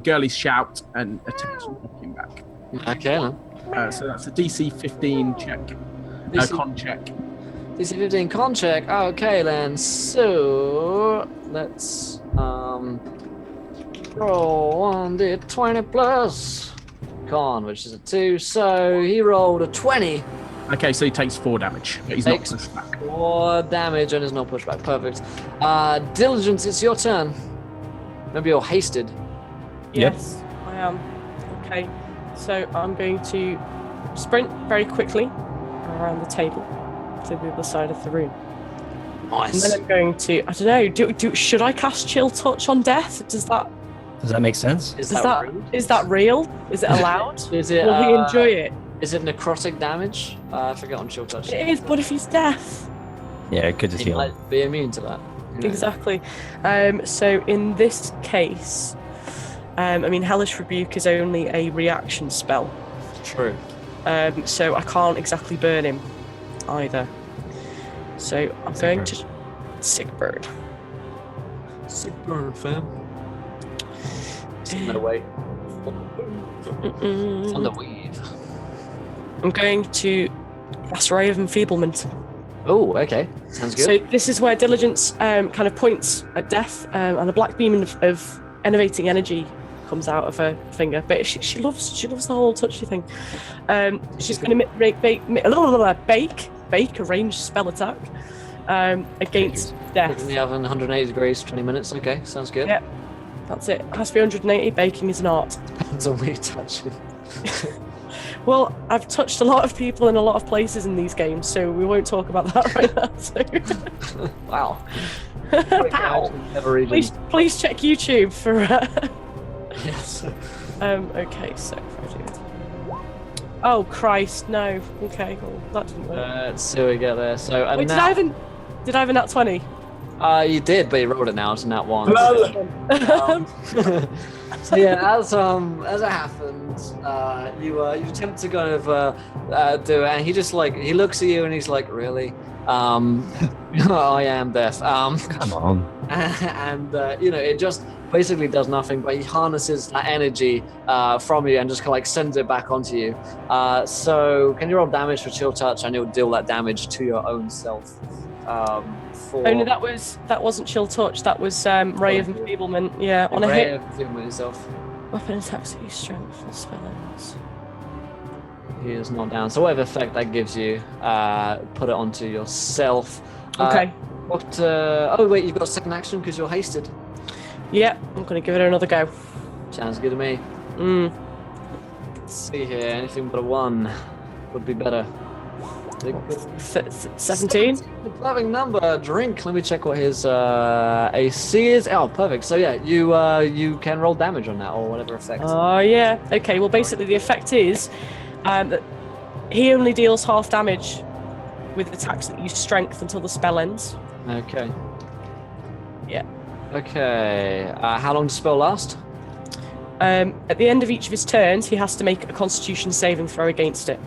girly shout and attempt to knock him back.
Okay, then.
So that's a DC 15 check, con check.
DC 15 con check. Okay, then. So let's roll 1d20 plus con, which is a 2. So he rolled a 20.
Okay, so he takes 4 damage, but he's not pushed back.
4 damage and is not pushed back. Perfect. Diligence, it's your turn. Maybe you're hasted.
Yes, I am. Okay, so I'm going to sprint very quickly around the table to the other side of the room.
Nice.
And then I'm going to, I don't know, should I cast Chill Touch on Death? Does that
make sense?
Is that rude?
Is that real? Is it allowed?
Is it?
Will he enjoy it?
Is it necrotic damage? I forget on Chill Touch.
It is, but if he's deaf.
Yeah, it could just
He
heal.
might be immune to that. You know.
Exactly. So in this case, I mean, Hellish Rebuke is only a reaction spell.
True.
So I can't exactly burn him either. So I'm going to Sick Bird.
Sick burn, fam. No way. On the weave.
I'm going to cast Ray of Enfeeblement.
Oh, okay. Sounds good.
So this is where Diligence kind of points at Death, and a black beam of enervating energy comes out of her finger. But she loves the whole touchy thing. She's going to bake a ranged spell attack against Death.
We have 180 degrees, 20 minutes. Okay, sounds good.
Yep, that's it. It has to be 180. Baking is an art.
Depends on where you touch it.
Well, I've touched a lot of people in a lot of places in these games, so we won't talk about that right now. So.
Wow.
Pow. Please check YouTube for.
Yes.
Okay, so if I do. Oh Christ, no. Okay, well that didn't work.
Let's see what we get there. So
Wait, did I have a nat 20?
You did, but you rolled it now. It's a nat 1. So yeah, as it happens, you attempt to kind of do it, and he just he looks at you and he's like, really? I am deaf.
Come on.
And it just basically does nothing, but he harnesses that energy from you and just kind of sends it back onto you. So can you roll damage for Chill Touch, and you'll deal that damage to your own self. Oh
no, that wasn't Chill Touch. That was Ray of Enfeeblement. Yeah, on a
Ray
hit.
of Enfeeblement yourself.
Weapon attacks at your strength or spell ends.
He is not down. So whatever effect that gives you, put it onto yourself.
Okay.
Oh wait, you've got a second action because you're hasted.
Yeah, I'm gonna give it another go.
Sounds good to me. Let's see here. Anything but a 1 would be better.
17.
Perfect number. Drink. Let me check what his AC is. Oh, perfect. So yeah, you can roll damage on that or whatever effect.
Oh yeah. Okay. Well, basically the effect is that he only deals half damage with attacks that use strength until the spell ends.
Okay.
Yeah.
Okay. How long does the spell last?
At the end of each of his turns, he has to make a Constitution saving throw against it.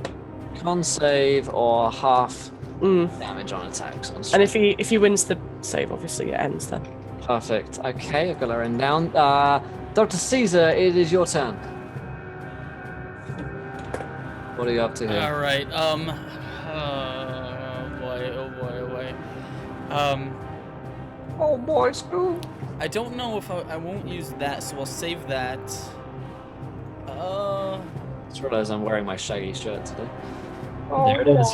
Con save or half damage on attacks.
And if he wins the save, obviously it ends then.
Perfect. Okay, I've got that written down. Dr. Caesar, it is your turn. What are you up to here?
All right. Oh boy.
Oh boy, school.
I don't know if I won't use that, so I'll save that.
Just realized I'm wearing my shaggy shirt today.
There it is.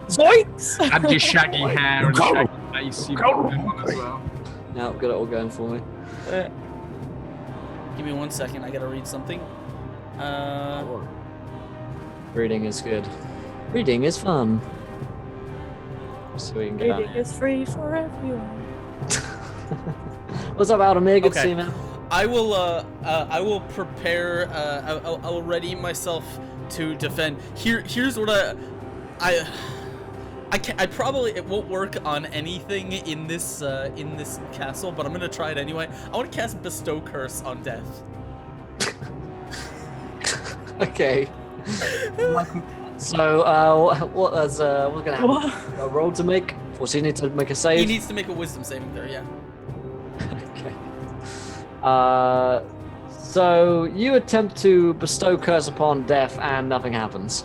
Zoinks!
And your shaggy hair and shaggy face. You got that one as well.
Now got it all going for me.
Give me 1 second. I gotta read something.
Reading is good. Reading is fun. So we can get
Reading is free for everyone.
What's up, Altamir? Good to
Okay.
see you, man.
I will prepare. I'll ready myself to defend. Here's what I probably it won't work on anything in this castle, but I'm gonna try it anyway. I want to cast Bestow Curse on Death.
Okay. So, we're gonna have a roll to make. Or so you need to make a save.
He needs to make a Wisdom saving throw. Yeah.
Okay. So you attempt to bestow curse upon Death, and nothing happens,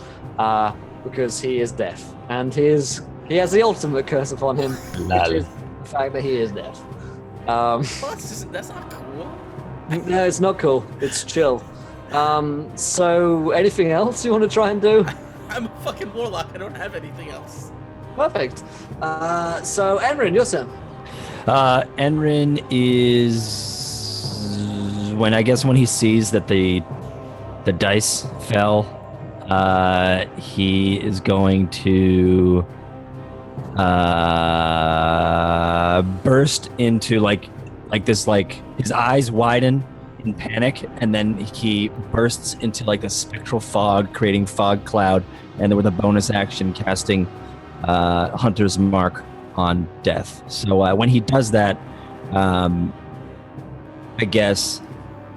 because he is deaf, and he has the ultimate curse upon him, which is the fact that he is deaf.
Well, that's not cool.
No, it's not cool. It's chill. So anything else you want to try and do?
I'm a fucking warlock. I don't have anything else.
Perfect. So Enrin, your turn.
Enrin is when he sees that the dice fell, he is going to burst into like this, like his eyes widen in panic, and then he bursts into like a spectral fog, creating fog cloud, and then with a bonus action casting Hunter's Mark on Death. So when he does that, I guess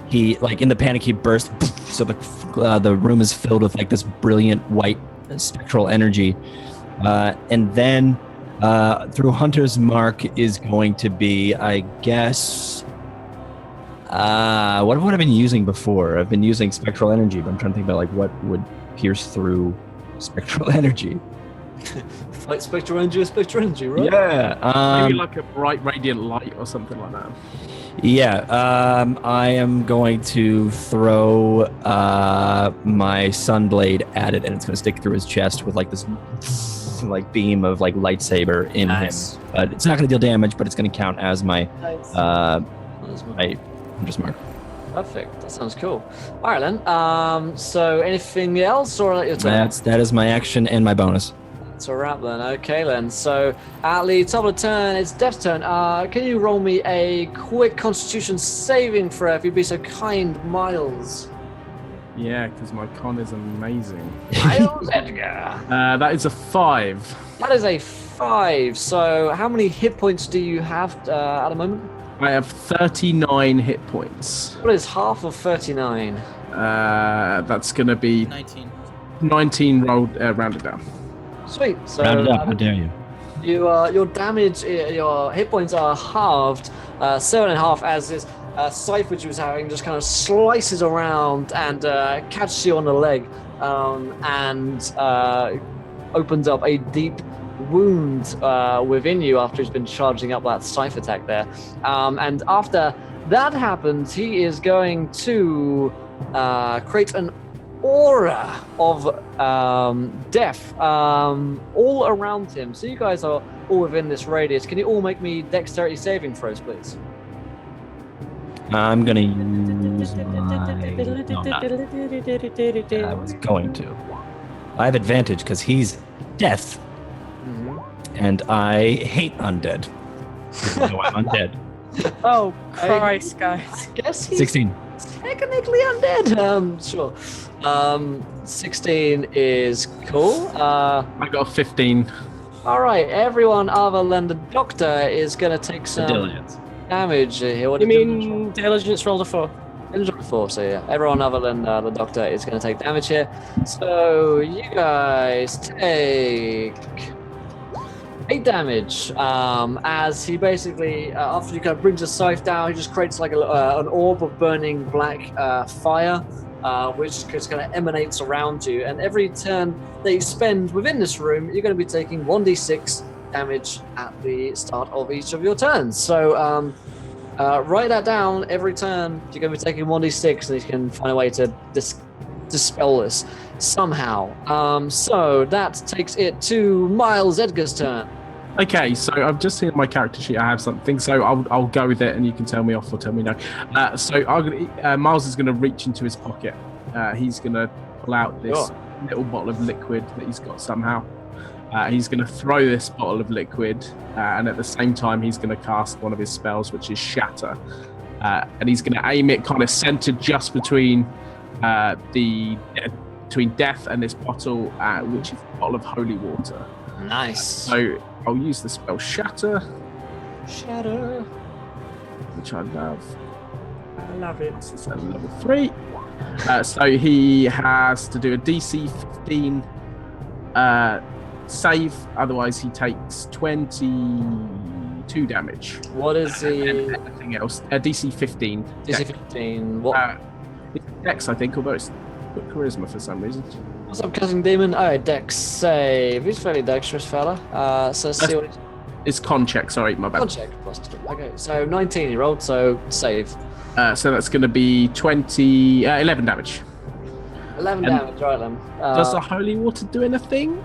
he, like, in the panic, he bursts, so the room is filled with like this brilliant white spectral energy, and then through Hunter's Mark is going to be, I guess, what have I been using before? I've been using spectral energy, but I'm trying to think about like what would pierce through spectral energy.
Like spectral energy, right?
Yeah.
Maybe like a bright radiant light or something like that.
Yeah. I am going to throw my sunblade at it, and it's going to stick through his chest with like this like beam of like lightsaber in him. But it's not going to deal damage, but it's going to count as my my Hunter's Mark.
Perfect. That sounds cool. All right then. So anything else, or your turn?
That is my action and my bonus.
That's a wrap then. Okay then. So at the top of the turn, it's Death's turn. Can you roll me a quick Constitution saving throw, if you'd be so kind, Miles?
Yeah, because my con is amazing.
Miles Edgar.
That is a 5.
That is a 5. So how many hit points do you have at the moment?
I have 39 hit points.
What is half of 39?
That's going to be
19
rolled, rounded down.
Sweet. So
Round it up. How dare you?
your damage, your hit points are halved, 7.5, as this scythe which he was having just kind of slices around and catches you on the leg, and opens up a deep wound within you after he's been charging up that scythe attack there. And after that happens, he is going to create an aura of death all around him. So you guys are all within this radius. Can you all make me dexterity saving throws, please?
I'm gonna use my... No, not. I was going to. I have advantage because he's death, and I hate undead. Even though I'm undead.
Oh, Christ, guys.
I guess he's
16.
technically undead. Sure. 16 is cool.
I got a 15.
All right, everyone other than the doctor is gonna take some
Diligence.
damage here. What
You
did
mean diligence rolled a 4?
Diligence 4, so yeah, everyone other than the doctor is going to take damage here. So you guys take 8 damage as he basically, after he kind of brings a scythe down, he just creates like an orb of burning black fire, which just kind of emanates around you. And every turn that you spend within this room, you're going to be taking 1d6 damage at the start of each of your turns. So write that down. Every turn you're going to be taking 1d6, and you can find a way to dispel this somehow. So that takes it to Miles Edgar's turn.
Okay, so I've just seen my character sheet. I have something, so I'll go with it, and you can tell me off or tell me no. Miles is going to reach into his pocket. He's going to pull out this little bottle of liquid that he's got somehow. He's going to throw this bottle of liquid, and at the same time, he's going to cast one of his spells, which is Shatter. And he's going to aim it kind of centered just between between Death and this bottle, which is a bottle of holy water.
Nice.
So I'll use the spell Shatter,
Shatter.
which I love.
I love it.
This is at level 3. So he has to do a DC 15 save, otherwise he takes 22 damage.
What is the
Anything else? DC 15.
DC 15? What?
It's Dex, I think, although it's got charisma for some reason.
What's up, cousin demon? Alright, Dex save. He's fairly dexterous fella. So let's see what he's
It's con check, sorry, my bad.
on check. Okay, so 19 he rolled, so save.
So that's going to be 11 damage.
11
And
damage, right then.
Does the holy water do anything?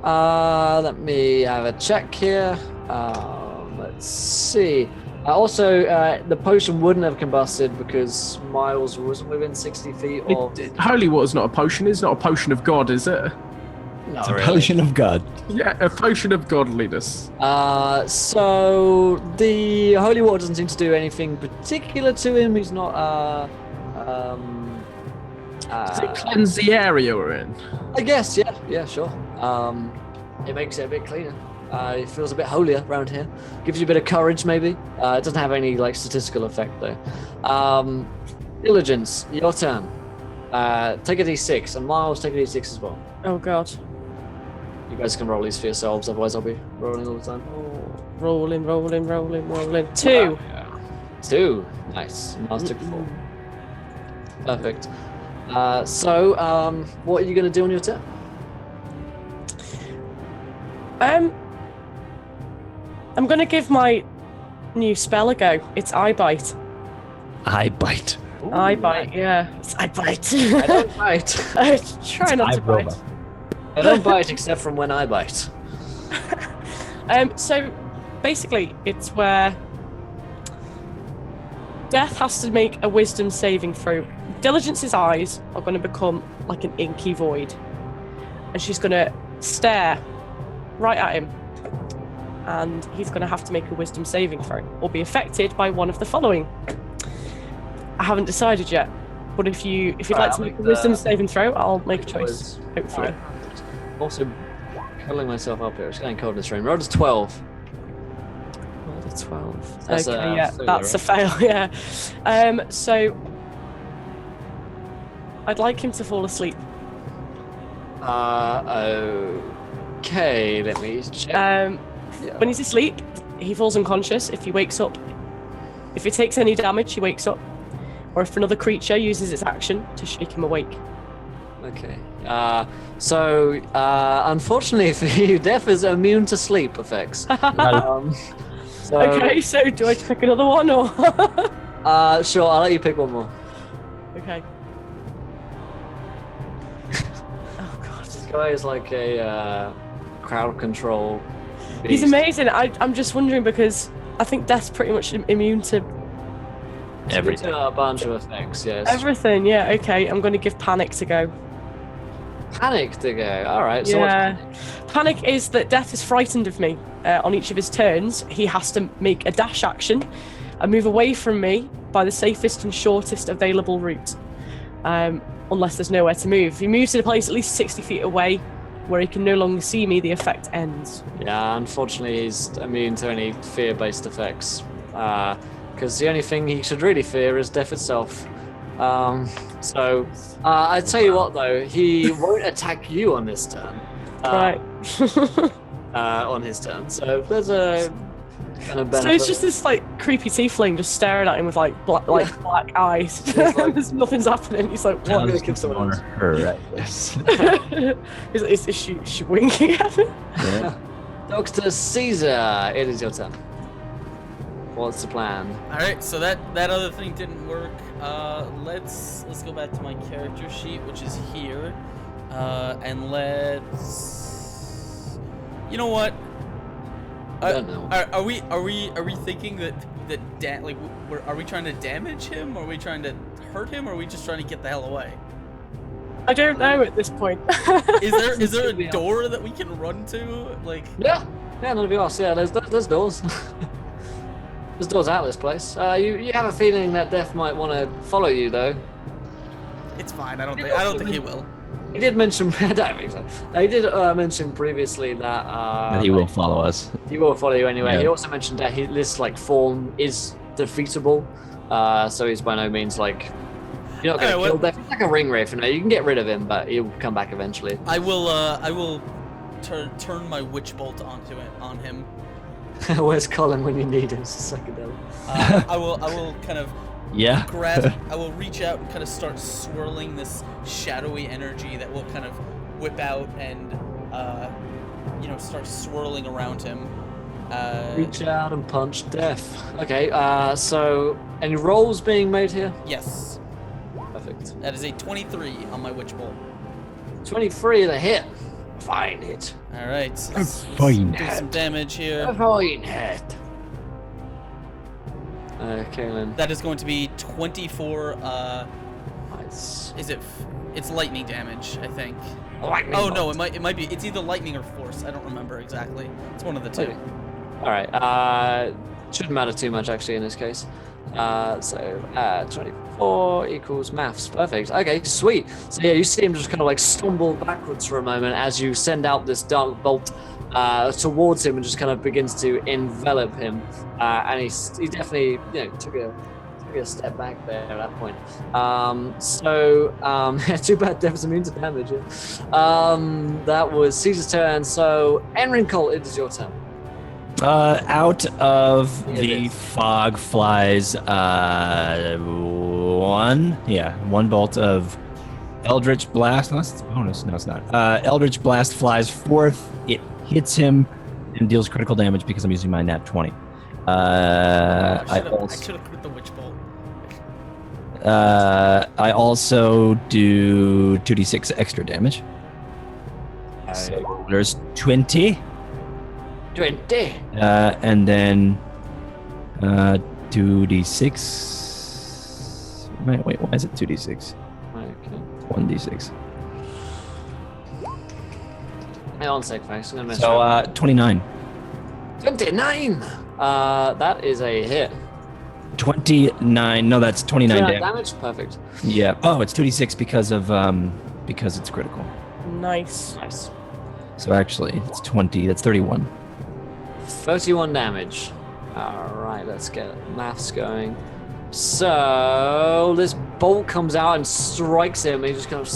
Let me have a check here. Let's see. Also, the potion wouldn't have combusted because Miles wasn't within 60 feet of...
Holy water's not a potion. It's not a potion of God, is it?
Not
A potion of God.
Yeah, a potion of godliness.
So the holy water doesn't seem to do anything particular to him. He's not.
Does it cleanse the area we're in?
I guess, yeah, sure. It makes it a bit cleaner. It feels a bit holier around here. Gives you a bit of courage, maybe. It doesn't have any like statistical effect though. Diligence, your turn. Take a d6, and Miles, take a d6 as well.
Oh god.
You guys can roll these for yourselves, otherwise I'll be rolling all the time.
Oh, rolling. 2.
2. Nice. Miles took 4. Perfect. So, what are you going to do on your turn?
I'm gonna give my new spell a go. It's Eye Bite.
I bite.
Eye Bite, yeah. It's Eye Bite.
I don't bite.
I try not to bite.
I don't bite except from when I bite.
So basically, it's where Death has to make a wisdom saving throw. Diligence's eyes are going to become like an inky void, and she's going to stare right at him, and he's going to have to make a wisdom saving throw or be affected by one of the following. I haven't decided yet, but if you'd like to make a wisdom saving throw, I'll make a choice. Hopefully.
Also, cuddling myself up here. It's getting cold in this room. Rolled a 12.
Rolled a 12.
That's
okay,
a
yeah,
failure,
that's a fail. Yeah. So I'd like him to fall asleep.
Okay, let me check.
When he's asleep, he falls unconscious. If he wakes up, if he takes any damage, he wakes up. Or if another creature uses its action to shake him awake.
Okay. Unfortunately for you, Death is immune to sleep effects.
Okay, so do I pick another one or?
Sure, I'll let you pick one more.
Okay. Oh god.
This guy is like a crowd control beast.
He's amazing. I'm just wondering because I think Death's pretty much immune to
Everything.
A bunch of effects, yes.
everything. Yeah. Okay. I'm going to give Panic to go.
Panic to go. All right. So
Yeah.
what's
Panic is that Death is frightened of me. On each of his turns, he has to make a dash action and move away from me by the safest and shortest available route. Unless there's nowhere to move. If he moves to a place at least 60 feet away where he can no longer see me, the effect ends.
Yeah, unfortunately, he's immune to any fear-based effects. Because the only thing he should really fear is death itself. I tell you what, though, he won't attack you on this turn.
Right.
On his turn. So there's a kind of benefit.
So it's just this like creepy tiefling just staring at him with like black eyes. There's nothing's happening. He's like, what?
I'm gonna kill someone else.
Her, right? Yes.
is she winking at him?
Yeah.
Dr. Caesar, it is your turn. What's the plan?
All right, so that other thing didn't work. Let's go back to my character sheet, which is here, and let's. You know what?
I don't know.
Are we thinking that are we trying to damage him? Are we trying to hurt him? Or are we just trying to get the hell away?
I don't know at this point.
Is there a door that we can run to? Like
Yeah, none of you asked. Yeah, there's doors. There's doors out of this place. You have a feeling that Death might want to follow you, though.
it's fine. I don't think he will.
He did mention. I don't think so. He did mention previously that
That he will follow us.
he will follow you anyway.
Yeah.
He also mentioned that this like form is defeatable, so he's by no means like you're not going to kill Death. He's like a ring wraith, you can get rid of him, but he'll come back eventually.
I will turn my witch bolt on him.
Where's Colin when you need him? It's a secondary.
I will kind of
Yeah.
I will reach out and kind of start swirling this shadowy energy that will kind of whip out and start swirling around him.
Reach out and punch Death. Okay, so any rolls being made here?
Yes,
Perfect.
that is a 23 on my witch bolt.
23 the hit. Fine hit.
All right, let's
fine
do some damage here.
A fine hit. Okay then.
That is going to be 24.
Nice.
It's lightning damage, I think.
Lightning
Oh no,
bolt.
it might be. It's either lightning or force. I don't remember exactly. It's one of the two.
Okay. All right. Shouldn't matter too much actually in this case. So 24 equals maths. Perfect. Okay, sweet. So yeah, you see him just kind of like stumble backwards for a moment as you send out this dark bolt towards him and just kind of begins to envelop him. And he definitely took a step back there at that point. Too bad Dev's immune to damage. That was Caesar's turn. So Enrin Colt, it is your turn.
Out of
It
the
is.
fog flies one bolt of Eldritch Blast. No, that's a bonus. No, it's not. Eldritch Blast flies forth. It hits him and deals critical damage because I'm using my nat 20.
I
I
should have quit the witch bolt.
also do 2d6 extra damage. So there's 20.
20.
And then 2d6. Wait, why is it 2d6?
Okay.
1d6.
Hang on a sec, folks. I'm gonna mess
So
around.
29.
29. That is a hit.
29. No, that's 29 damage.
Damage. Perfect.
Yeah. Oh, it's 2d6 because it's critical.
Nice.
Nice.
So actually, it's 20. That's 31.
31 damage. All right, let's get maths going. So this bolt comes out and strikes him. He just kind of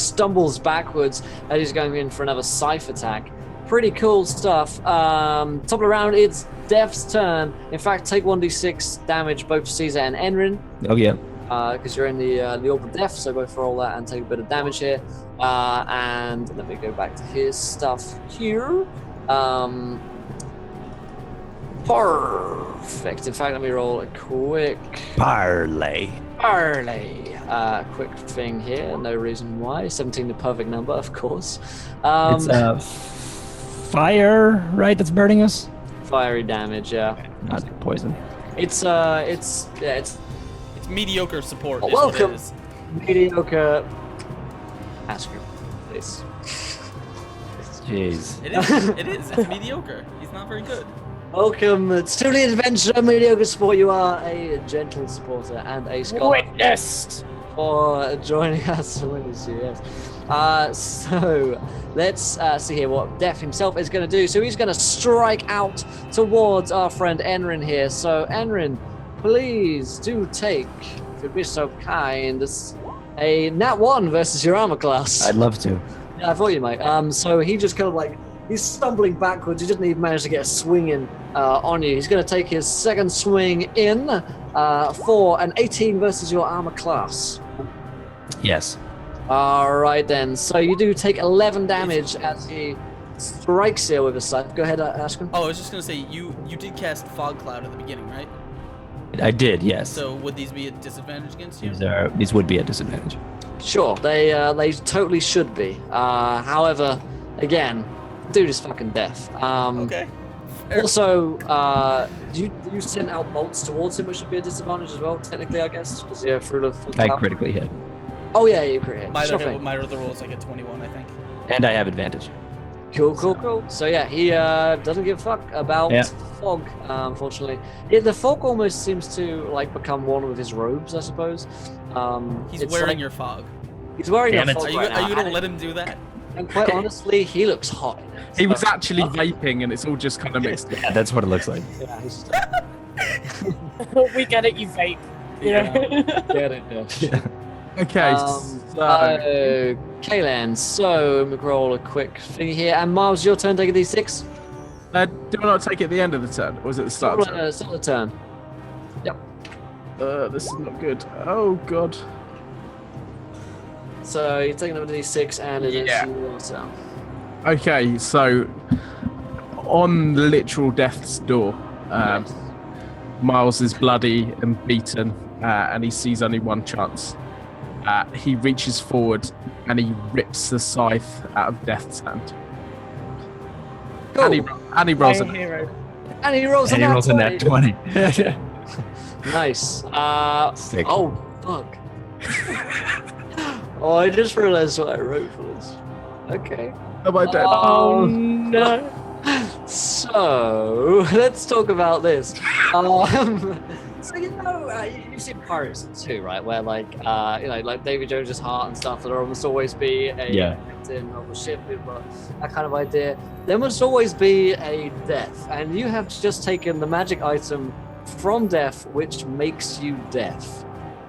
stumbles backwards as he's going in for another scythe attack. Pretty cool stuff. Top of the round, it's Death's turn. In fact, take 1d6 damage, both Caesar and Enrin,
Oh yeah.
because you're in the orb of death. So both roll that and take a bit of damage here. And let me go back to his stuff here. Perfect. In fact, let me roll a quick
Parlay.
quick thing here. No reason why. 17, the perfect number, of course.
It's fire, right? That's burning us.
Fiery damage. Yeah.
Not poison.
It's
It's mediocre support.
Oh,
is what
welcome.
it is.
mediocre. Ask him, please.
Jeez.
It is. It is. It's mediocre. He's not very good.
Welcome to the adventure, mediocre sport. You are a gentle supporter and a scholar.
Witnessed.
For joining us for Witness you, yes. So let's see here what Death himself is going to do. So he's going to strike out towards our friend Enrin here. So Enrin, please do take, if you'd be so kind, a nat 1 versus your armor class.
I'd love to.
Yeah, I thought you might. So he just kind of like, he's stumbling backwards. He didn't even manage to get a swing in on you. He's going to take his second swing in for an 18 versus your armor class.
Yes.
All right then. So you do take 11 damage as he strikes you with a scythe. Go ahead, Ashken.
Oh, I was just gonna say you did cast fog cloud at the beginning, right?
I did, yes.
So would these be a disadvantage against you?
These would be a disadvantage.
Sure, they totally should be. However, again, dude is fucking deaf.
Okay.
Also, you sent out bolts towards him, which should be a disadvantage as well, technically, I guess. Because yeah, through the
I critically hit.
Oh yeah, you crit hit.
My
Sure
other,
thing.
my other roll is like a 21, I think.
And I have advantage.
Cool. So yeah, he doesn't give a fuck about fog. Unfortunately, the fog almost seems to like become one of his robes, I suppose.
He's wearing your fog.
He's wearing
Damn
a
it.
fog
Are you,
right
are you
now,
gonna let him do that?
and quite honestly, he looks hot.
He was actually vaping, and it's all just kind of mixed.
Yeah, that's what it looks like.
Yeah, he's
We get it, you vape.
get it. Yeah.
Okay, so
Kaylan, so we roll a quick thing here, and Miles, your turn. Take a d6.
do I not take it at the end of the turn, or was it the start of the turn?
Start the turn. Yep.
This is not good. Oh god.
So you take another d6, and it is
Yeah.
your turn.
Okay, so on the literal death's door,
Yes.
Miles is bloody and beaten, and he sees only one chance. He reaches forward and he rips the scythe out of Death's hand.
Cool.
And he rolls
My
it.
hero.
And he rolls
And he rolls a nat 20.
Nice.
Sick.
Oh, fuck. Oh, I just realized what I wrote for this. Okay.
Am I dead?
Oh no.
So, let's talk about this. So, you've seen Pirates too, right? Where, like, like Davy Jones's heart and stuff, there must always be a captain of a ship, that kind of idea. There must always be a death, and you have just taken the magic item from death, which makes you deaf.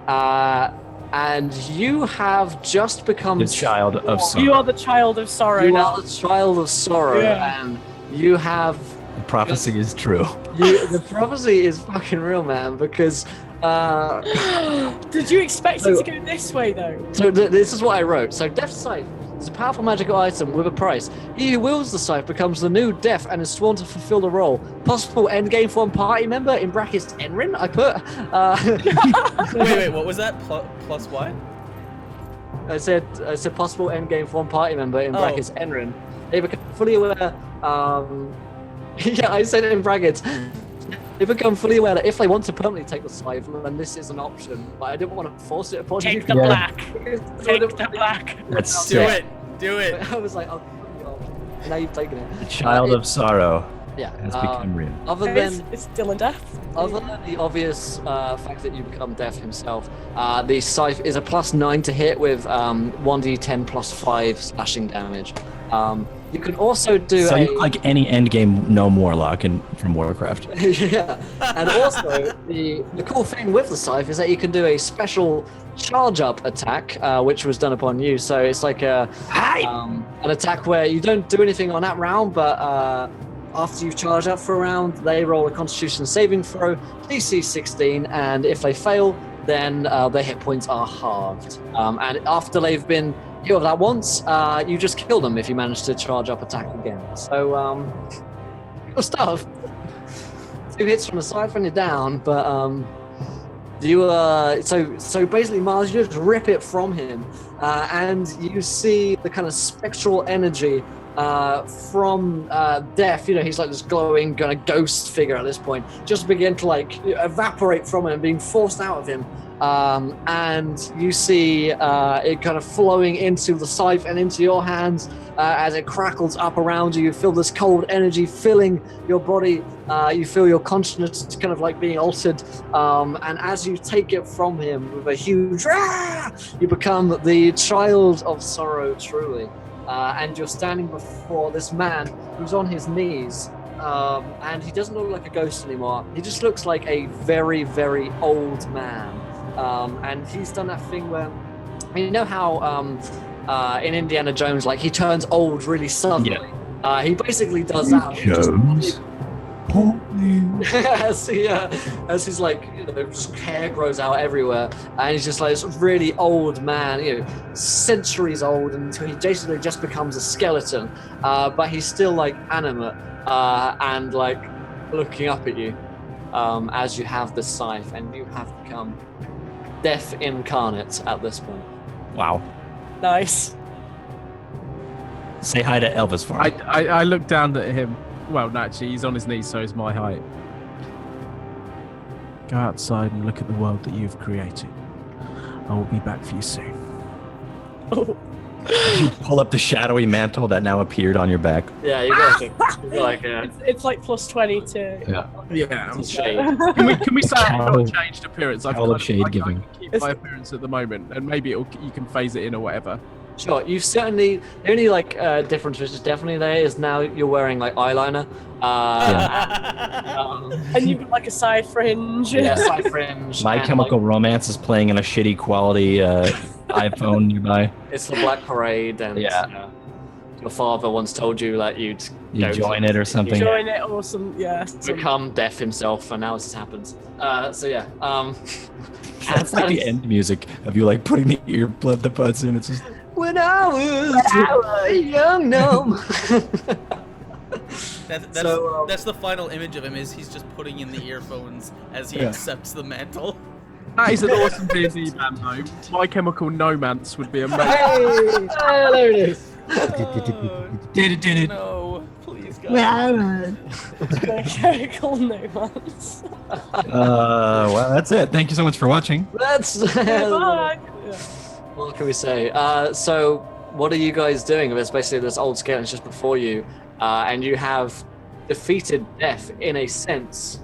And you have just become
The child of sorrow.
You are the child of sorrow
You
now.
are the child of sorrow, and you have.
The prophecy is true.
The prophecy is fucking real, man. Because
Did you expect it to go this way though?
so this is what I wrote. So, Death Scythe is a powerful magical item with a price. He who wields the scythe becomes the new Death and is sworn to fulfill the role. Possible endgame for one party member in brackets Enrin. I put.
Wait, what was that? Plus what?
I said possible endgame for one party member in
Oh.
brackets Enrin. They become fully aware. Yeah, I said it in brackets. They become fully aware that if they want to permanently take the scythe, then this is an option. But I didn't want to force it upon you.
Take the black. Take
So
the black.
That's
Do
sick.
Do it.
I was like, oh, now you've taken it.
The child of sorrow
Yeah.
has become real.
Other
It's,
than
it's still a death.
Other than the obvious fact that you become deaf himself, the scythe is a +9 to hit with 1d10 +5 slashing damage. You can also do
So you look like any endgame gnome warlock from Warcraft.
yeah, and also the cool thing with the scythe is that you can do a special charge up attack, which was done upon you. So it's like an attack where you don't do anything on that round, but after you've charged up for a round, they roll a Constitution saving throw, DC 16, and if they fail, then their hit points are halved. And after they've been healed that once, you just kill them if you manage to charge up attack again. So, cool stuff. 2 hits from the side when you're down, but so basically, Mars, you just rip it from him, and you see the kind of spectral energy from Death. He's like this glowing kind of ghost figure at this point, just begin to like evaporate from him, being forced out of him. And you see it kind of flowing into the scythe and into your hands as it crackles up around you. You feel this cold energy filling your body. You feel your consciousness kind of like being altered. And as you take it from him with a huge you become the child of sorrow truly. And you're standing before this man who's on his knees. And he doesn't look like a ghost anymore. He just looks like a very, very old man. And he's done that thing where, you know how in Indiana Jones, like he turns old really suddenly. He basically does that.
Jones.
As his like, just hair grows out everywhere, and he's just like this really old man, centuries old, until he basically just becomes a skeleton. But he's still like animate and like looking up at you as you have the scythe, and you have become Death incarnate at this point.
Wow.
Nice.
Say hi to Elvis for me.
I look down at him Well, no, actually, he's on his knees, so he's my height. Go outside and look at the world that you've created. I will be back for you soon.
Oh.
You pull up the shadowy mantle that now appeared on your back.
Yeah, you got like
It's like plus 20 to.
Yeah, I'm
shade.
Can we say I've
Cowl-
not changed appearance? I've
cowl of shade
I
giving.
can keep my appearance at the moment, and maybe you can phase it in or whatever.
Sure, you've certainly the only like difference which is definitely there is now you're wearing like eyeliner.
And you've got like a side fringe.
Yeah, side fringe.
My
and,
Chemical
like,
Romance is playing in a shitty quality iPhone nearby.
it's the Black Parade, and
Yeah.
your father once told you that you'd
You
go
join
to-
it or something.
Join it or some,
become deaf himself, and now this has happened. So yeah.
That's like the end music of you like putting the the buds in. It's just
When I was a young gnome.
That's the final image of him. Is he's just putting in the earphones as he accepts the mantle.
That is an awesome D&D band, though. My Chemical Nomance would be amazing.
Hey, there it is.
No, please, God.
Chemical Nomance.
well, that's it. Thank you so much for watching.
That's
Bye.
what can we say? So what are you guys doing? There's basically this old skeleton just before you, and you have defeated death in a sense,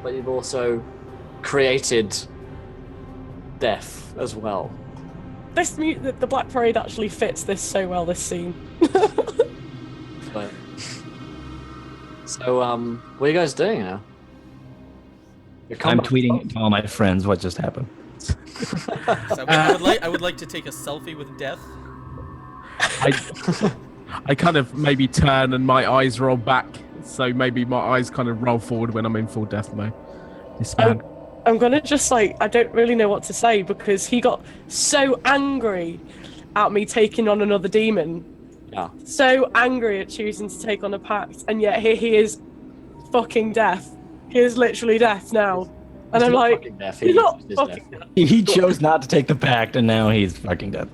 but you've also created death as well.
The Black Parade actually fits this so well, this scene.
But, so what are you guys doing now?
I'm tweeting to all my friends what just happened.
So I would like to take a selfie with death.
I kind of maybe turn and my eyes roll back, so maybe my eyes kind of roll forward when I'm in full death mode. This man.
I'm gonna just I don't really know what to say because he got so angry at me taking on another demon.
Yeah.
So angry at choosing to take on a pact, and yet here he is fucking death. He is literally death now. And I'm like, he's not fucking death.
He chose not to take the pact, and now he's fucking dead.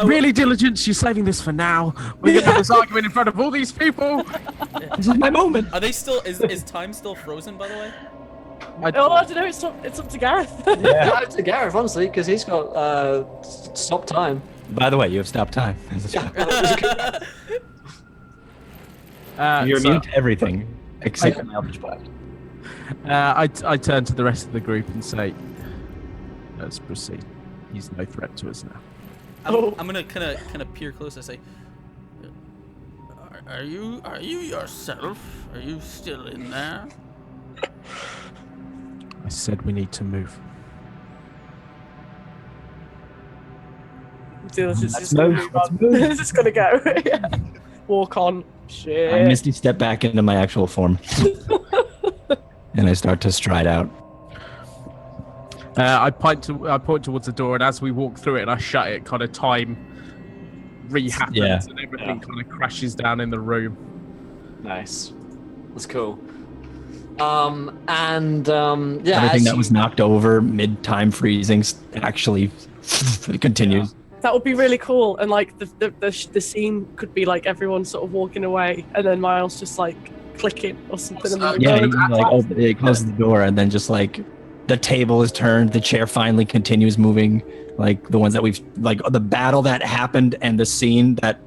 Really, Diligence, you're saving this for now. We're gonna have this argument in front of all these people.
This is my moment.
Are they still? Is time still frozen? By the way.
I don't know. It's up to Gareth.
Yeah, to Gareth, honestly, because he's got stop time.
By the way, you have stopped time. You're immune to everything except the Eldritch Blast.
I turn to the rest of the group and say, "Let's proceed. He's no threat to us now."
I'm gonna kind of peer close. I say, "Are you yourself? Are you still in there?"
I said we need to move.
This
Let's
is gonna
move.
move on. This is gonna go. Walk on. Shit.
I misty step back into my actual form, and I start to stride out.
I point towards the door, and as we walk through it and I shut it, kind of time re-happens and everything kind of crashes down in the room.
Nice. That's cool. Everything
That was knocked over mid-time freezing actually continues.
That would be really cool, and like the scene could be like everyone sort of walking away, and then Miles just like clicking or something. And then
It closes the door, and then just like the table is turned, the chair finally continues moving, like the ones that we've like the battle that happened and the scene that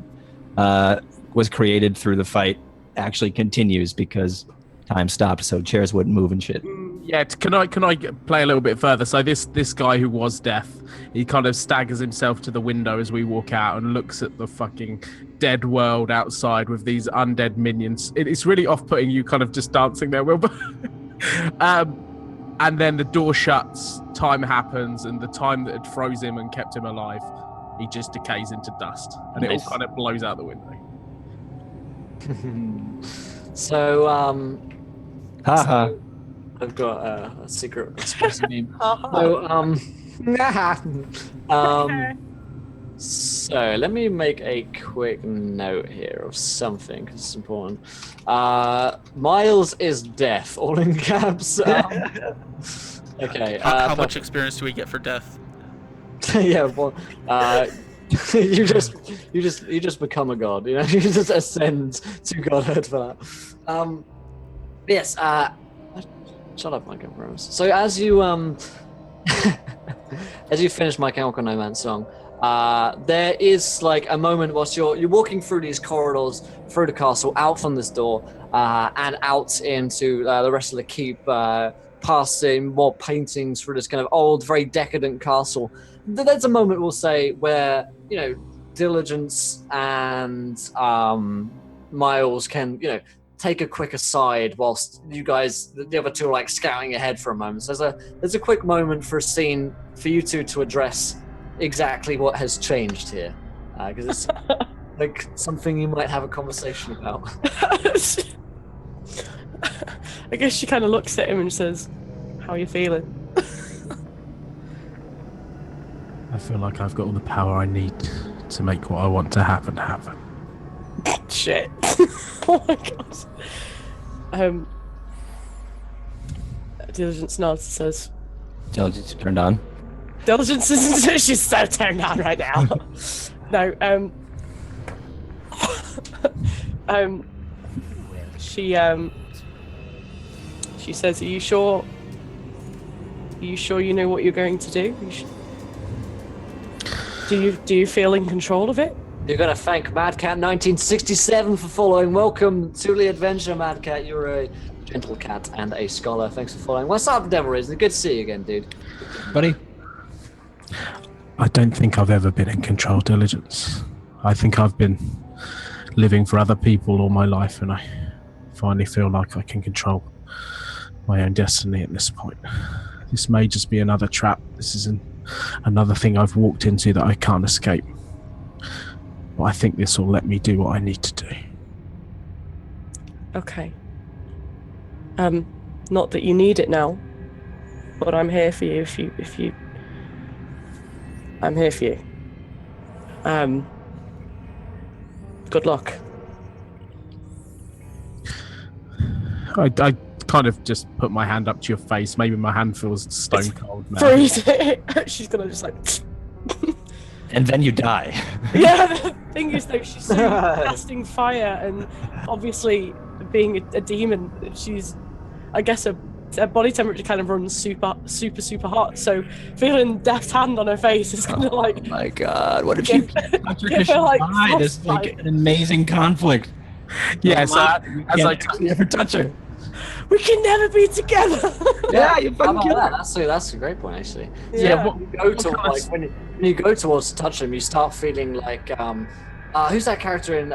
was created through the fight actually continues because time stopped, so chairs wouldn't move and shit.
Yeah, can I play a little bit further? So this guy who was deaf, he kind of staggers himself to the window as we walk out and looks at the fucking dead world outside with these undead minions. It's really off-putting, you kind of just dancing there, Wilbur. And then the door shuts, time happens, and the time that had froze him and kept him alive, he just decays into dust, and it all kind of blows out the window.
So,
Haha.
I've got a secret expressive name. So, so let me make a quick note here of something because it's important. Miles is deaf, all in caps. Okay.
How much experience do we get for death?
Yeah. Well, you just become a god. You know, you just ascend to godhood for that. Yes. Shut up, Mike Rose. So as you as you finish my Chemical No Man's song, there is like a moment whilst you're walking through these corridors, through the castle, out from this door, and out into the rest of the keep, passing more paintings through this kind of old, very decadent castle. There's a moment, we'll say, where Diligence and Miles can take a quick aside whilst you guys, the other two, are like scouting ahead for a moment. So there's a quick moment for a scene for you two to address exactly what has changed here, because it's like something you might have a conversation about.
I guess she kind of looks at him and says, "How are you feeling?"
I feel like I've got all the power I need to make what I want to happen happen.
Shit. Oh my god. Diligence nods and says,
Diligence turned on.
Diligence isn't, she's so turned on right now. No, she says, are you sure you know what you're going to do? Do you feel in control of it?
You're going to thank Madcat 1967 for following. Welcome to the adventure, Madcat. You're a gentle cat and a scholar. Thanks for following. What's up, Devil Reason? Good to see you again, dude.
Buddy?
I don't think I've ever been in control, Diligence. I think I've been living for other people all my life, and I finally feel like I can control my own destiny at this point. This may just be another trap. This is another thing I've walked into that I can't escape. But I think this will let me do what I need to do.
Okay. Not that you need it now, but I'm here for you if you I'm here for you. Good luck.
I kind of just put my hand up to your face. Maybe my hand feels stone cold now.
Freeze it. She's gonna just like
And then you die.
Yeah, the thing is though, she's so casting fire, and obviously being a demon, she's, I guess, her body temperature kind of runs super hot. So feeling Death's hand on her face is gonna like.
Oh my god! What if she
give her like
died? It's like an amazing conflict.
Yeah, so as I
never touch her.
We can never be together.
Yeah, you fucking kill her.
That's a great point, actually.
Yeah.
When you go towards to touch him, you start feeling like who's that character in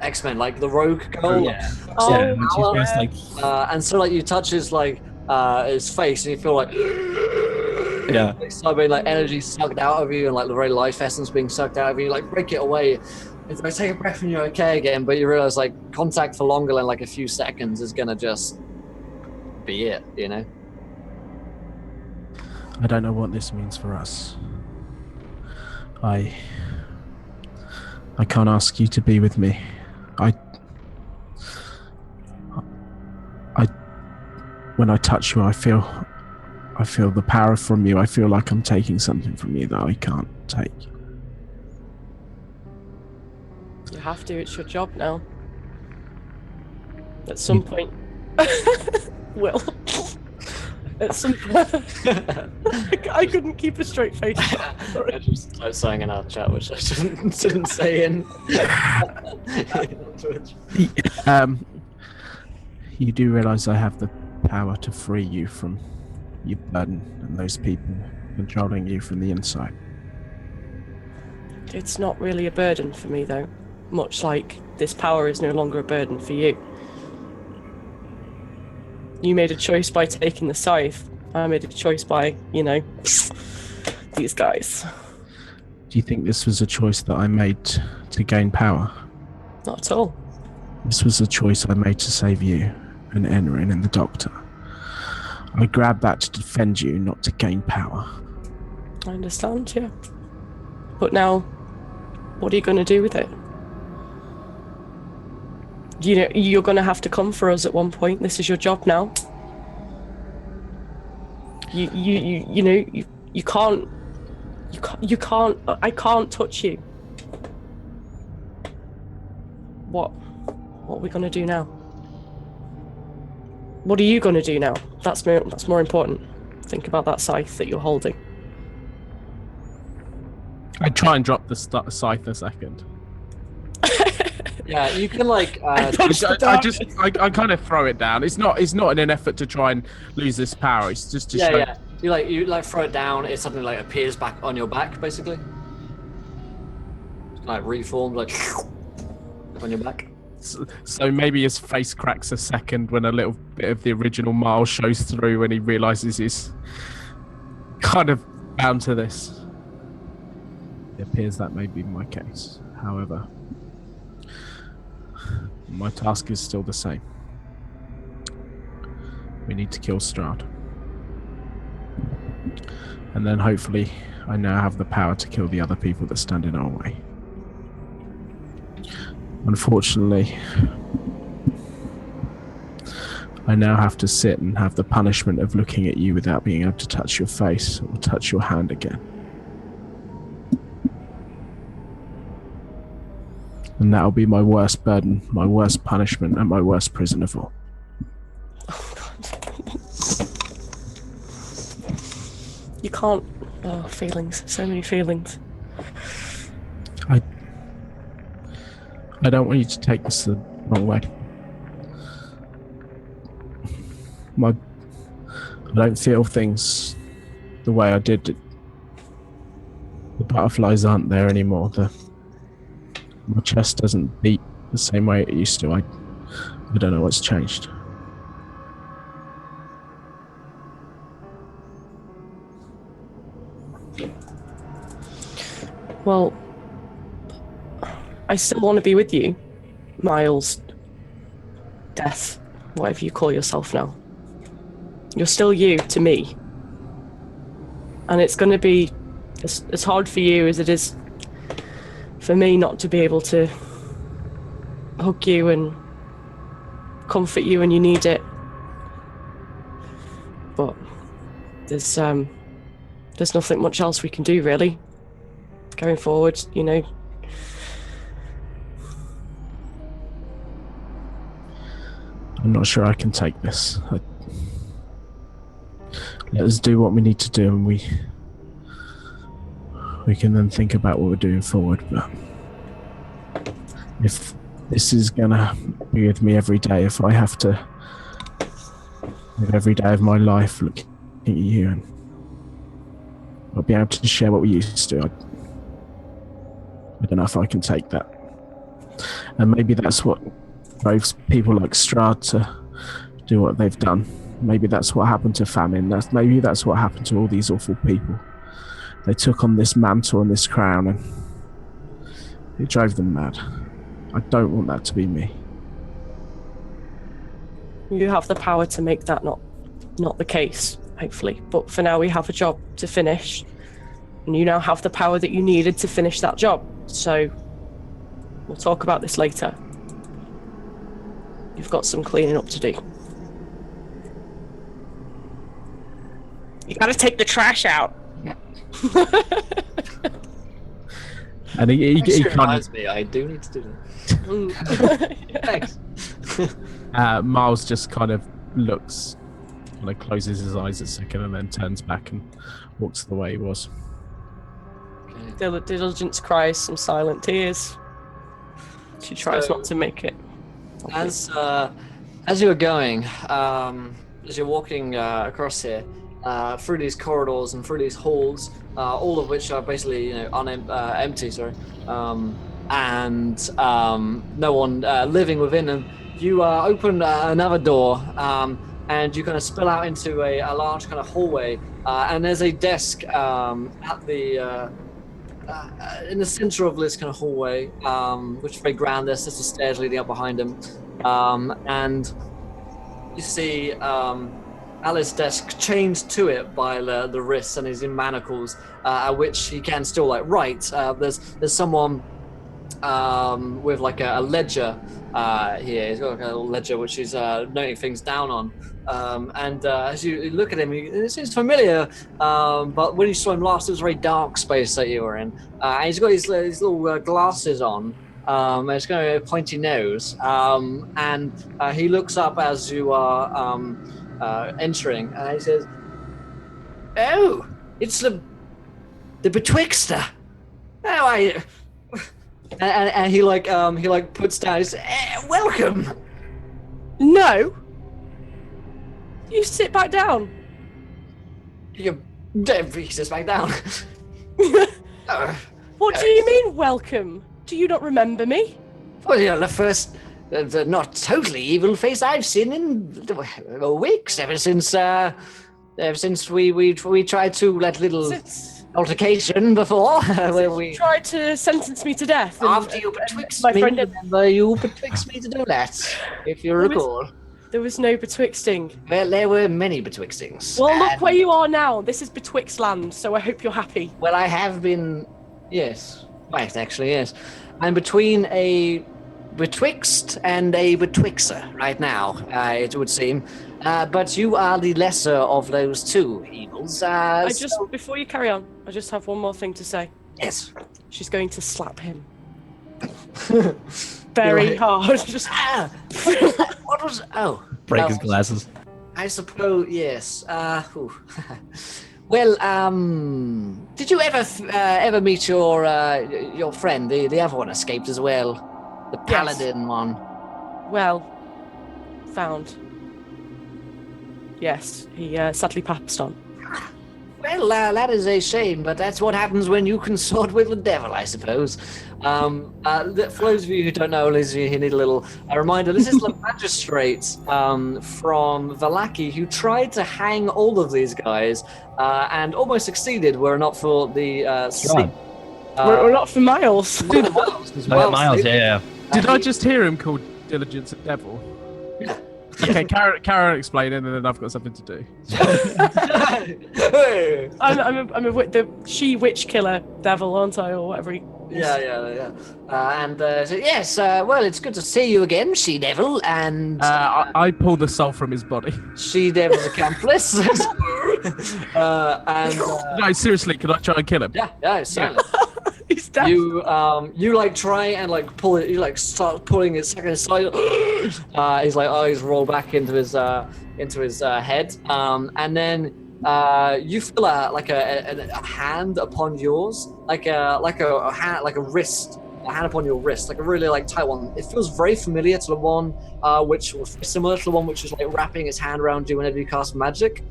X-Men, like the rogue girl?
Yeah.
Oh,
Yeah, when she's dressed like
And so like you touch his his face, and you feel like
yeah.
start being like energy sucked out of you, and like the very life essence being sucked out of you. Like break it away. It's like take a breath and you're okay again, but you realize like contact for longer than like a few seconds is gonna just be it, you know?
I don't know what this means for us. I can't ask you to be with me. When I touch you, I feel the power from you. I feel like I'm taking something from you that I can't take.
You have to. It's your job now. At some point, Will. At some point, I couldn't keep a straight face.
I just started saying in our chat, which I shouldn't say in.
You do realize I have the power to free you from your burden and those people controlling you from the inside.
It's not really a burden for me, though. Much like this power is no longer a burden for you. You made a choice by taking the scythe. I made a choice by, these guys.
Do you think this was a choice that I made to gain power?
Not at all.
This was a choice I made to save you and Enrin and the Doctor. I grabbed that to defend you, not to gain power.
I understand, yeah. But now, what are you going to do with it? You're going to have to come for us at one point. This is your job now. You can't You can't. I can't touch you. What are we gonna do now? What are you gonna do now? That's more important. Think about that scythe that you're holding.
I try and drop the scythe a second.
Yeah, you can like.
I kind of throw it down. It's not in an effort to try and lose this power. It's just to show.
Yeah. You throw it down. It suddenly like appears back on your back, basically. It's like reformed, like on your back.
So maybe his face cracks a second when a little bit of the original Miles shows through when he realizes he's kind of bound to this. It appears that may be my case. However, my task is still the same. We need to kill Strahd. And then hopefully I now have the power to kill the other people that stand in our way. Unfortunately, I now have to sit and have the punishment of looking at you without being able to touch your face or touch your hand again. And that'll be my worst burden, my worst punishment, and my worst prison of all.
Oh, God. You can't. Oh, feelings. So many feelings.
I don't want you to take this the wrong way. I don't feel things the way I did. The butterflies aren't there anymore. My chest doesn't beat the same way it used to. I don't know what's changed.
Well, I still want to be with you, Miles. Death, whatever you call yourself now. You're still you to me. And it's going to be as hard for you as it is for me not to be able to hug you and comfort you when you need it. But there's nothing much else we can do, really. Going forward, you know.
I'm not sure I can take this. Let us do what we need to do, and we can then think about what we're doing forward. But if this is gonna be with me every day, if I have to live every day of my life looking at you, and I'll be able to share what we used to, I don't know if I can take that. And maybe that's what drives people like Strahd to do what they've done. Maybe that's what happened to famine. Maybe that's what happened to all these awful people. They took on this mantle and this crown, and it drove them mad. I don't want that to be me.
You have the power to make that not the case, hopefully. But for now, we have a job to finish, and you now have the power that you needed to finish that job. So we'll talk about this later. You've got some cleaning up to do. You gotta take the trash out.
And he kind
reminds me, I do need to do that. Thanks.
Miles just kind of looks, kind of closes his eyes a second, and then turns back and walks the way he was.
Diligence cries some silent tears. She tries not to make it.
As you're going, as you're walking across here, through these corridors and through these halls, all of which are basically empty, and no one living within them, you open another door, and you kind of spill out into a large kind of hallway, and there's a desk at the in the center of this kind of hallway, which is very grand. There's just the stairs leading up behind him, and you see Alice's desk chained to it by the wrists, and he's in manacles, at which he can still write. There's someone with like a ledger here. He's got like a little ledger which he's noting things down on. And as you look at him, it seems familiar. But when you saw him last, it was a very dark space that you were in. And he's got his little glasses on. And he's got a pointy nose. And he looks up as you are entering, and he says, "Oh, it's the Betwixter. How are you?" And he puts down. He says, "Welcome."
No. You sit back down.
You don't. He sits back down.
What do you mean, welcome? Do you not remember me?
Well, you're the first, not totally evil face I've seen in weeks. Ever since we tried to let little altercation before, where we
tried to sentence me to death.
After you betwixt
my
me,
friend,
remember you betwixt me to do that, if you recall.
There was no betwixting.
Well, there were many betwixtings.
Well, look where you are now. This is betwixt land, so I hope you're happy.
Well, I have been, yes, right, actually, yes. I'm between a betwixt and a betwixer right now, it would seem. But you are the lesser of those two evils.
Before you carry on, I just have one more thing to say.
Yes.
She's going to slap him. Very hard. Just
what was? Oh,
break his glasses.
I suppose yes. Well, did you ever meet your friend? The other one escaped as well, the paladin one.
Well, found. Yes, he sadly passed on.
Well, that is a shame, but that's what happens when you consort with the devil, I suppose. For those of you who don't know, you need a little reminder. This is the magistrate from Valaki who tried to hang all of these guys and almost succeeded were it not for the
Strahd.
We're not for Miles.
Miles as well.
Miles, yeah.
Did I just hear him called Diligence and Devil?
Yeah.
Okay, Karen explain it, and then I've got something to do.
I'm the she-witch killer devil, aren't I, or whatever he...
Yeah. So yes, well, it's good to see you again, she-devil, and...
I pull the soul from his body.
She-devil's accomplice.
No, seriously, can I try and kill him?
Yeah, certainly.
He's dead.
You like try and like pull it. You like start pulling it second aside. He's like, oh, he's rolled back into his head. And then you feel a hand upon yours, like a hand, like a wrist, a hand upon your wrist, like a really like tight one. It feels very familiar to the one which was similar to the one which was like wrapping its hand around you whenever you cast magic.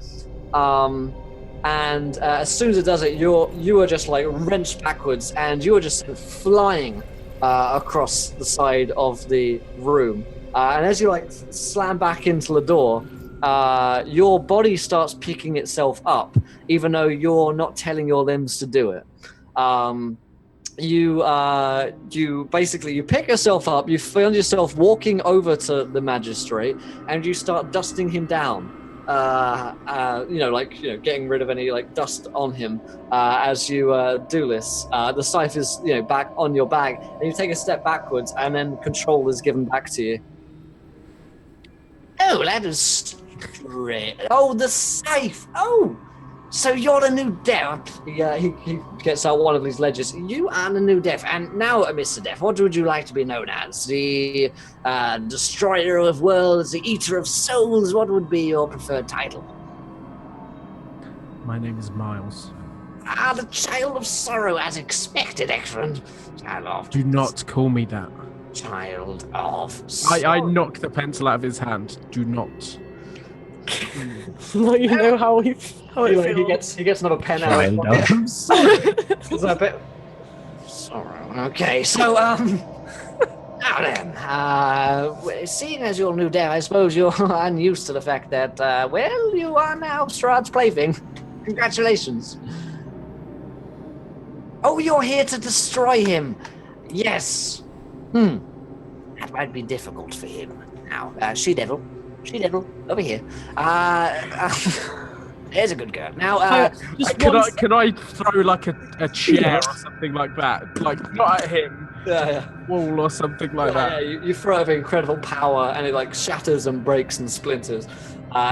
And as soon as it does it, you are just like wrenched backwards, and you are just flying across the side of the room. And as you like slam back into the door, your body starts picking itself up, even though you're not telling your limbs to do it. You basically pick yourself up. You find yourself walking over to the magistrate, and you start dusting him down. Getting rid of any like dust on him as you do this. The scythe is back on your bag, and you take a step backwards, and then control is given back to you. Oh, that is great. Oh, the scythe. Oh, so you're the new Death. He gets out one of these ledgers. You are the new Death, and now, Mr. Death, what would you like to be known as? The Destroyer of Worlds, the Eater of Souls? What would be your preferred title?
My name is Miles.
The Child of Sorrow, as expected, excellent.
Do not call me that.
Child of Sorrow.
I knock the pencil out of his hand. Do not.
No, you know how it feels.
He gets another pen out.
Child of
Is that a bit? Sorrow. Okay, so now then, seeing as you're new there, I suppose you're unused to the fact that you are now Strahd's plaything. Congratulations. Oh, you're here to destroy him. Yes. That might be difficult for him. Now, she-devil, over here. There's a good girl. Now,
can I throw like a chair or something like that? Like not at him,
Yeah.
wall or something like
Yeah,
that.
you throw it with incredible power, and it like shatters and breaks and splinters.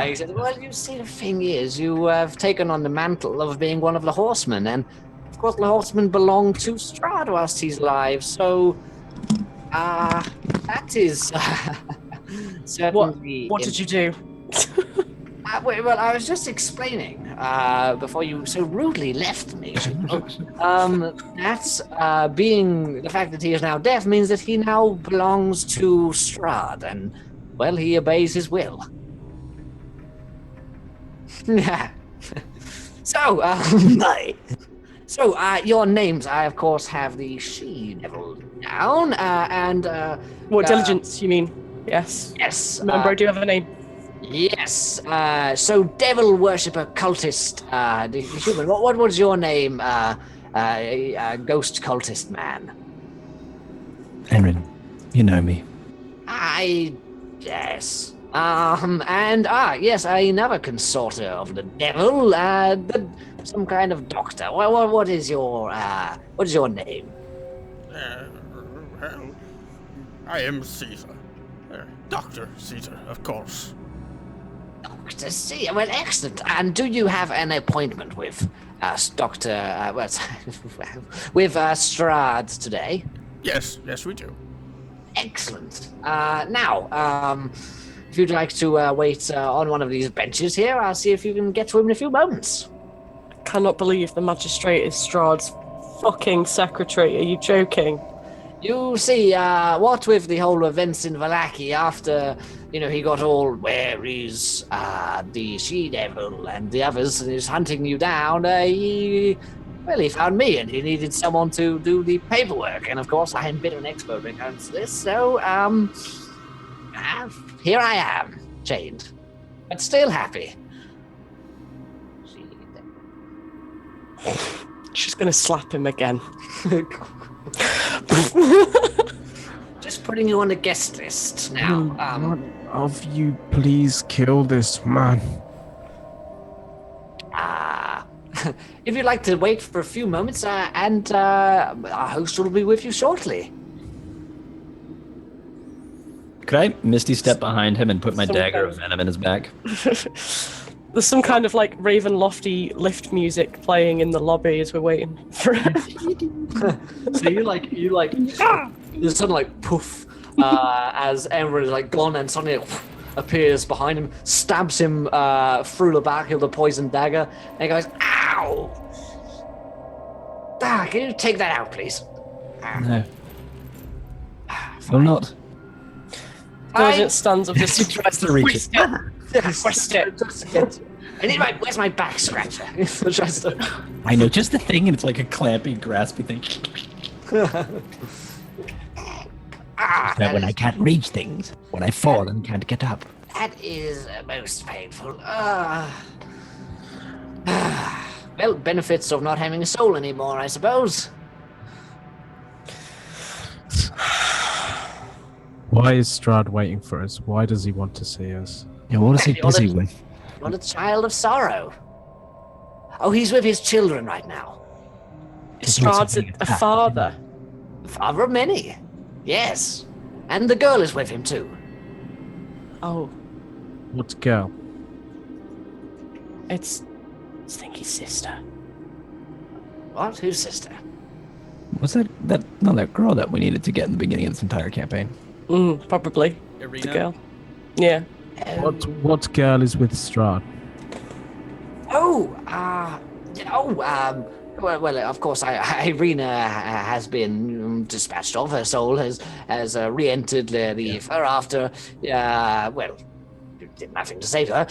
He said, "Well, you see, the thing is, you have taken on the mantle of being one of the horsemen, and of course, the horsemen belong to Strahd whilst he's alive. So, that is certainly
What did you do?
well, I was just explaining before you so rudely left me. That's being the fact that he is now deaf means that he now belongs to Strahd, and well, he obeys his will. Yeah. So, your names, I of course have the she-devil down, and
What diligence, you mean? Yes.
yes,
Remember, I do have a name.
yes. So devil worshipper cultist, the human. What was your name, ghost cultist man?
Enrin, you know me.
Yes. And yes, another consorter of the devil, some kind of doctor. What is your name?
Well, I am Caesar. Dr. Caesar, of course.
Doctor C. Well, excellent. And do you have an appointment with Doctor with Strahd today?
Yes, we do.
Excellent. Now, if you'd like to wait on one of these benches here, I'll see if you can get to him in a few moments.
Cannot believe the magistrate is Strahd's fucking secretary. Are you joking?
You see, what with the whole events in Vallaki after, he got all, where is the she-devil and the others, and is hunting you down, he found me, and he needed someone to do the paperwork, and of course I am a bit of an expert when it comes to this, so, here I am, chained, but still happy.
She's gonna slap him again.
Just putting you on the guest list now.
One of you please kill this man.
If you'd like to wait for a few moments, and our host will be with you shortly.
Could I Misty step behind him and put my
Some
dagger
kind
of venom in his back?
There's some kind of like Ravenlofty lift music playing in the lobby as we're waiting for
So you there's sudden like poof, as Ember is like gone, and suddenly it appears behind him, stabs him through the back with the poison dagger, and he goes, "Ow! Can you take that out, please?"
No. Will not.
Diligent stands up
He
just
tries to reach it.
twist it.
Where's my back scratcher? Tries to-
I know, just the thing, and it's like a clampy, graspy thing. That when I can't reach things, when I fall and can't get up.
That is most painful. Well, benefits of not having a soul anymore, I suppose.
Why is Strahd waiting for us? Why does he want to see us?
Yeah, what is he
You're the-
busy with?
Not a child of sorrow. Oh, he's with his children right now.
Strahd's a father.
Father of many. Yes. And the girl is with him too.
Oh,
What girl?
it's Stinky's sister.
What? Whose sister?
Was that girl that we needed to get in the beginning of this entire campaign?
Probably.
Irina?
The girl. Yeah.
What girl is with Strahd?
Well, of course, Irina has been dispatched of. Her soul has re-entered the ether after, did nothing to save her.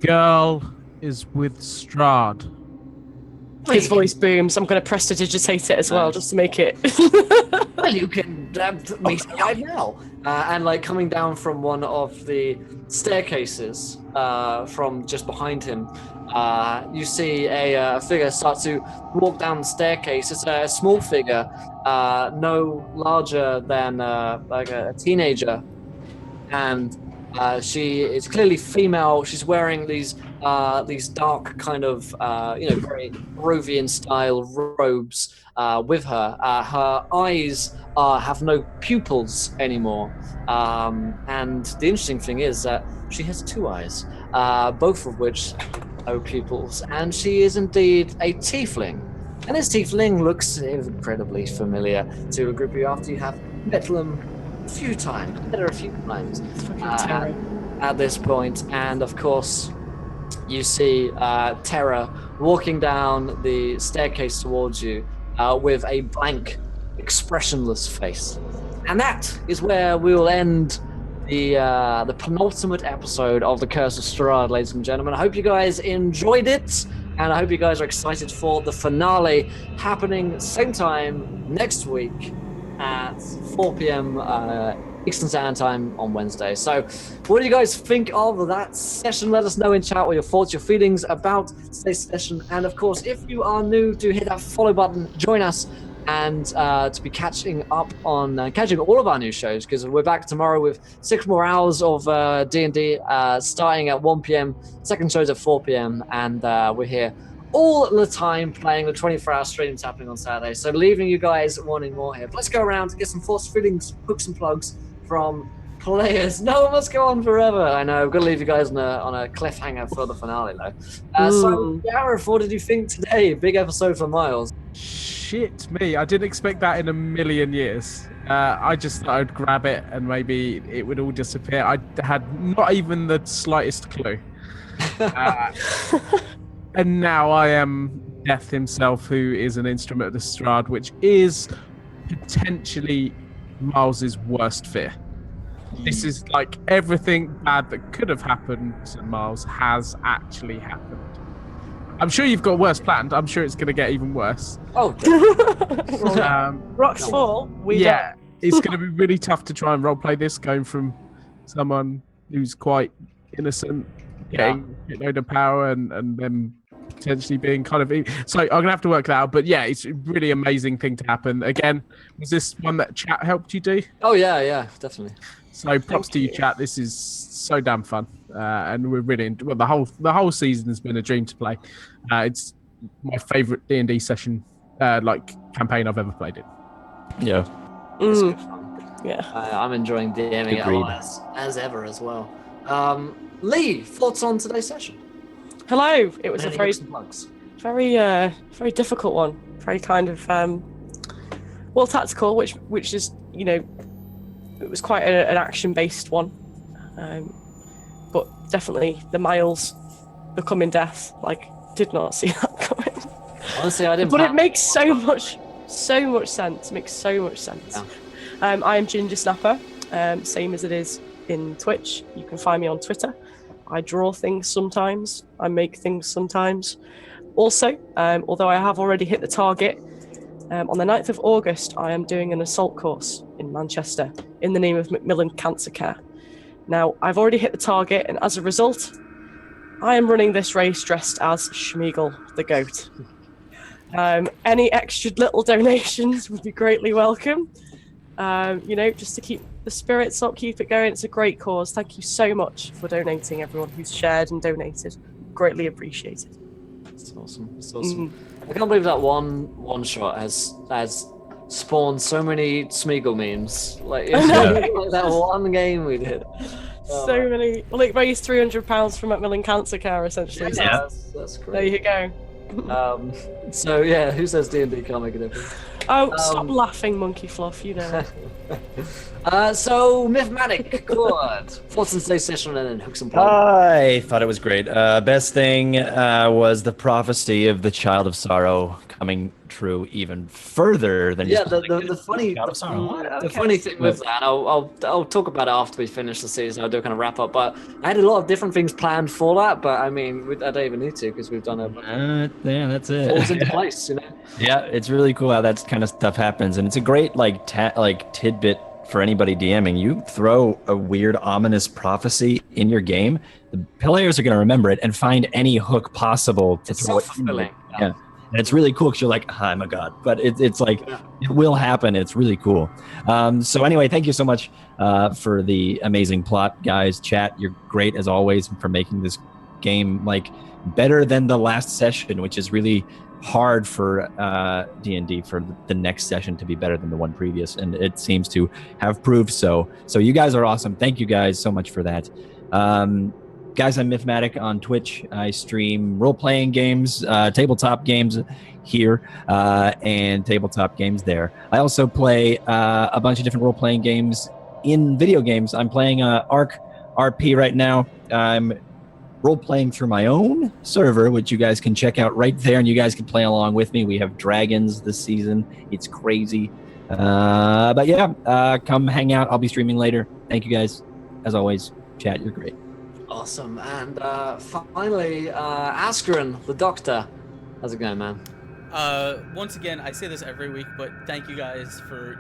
Girl is with Strahd.
His voice booms. I'm going to prestidigitate it as well, just to make it.
Well, you can meet her right now. And like coming down from one of the staircases, from just behind him, you see a figure start to walk down the staircase. It's a small figure, no larger than like a teenager, and She is clearly female. She's wearing these dark kind of very Peruvian style robes with her. Her eyes have no pupils anymore. And the interesting thing is that she has two eyes, both of which no pupils, and she is indeed a tiefling. And this tiefling looks incredibly familiar to a group of you after you have met them a few times, at this point. And of course, you see Terra walking down the staircase towards you with a blank, expressionless face. And that is where we will end the penultimate episode of The Curse of Strahd, ladies and gentlemen. I hope you guys enjoyed it, and I hope you guys are excited for the finale happening same time next week at 4 p.m. Eastern Standard Time on Wednesday. So what do you guys think of that session? Let us know in chat what your thoughts, your feelings about today's session. And of course, if you are new, do hit that follow button, join us, and to be catching up on catching all of our new shows, because we're back tomorrow with 6 more hours of D&D starting at 1 p.m. Second show's at 4 p.m. and we're here all the time playing the 24-hour streams happening on Saturday. So leaving you guys wanting more here. But let's go around to get some thoughts, feelings, hooks and plugs from players. No one must go on forever. I know, I've got to leave you guys on a cliffhanger for the finale though. So Gareth, what did you think today? Big episode for Miles.
Shit me, I didn't expect that in a million years. I just thought I'd grab it and maybe it would all disappear. I had not even the slightest clue. And now I am Death himself, who is an instrument of the Strahd, which is potentially Miles's worst fear. This is like everything bad that could have happened to Miles has actually happened. I'm sure you've got worse planned. I'm sure it's going to get even worse.
Oh,
Rocks fall.
It's going to be really tough to try and roleplay this, going from someone who's quite innocent, getting a load of power, and then potentially being kind of... So I'm going to have to work that out. But yeah, it's a really amazing thing to happen. Again, was this one that chat helped you do?
Oh, yeah, definitely.
So props to you, chat. This is so damn fun. And we're really... the whole season has been a dream to play. It's my favourite D&D session, campaign I've ever played in.
Yeah.
It's good fun.
Yeah.
I'm enjoying DMing it a lot as ever as well. Lee, thoughts on today's session?
Hello. It was
Any
a very,
hooks and plugs?
very difficult one. Very kind of tactical, which is it was quite an action-based one. But definitely the Miles becoming Death, did not see that coming.
Honestly, I didn't.
But it makes so much sense. Makes so much sense.
Yeah.
I am Ginger Snapper, same as it is in Twitch. You can find me on Twitter. I draw things sometimes. I make things sometimes. Also, although I have already hit the target, on the 9th of August, I am doing an assault course in Manchester in the name of Macmillan Cancer Care. Now, I've already hit the target, and as a result, I am running this race dressed as Schmeagol, the goat. Any extra little donations would be greatly welcome. Just to keep the spirits up, keep it going. It's a great cause. Thank you so much for donating, everyone who's shared and donated. Greatly appreciated.
It's awesome. It's awesome. I can't believe that one shot has spawned so many Smeagol memes. Like that one game we did.
So many. Well, it raised £300 for Macmillan Cancer Care, essentially.
Yeah, that's great.
There you go.
So yeah, who says D&D can't make a difference?
Oh, stop laughing, Monkey Fluff. You know.
So Mythmatic, good. Thoughts on today's session and then hooks and plugs.
I thought it was great. Best thing was the prophecy of the Child of Sorrow coming true even further than just
the funny thing with that, I'll talk about it after we finish the season. I'll do a kind of wrap up, but I had a lot of different things planned for that, but I mean, I don't even need to because we've done it.
Yeah, that's it.
Falls into place,
Yeah, it's really cool how that kind of stuff happens, and it's a great tidbit for anybody DMing. You throw a weird, ominous prophecy in your game, the players are going to remember it and find any hook possible to throw it.
Self-fulfilling.
Yeah. And it's really cool because you're like, oh my God. But it's like, it will happen. It's really cool. So anyway, thank you so much for the amazing plot, guys. Chat, you're great as always for making this game like better than the last session, which is really hard for D&D for the next session to be better than the one previous. And it seems to have proved so. So you guys are awesome. Thank you guys so much for that. Guys, I'm Mythmatic on Twitch. I stream role-playing games, tabletop games here, and tabletop games there. I also play a bunch of different role-playing games in video games. I'm playing Arc RP right now. I'm role-playing through my own server, which you guys can check out right there, and you guys can play along with me. We have dragons this season. It's crazy. But yeah, come hang out. I'll be streaming later. Thank you guys. As always, chat, you're great.
Awesome. And finally, Askren, the doctor. How's it going, man?
Once again, I say this every week, but thank you guys for,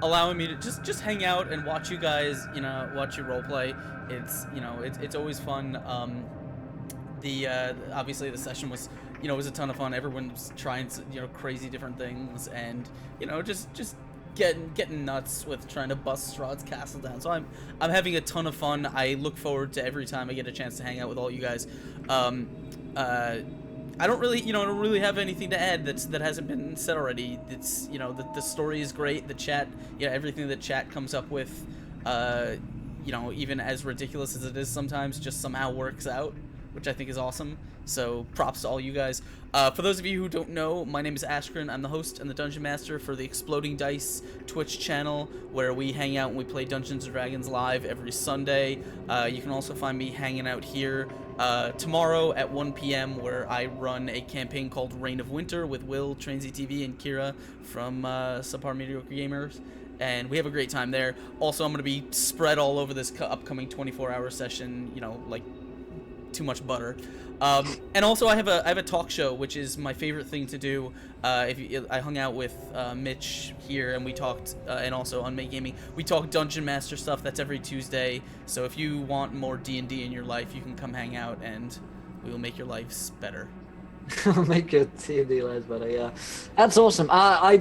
allowing me to just hang out and watch you guys, watch you roleplay. It's, it's always fun. Obviously the session was, was a ton of fun. Everyone was trying, crazy different things and, just getting nuts with trying to bust Strahd's castle down. So I'm having a ton of fun. I look forward to every time I get a chance to hang out with all you guys. I don't really have anything to add that hasn't been said already. It's the story is great. The chat, everything the chat comes up with, even as ridiculous as it is sometimes, just somehow works out, which I think is awesome. So props to all you guys. For those of you who don't know, my name is Askren. I'm the host and the Dungeon Master for the Exploding Dice Twitch channel, where we hang out and we play Dungeons & Dragons live every Sunday. You can also find me hanging out here tomorrow at 1 p.m. where I run a campaign called Reign of Winter with Will, Trainsy TV, and Kira from Subpar Mediocre Gamers. And we have a great time there. Also, I'm going to be spread all over this upcoming 24-hour session, like too much butter. And also I have a talk show, which is my favorite thing to do. I hung out with Mitch here and we talked, and also on Make Gaming, we talk Dungeon Master stuff. That's every Tuesday. So if you want more D&D in your life, you can come hang out and we will make your lives better.
Make your D&D lives better, yeah. That's awesome. I